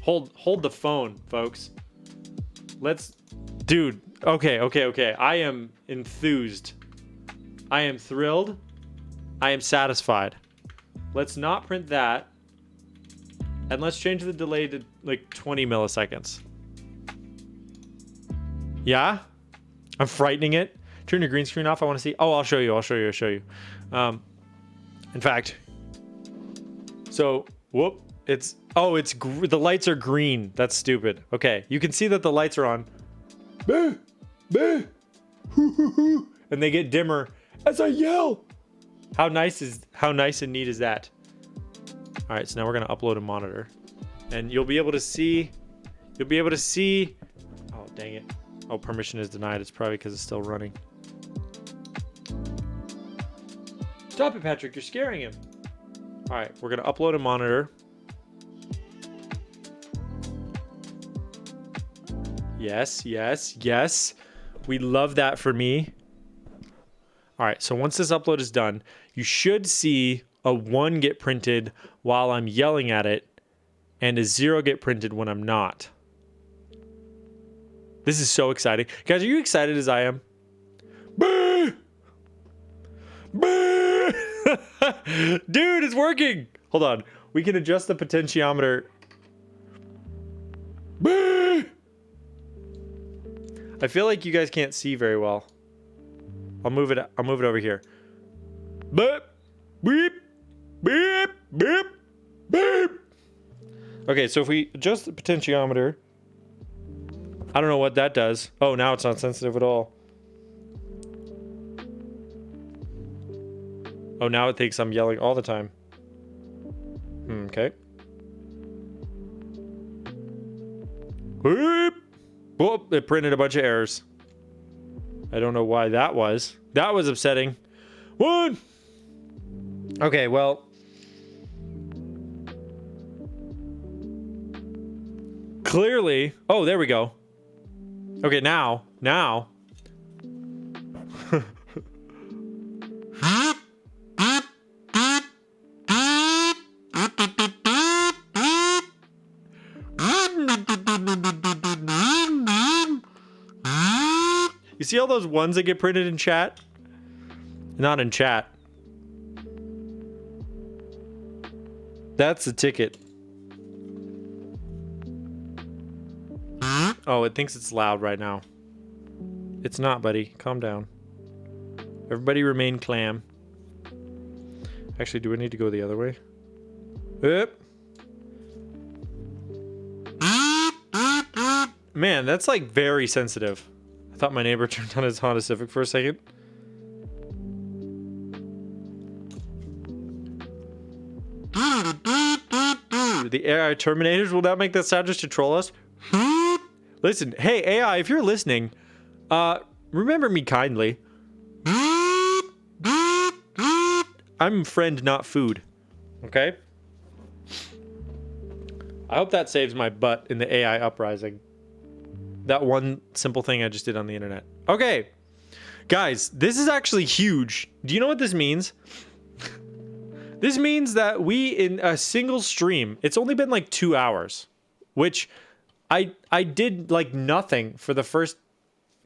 Hold the phone, folks. Dude, okay. I am enthused. I am thrilled. I am satisfied. Let's not print that. And let's change the delay to like 20 milliseconds. Yeah? I'm frightening it. Turn your green screen off. I want to see. Oh, I'll show you. In fact, so whoop. The lights are green. That's stupid. Okay, you can see that the lights are on. And they get dimmer as I yell. How nice and neat is that? All right, so now we're gonna upload a monitor, and you'll be able to see. Oh, dang it. Oh, permission is denied. It's probably because it's still running. Stop it, Patrick. You're scaring him. All right, we're gonna upload a monitor. Yes. We love that for me. All right, so once this upload is done, you should see a 1 get printed while I'm yelling at it, and a 0 get printed when I'm not. This is so exciting. Guys, are you excited as I am? Dude, it's working. Hold on. We can adjust the potentiometer. I feel like you guys can't see very well. I'll move it over here. Beep, beep, beep, beep, beep. Okay, so if we adjust the potentiometer, I don't know what that does. Oh, now it's not sensitive at all. Oh, now it thinks I'm yelling all the time. Okay. Beep. Oh, it printed a bunch of errors. I don't know why that was. That was upsetting. 1. Okay, well. Clearly. Oh, there we go. Okay, now. You see all those ones that get printed in chat? Not in chat. That's the ticket. Oh, it thinks it's loud right now. It's not, buddy. Calm down. Everybody remain clam. Actually, do I need to go the other way? Yep. Man, that's like very sensitive. I thought my neighbor turned on his Honda Civic for a second. The AI Terminators will not make that sound just to troll us. Listen, hey AI, if you're listening, remember me kindly. I'm friend, not food. Okay? I hope that saves my butt in the AI uprising. That one simple thing I just did on the internet. Okay. Guys, this is actually huge. Do you know what this means? This means that we, in a single stream, it's only been like 2 hours, which I did like nothing for the first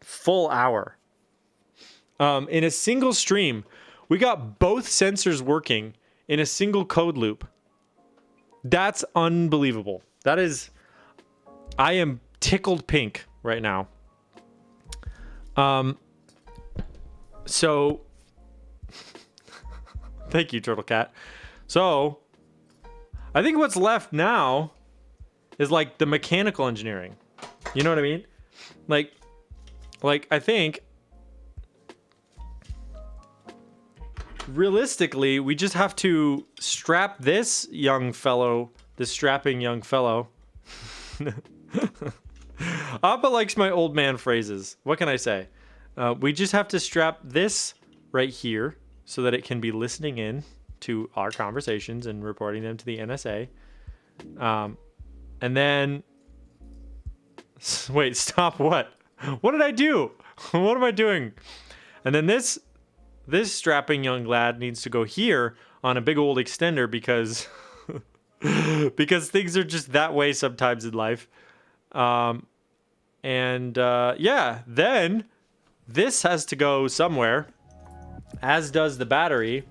full hour. In a single stream, we got both sensors working in a single code loop. That's unbelievable. That is, I am tickled pink right now. So thank you, Turtle Cat. So I think what's left now is like the mechanical engineering. You know what I mean? Like I think realistically, we just have to strap this young fellow, this strapping young fellow. Appa likes my old man phrases. What can I say? We just have to strap this right here so that it can be listening in to our conversations and reporting them to the NSA. And then... Wait, stop what? What did I do? What am I doing? And then this strapping young lad needs to go here on a big old extender because... because things are just that way sometimes in life. Yeah, then this has to go somewhere, as does the battery.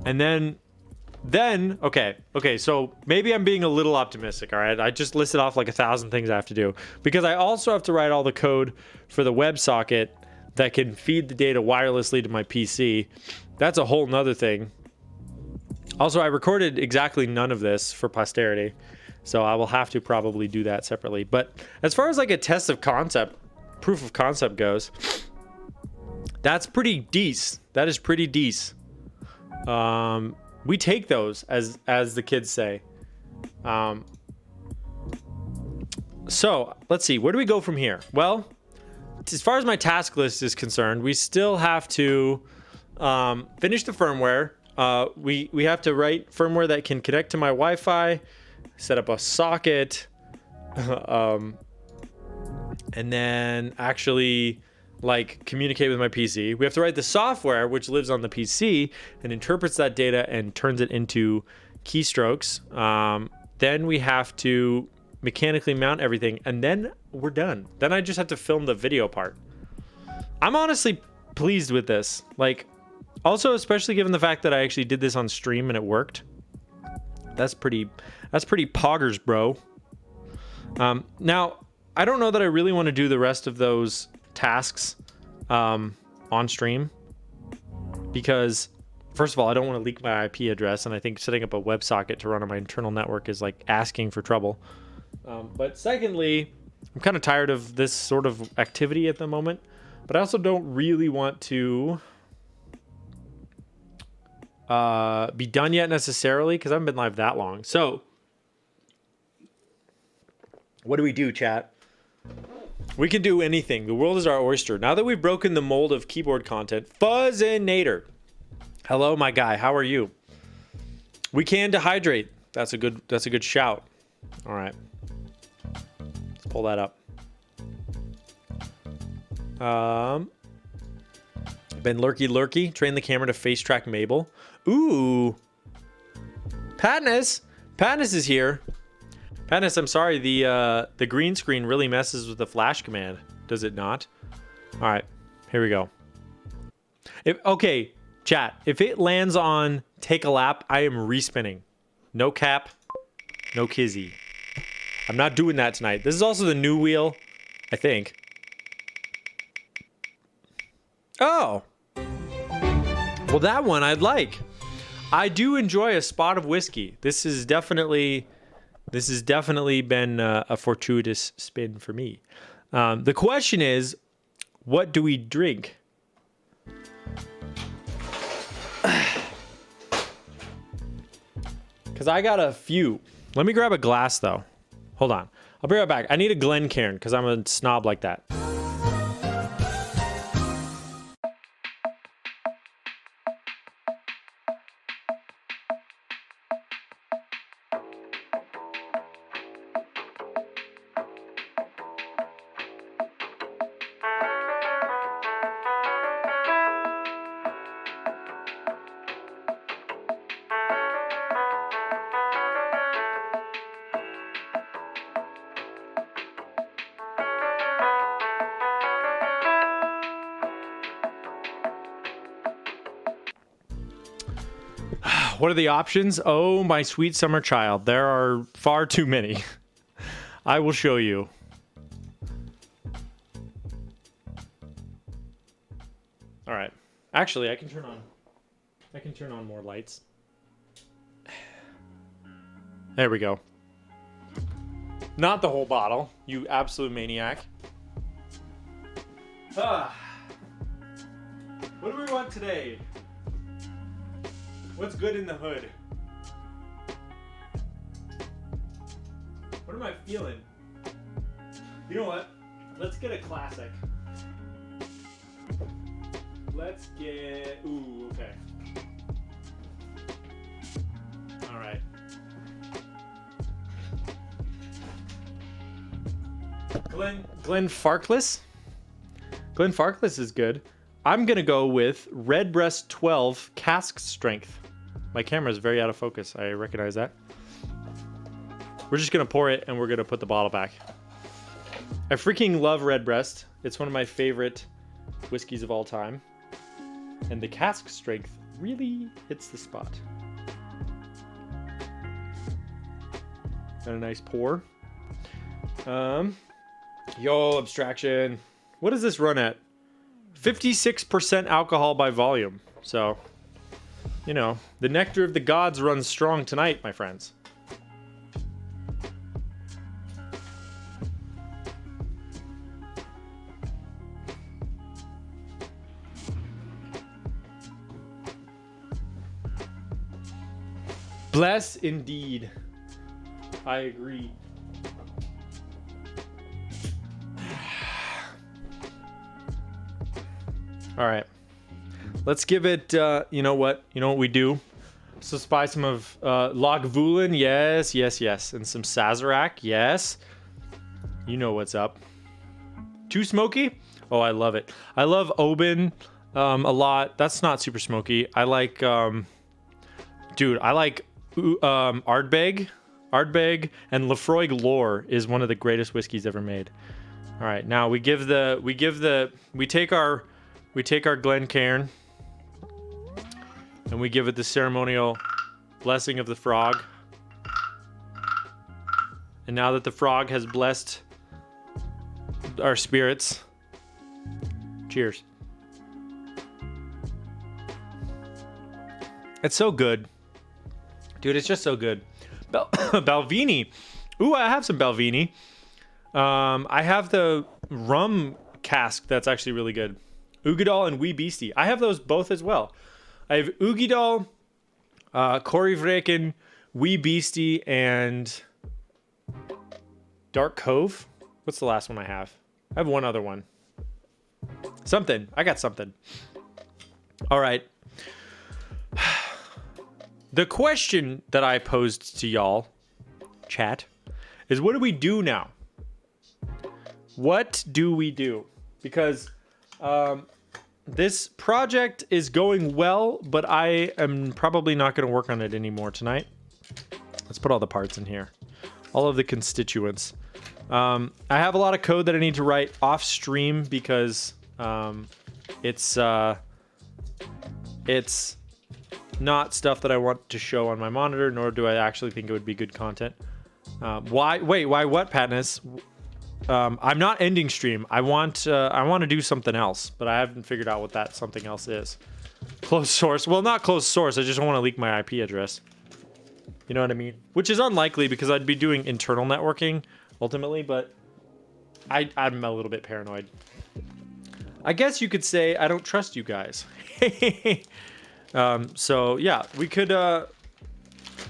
And then, okay, so maybe I'm being a little optimistic, all right? I just listed off like 1,000 things I have to do because I also have to write all the code for the WebSocket that can feed the data wirelessly to my PC. That's a whole nother thing. Also, I recorded exactly none of this for posterity, so I will have to probably do that separately. But as far as like a test of concept, proof of concept goes, that's pretty decent. That is pretty decent. We take those, as the kids say. So let's see, where do we go from here? Well, as far as my task list is concerned, we still have to finish the firmware. We have to write firmware that can connect to my Wi-Fi, set up a socket, and then actually like communicate with my PC. We have to write the software which lives on the PC and interprets that data and turns it into keystrokes. Then we have to mechanically mount everything, and then we're done. Then I just have to film the video part. I'm honestly pleased with this. Like, also, especially given the fact that I actually did this on stream and it worked. That's pretty poggers, bro. Now, I don't know that I really want to do the rest of those tasks on stream, because first of all, I don't want to leak my IP address, and I think setting up a WebSocket to run on my internal network is like asking for trouble. But secondly, I'm kind of tired of this sort of activity at the moment, but I also don't really want to be done yet necessarily, because I haven't been live that long. So what do we do, chat? We can do anything. The world is our oyster. Now that we've broken the mold of keyboard content, Fuzzinator. Hello, my guy. How are you? We can dehydrate. That's a good shout. All right. Let's pull that up. Been lurky. Train the camera to face track Mabel. Ooh. Patness is here. Patness, I'm sorry, the green screen really messes with the flash command, does it not? All right, here we go. Okay, chat, if it lands on take a lap, I am respinning. No cap, no kizzy. I'm not doing that tonight. This is also the new wheel, I think. Oh. Well, that one I'd like. I do enjoy a spot of whiskey. This has definitely been a fortuitous spin for me. The question is, what do we drink? Because I got a few. Let me grab a glass, though. Hold on. I'll be right back. I need a Glencairn, because I'm a snob like that. What are the options? Oh, my sweet summer child. There are far too many. I will show you. All right. Actually, I can turn on more lights. There we go. Not the whole bottle, you absolute maniac. What do we want today? What's good in the hood? What am I feeling? You know what? Let's get a classic. Let's get... Ooh, okay. All right. Glen Farkless? Glen Farkless is good. I'm going to go with Redbreast 12 Cask Strength. My camera is very out of focus. I recognize that. We're just going to pour it and we're going to put the bottle back. I freaking love Redbreast. It's one of my favorite whiskeys of all time. And the cask strength really hits the spot. Got a nice pour. Yo, abstraction. What does this run at? 56% alcohol by volume. So, you know, the nectar of the gods runs strong tonight, my friends. Bless indeed. I agree. All right. Let's give it, you know what we do? So spy some of Lagavulin, yes. And some Sazerac, yes. You know what's up. Too smoky? Oh, I love it. I love Oban a lot. That's not super smoky. I like, dude, I like Ardbeg. Ardbeg and Lefroy Lore is one of the greatest whiskeys ever made. All right, now we take our Glencairn and we give it the ceremonial blessing of the frog. And now that the frog has blessed our spirits, cheers. It's so good. Dude, it's just so good. Balvenie. Ooh, I have some Balvenie. I have the rum cask that's actually really good. Ugadal and Wee Beastie. I have those both as well. I have Ugadal, Korivrekin, Wee Beastie, and Dark Cove. What's the last one I have? I have one other one. Something. I got something. All right. The question that I posed to y'all, chat, is what do we do now? What do we do? Because this project is going well, but I am probably not going to work on it anymore tonight. Let's put all the parts in here. All of the constituents. I have a lot of code that I need to write off stream because it's not stuff that I want to show on my monitor, nor do I actually think it would be good content. Why? Wait, why what, Patness? I'm not ending stream. I want to do something else, but I haven't figured out what that something else is. Closed source. Well, not closed source. I just don't want to leak my IP address. You know what I mean? Which is unlikely because I'd be doing internal networking ultimately, but I'm a little bit paranoid. I guess you could say I don't trust you guys. So yeah, we could play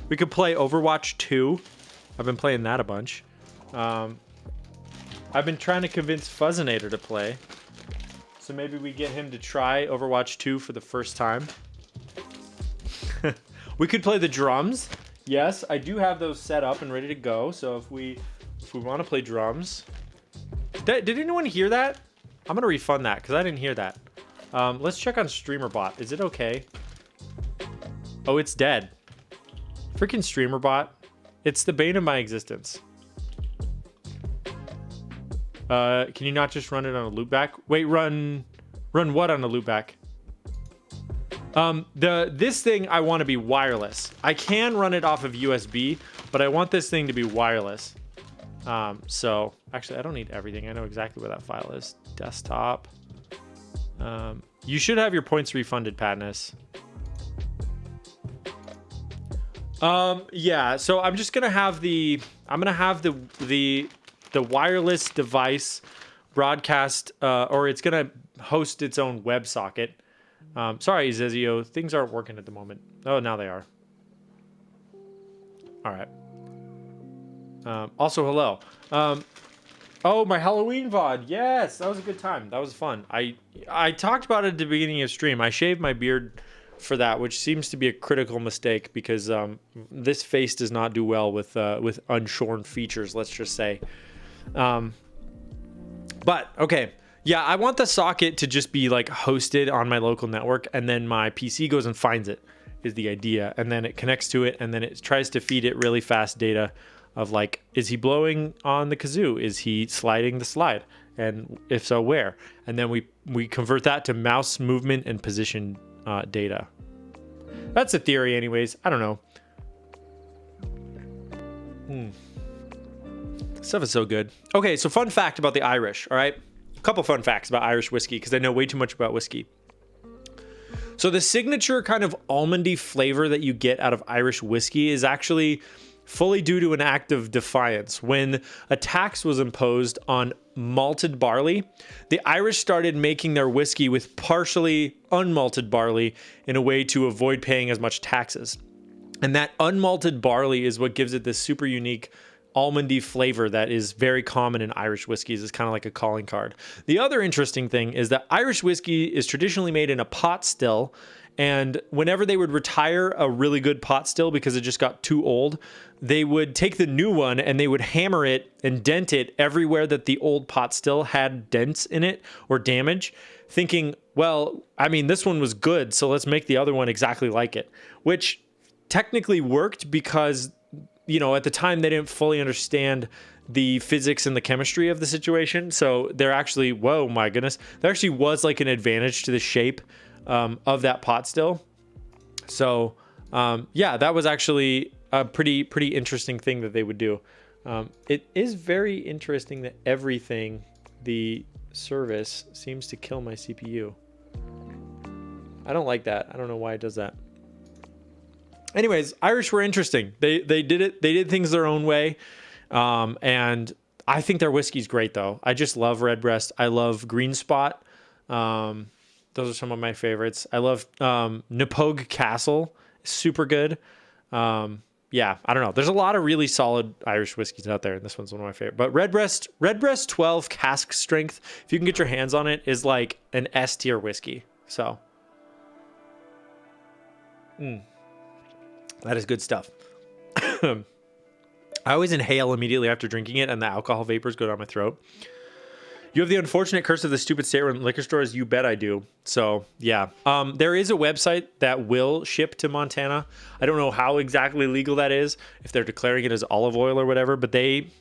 Overwatch 2. I've been playing that a bunch. I've been trying to convince Fuzzinator to play. So maybe we get him to try Overwatch 2 for the first time. We could play the drums. Yes, I do have those set up and ready to go. So if we want to play drums. Did anyone hear that? I'm going to refund that because I didn't hear that. Let's check on StreamerBot. Is it okay? Oh, it's dead. Freaking StreamerBot. It's the bane of my existence. Can you not just run it on a loopback? Wait, run what on a loopback? This thing I want to be wireless. I can run it off of USB, but I want this thing to be wireless. So actually I don't need everything. I know exactly where that file is. Desktop. You should have your points refunded, Patness. Yeah, so I'm just gonna have the wireless device broadcast, or it's gonna host its own WebSocket. Sorry, Zezio, things aren't working at the moment. Oh, now they are. All right. Also, hello. Oh, my Halloween VOD. Yes, that was a good time. That was fun. I talked about it at the beginning of stream. I shaved my beard for that, which seems to be a critical mistake because this face does not do well with unshorn features, let's just say. But okay. Yeah, I want the socket to just be like hosted on my local network, and then my PC goes and finds it, is the idea. And then it connects to it, and then it tries to feed it really fast data of like, is he blowing on the kazoo? Is he sliding the slide? And if so, where? And then we convert that to mouse movement and position data. That's a theory anyways. I don't know. Stuff is so good. Okay, so fun fact about the Irish, all right? A couple fun facts about Irish whiskey because I know way too much about whiskey. So the signature kind of almondy flavor that you get out of Irish whiskey is actually fully due to an act of defiance. When a tax was imposed on malted barley, the Irish started making their whiskey with partially unmalted barley in a way to avoid paying as much taxes. And that unmalted barley is what gives it this super unique almondy flavor that is very common in Irish whiskeys. It's kind of like a calling card. The other interesting thing is that Irish whiskey is traditionally made in a pot still, and whenever they would retire a really good pot still because it just got too old, they would take the new one and they would hammer it and dent it everywhere that the old pot still had dents in it or damage, thinking, well, I mean, this one was good, so let's make the other one exactly like it, which technically worked because you know, at the time they didn't fully understand the physics and the chemistry of the situation. So there actually, whoa, my goodness, there actually was like an advantage to the shape of that pot still. So yeah, that was actually a pretty interesting thing that they would do. It is very interesting that everything, the service, seems to kill my CPU. I don't like that. I don't know why it does that. Anyways, Irish were interesting. They did it. They did things their own way. And I think their whiskey's great though. I just love Redbreast. I love Green Spot. Those are some of my favorites. I love Napogue Castle. Super good. Yeah, I don't know. There's a lot of really solid Irish whiskeys out there, and this one's one of my favorite. But Redbreast 12 cask strength, if you can get your hands on it, is like an S tier whiskey. So, that is good stuff. I always inhale immediately after drinking it, and the alcohol vapors go down my throat. You have the unfortunate curse of the stupid state-run liquor stores. You bet I do. So, yeah. There is a website that will ship to Montana. I don't know how exactly legal that is, if they're declaring it as olive oil or whatever, but they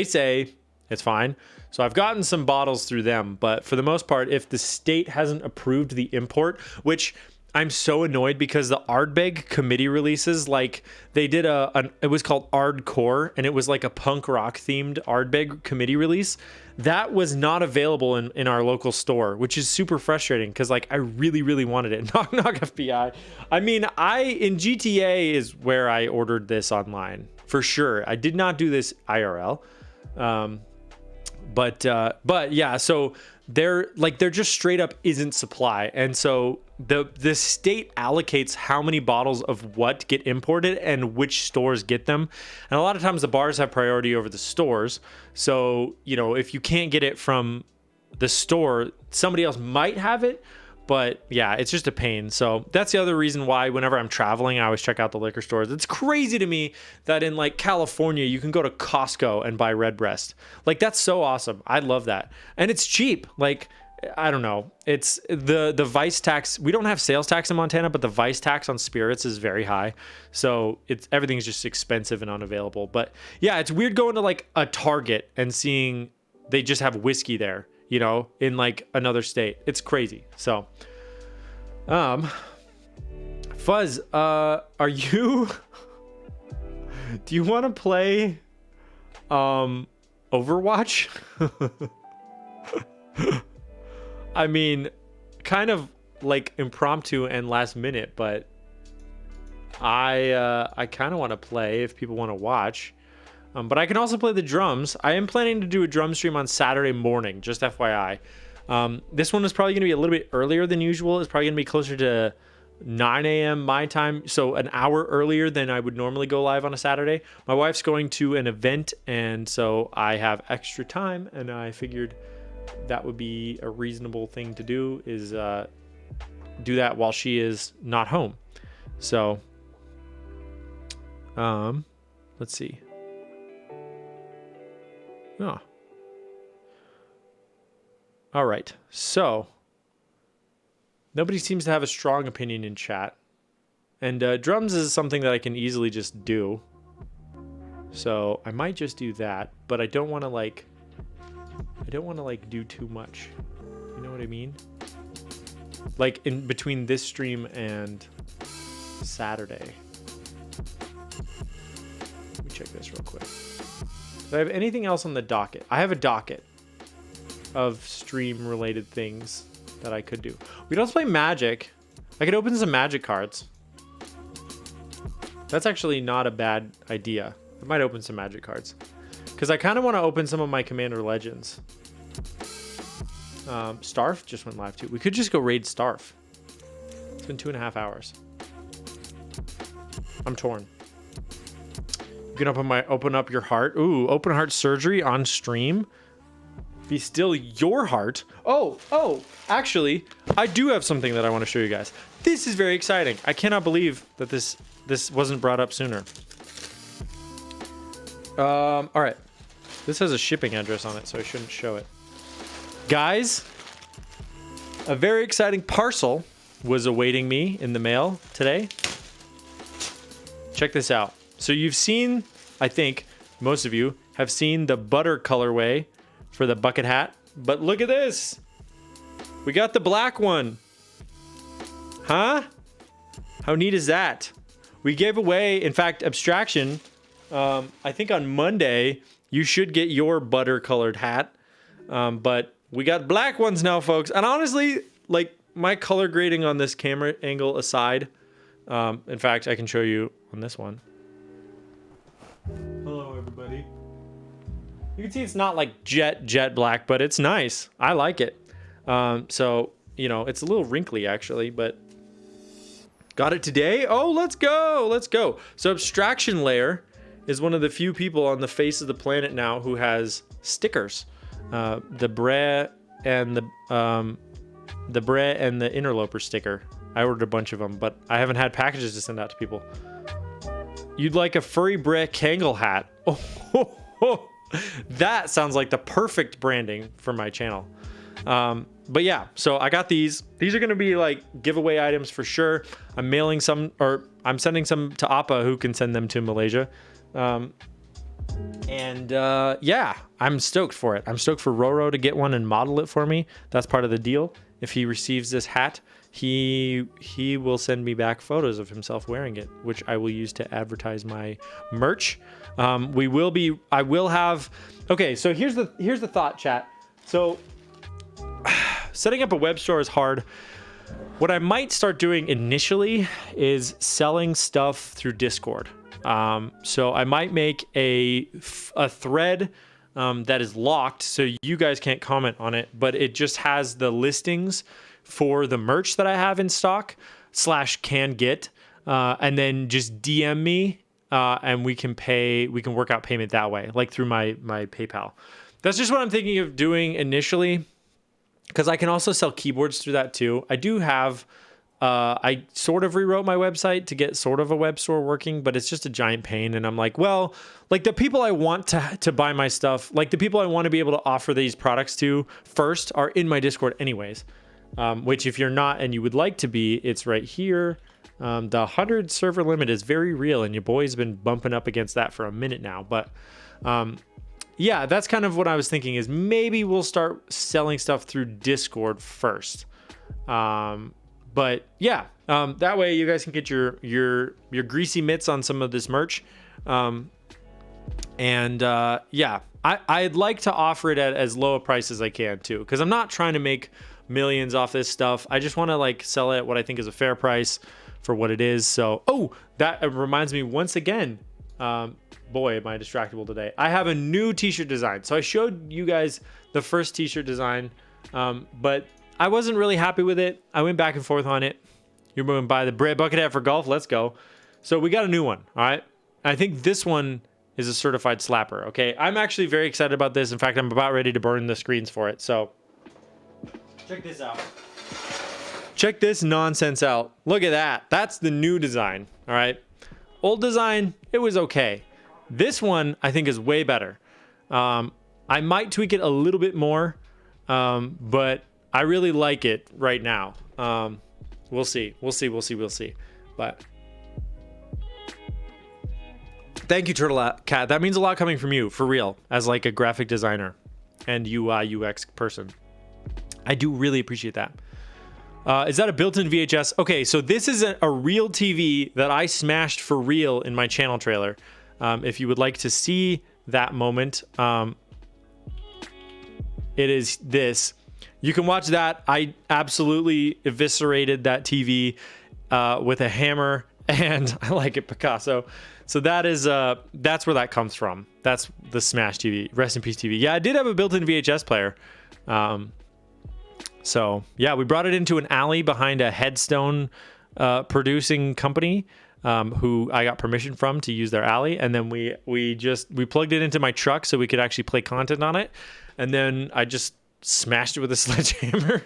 say it's fine. So I've gotten some bottles through them, but for the most part, if the state hasn't approved the import, which I'm so annoyed because the Ardbeg committee releases, like they did it was called Ardcore, and it was like a punk rock themed Ardbeg committee release that was not available in our local store, which is super frustrating because like I really wanted it. Knock knock FBI. I mean, in GTA is where I ordered this online for sure. I did not do this IRL. But yeah, so they're just straight up isn't supply. And so the state allocates how many bottles of what get imported and which stores get them. And a lot of times the bars have priority over the stores. So, you know, if you can't get it from the store, somebody else might have it. But yeah, it's just a pain. So that's the other reason why whenever I'm traveling, I always check out the liquor stores. It's crazy to me that in like California, you can go to Costco and buy Redbreast. Like that's so awesome. I love that. And it's cheap. Like, I don't know. It's the vice tax. We don't have sales tax in Montana, but the vice tax on spirits is very high. So everything's just expensive and unavailable. But yeah, it's weird going to like a Target and seeing they just have whiskey there, you know, in like another state. It's crazy. So, Fuzz, do you want to play, Overwatch? I mean, kind of like impromptu and last minute, but I kind of want to play if people want to watch. But I can also play the drums. I am planning to do a drum stream on Saturday morning, just FYI. This one is probably going to be a little bit earlier than usual. It's probably going to be closer to 9 a.m. my time, so an hour earlier than I would normally go live on a Saturday. My wife's going to an event, and so I have extra time, and I figured that would be a reasonable thing to do, is do that while she is not home. So, let's see. Oh. All right. So, nobody seems to have a strong opinion in chat. And drums is something that I can easily just do. So, I might just do that, but I don't want to like do too much. You know what I mean? Like in between this stream and Saturday. Let me check this real quick. Do I have anything else on the docket? I have a docket of stream related things that I could do. We could also play Magic. I could open some Magic cards. That's actually not a bad idea. I might open some Magic cards because I kind of want to open some of my Commander Legends. Starf just went live too. We could just go raid Starf. It's been 2.5 hours. I'm torn. You can open up your heart. Ooh, open heart surgery on stream. Be still your heart. Oh, actually, I do have something that I want to show you guys. This is very exciting. I cannot believe that this wasn't brought up sooner. All right. This has a shipping address on it, so I shouldn't show it. Guys, a very exciting parcel was awaiting me in the mail today. Check this out. So you've seen I think most of you have seen the butter colorway for the bucket hat. But look at this. We got the black one. Huh? How neat is that? We gave away, in fact, Abstraction. I think on Monday, you should get your butter colored hat. But we got black ones now, folks. And honestly, like my color grading on this camera angle aside, in fact, I can show you on this one. Hello, everybody. You can see it's not like jet black, but it's nice. I like it. So, you know, it's a little wrinkly actually, but got it today. Oh, let's go. Let's go. So Abstraction Layer is one of the few people on the face of the planet now who has stickers. The Bre and the Interloper sticker. I ordered a bunch of them, but I haven't had packages to send out to people. You'd like a furry Bre Kangol hat. Oh, that sounds like the perfect branding for my channel. But yeah, so I got these. These are going to be like giveaway items for sure. I'm mailing some, or I'm sending some to Appa, who can send them to Malaysia. Yeah, I'm stoked for it. I'm stoked for Roro to get one and model it for me. That's part of the deal. If he receives this hat, he will send me back photos of himself wearing it, which I will use to advertise my merch. I will have. Okay, so here's the thought, chat. So setting up a web store is hard. What I might start doing initially is selling stuff through Discord. So I might make a thread that is locked, so you guys can't comment on it, but it just has the listings for the merch that I have in stock / can get, and then just DM me, and we can work out payment that way, like through my PayPal. That's just what I'm thinking of doing initially, because I can also sell keyboards through that too. I do have, I sort of rewrote my website to get sort of a web store working, but it's just a giant pain. And I'm like, well, like the people I want to buy my stuff, like the people I want to be able to offer these products to first are in my Discord anyways. Which if you're not and you would like to be, it's right here. The 100 server limit is very real, and your boy's been bumping up against that for a minute now. But yeah, that's kind of what I was thinking, is maybe we'll start selling stuff through Discord first. But yeah, that way you guys can get your greasy mitts on some of this merch. Yeah, I'd like to offer it at as low a price as I can too, because I'm not trying to make millions off this stuff. I just want to like sell it at what I think is a fair price for what it is. So, oh, that reminds me once again, boy, am I distractible today. I have a new t-shirt design. So I showed you guys the first t-shirt design, but I wasn't really happy with it. I went back and forth on it. You're moving by the Bre bucket hat for golf. Let's go. So we got a new one. All right. I think this one is a certified slapper. Okay. I'm actually very excited about this. In fact, I'm about ready to burn the screens for it. So check this out. Check this nonsense out. Look at that. That's the new design. All right. Old design, it was okay. This one I think is way better. I might tweak it a little bit more, but I really like it right now. We'll see. But thank you, Turtle Cat. That means a lot coming from you, for real, as like a graphic designer and UI UX person. I do really appreciate that. Is that a built-in VHS? Okay, so this is a real TV that I smashed for real in my channel trailer. If you would like to see that moment, it is this. You can watch that. I absolutely eviscerated that TV with a hammer, and I like it Picasso. So that is that's where that comes from. That's the Smash TV. Rest in peace, TV. Yeah, I did have a built-in VHS player. So yeah, we brought it into an alley behind a Headstone producing company who I got permission from to use their alley, and then we plugged it into my truck so we could actually play content on it, and then I just smashed it with a sledgehammer.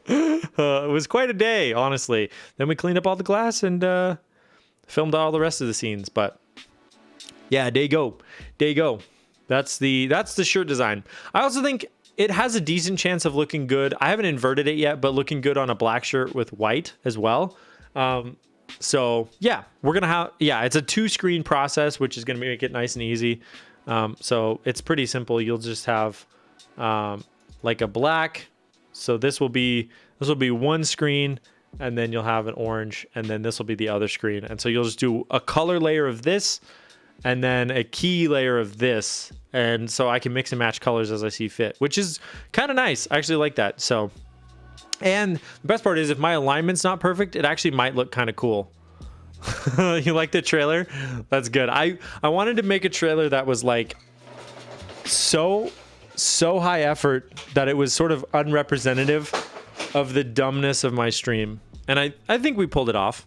It was quite a day, honestly. Then we cleaned up all the glass and filmed all the rest of the scenes. But yeah, day go. That's the shirt design. I also think it has a decent chance of looking good. I haven't inverted it yet, but looking good on a black shirt with white as well. So yeah, we're gonna have, yeah, it's a 2-screen process, which is gonna make it nice and easy. So it's pretty simple. You'll just have like a black. So this will be one screen, and then you'll have an orange, and then this will be the other screen. And so you'll just do a color layer of this, and then a key layer of this. And so I can mix and match colors as I see fit, which is kind of nice. I actually like that. So, and the best part is if my alignment's not perfect, it actually might look kind of cool. You like the trailer? That's good. I wanted to make a trailer that was like so high effort that it was sort of unrepresentative of the dumbness of my stream. And I think we pulled it off.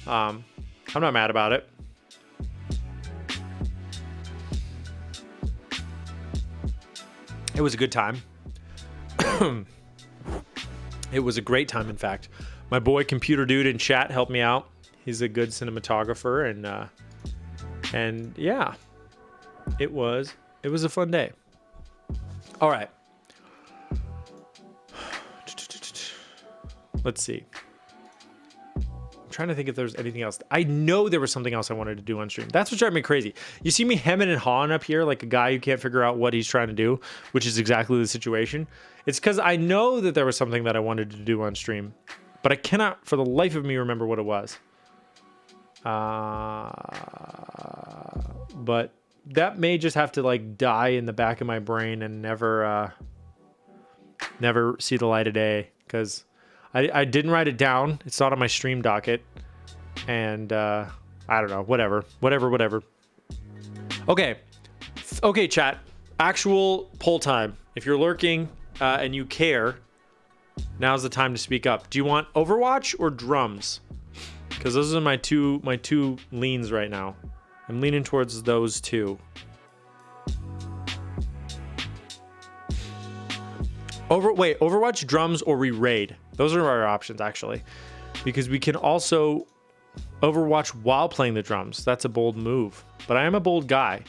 I'm not mad about it. It was a good time. It was a great time, in fact. My boy Computer Dude in chat helped me out. He's a good cinematographer, and yeah, it was a fun day. All right. Let's see. I'm trying to think if there's anything else. I know there was something else I wanted to do on stream. That's what drives me crazy. You see me hemming and hawing up here like a guy who can't figure out what he's trying to do, which is exactly the situation. It's because I know that there was something that I wanted to do on stream, but I cannot for the life of me remember what it was. But that may just have to like die in the back of my brain and never see the light of day, because I didn't write it down. It's not on my stream docket, and I don't know, whatever. Okay, chat, actual poll time. If you're lurking and you care, now's the time to speak up. Do you want Overwatch or drums? Because those are my two leans right now. I'm leaning towards those two. Overwatch, drums, or we raid. Those are our options, actually. Because we can also Overwatch while playing the drums. That's a bold move. But I am a bold guy.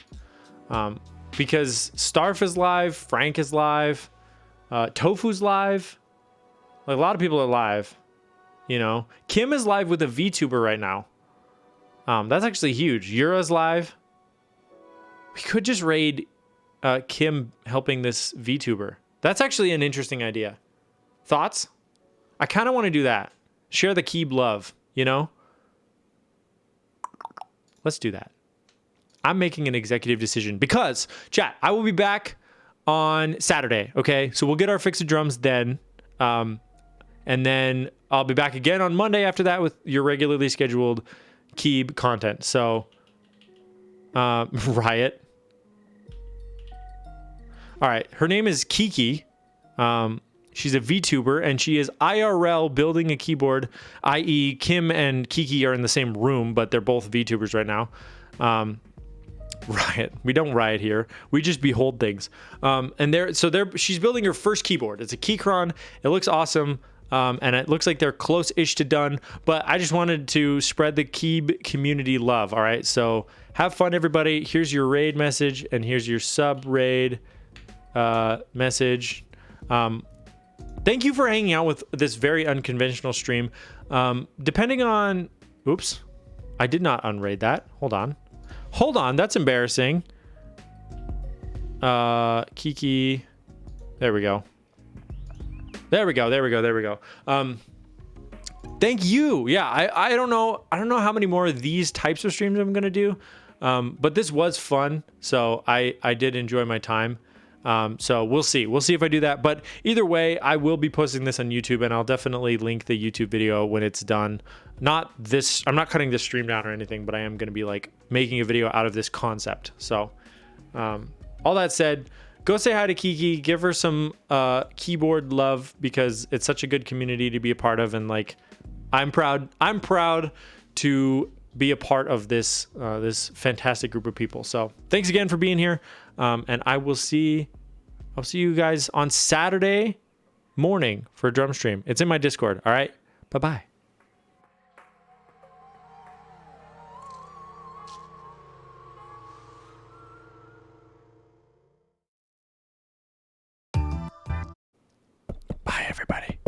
Because Starf is live, Frank is live, Tofu's live. Like, a lot of people are live. You know, Kim is live with a VTuber right now. That's actually huge. Yura's live. We could just raid Kim helping this VTuber. That's actually an interesting idea. Thoughts? I kind of want to do that. Share the Keeb love, you know? Let's do that. I'm making an executive decision because, chat, I will be back on Saturday, okay? So we'll get our fix of drums then. And then I'll be back again on Monday after that with your regularly scheduled Keeb content. So, Riot. All right, her name is Kiki. She's a VTuber, and she is IRL building a keyboard, i.e. Kim and Kiki are in the same room, but they're both VTubers right now. Riot. We don't riot here. We just behold things. She's building her first keyboard. It's a Keychron. It looks awesome. And it looks like they're close-ish to done, but I just wanted to spread the Keeb community love, all right? So have fun, everybody. Here's your raid message, and here's your sub-raid message. Thank you for hanging out with this very unconventional stream. Depending on... Oops. I did not unraid that. Hold on. That's embarrassing. Kiki. There we go. Thank you. Yeah, I don't know how many more of these types of streams I'm gonna do, but this was fun, so I did enjoy my time. So we'll see if I do that. But either way, I will be posting this on YouTube, and I'll definitely link the YouTube video when it's done. I'm not cutting this stream down or anything, but I am gonna be like making a video out of this concept. So, all that said, go say hi to Kiki, give her some keyboard love, because it's such a good community to be a part of, and like I'm proud to be a part of this this fantastic group of people. So thanks again for being here, and I'll see you guys on Saturday morning for a drum stream. It's in my Discord. All right, bye. Bye, everybody.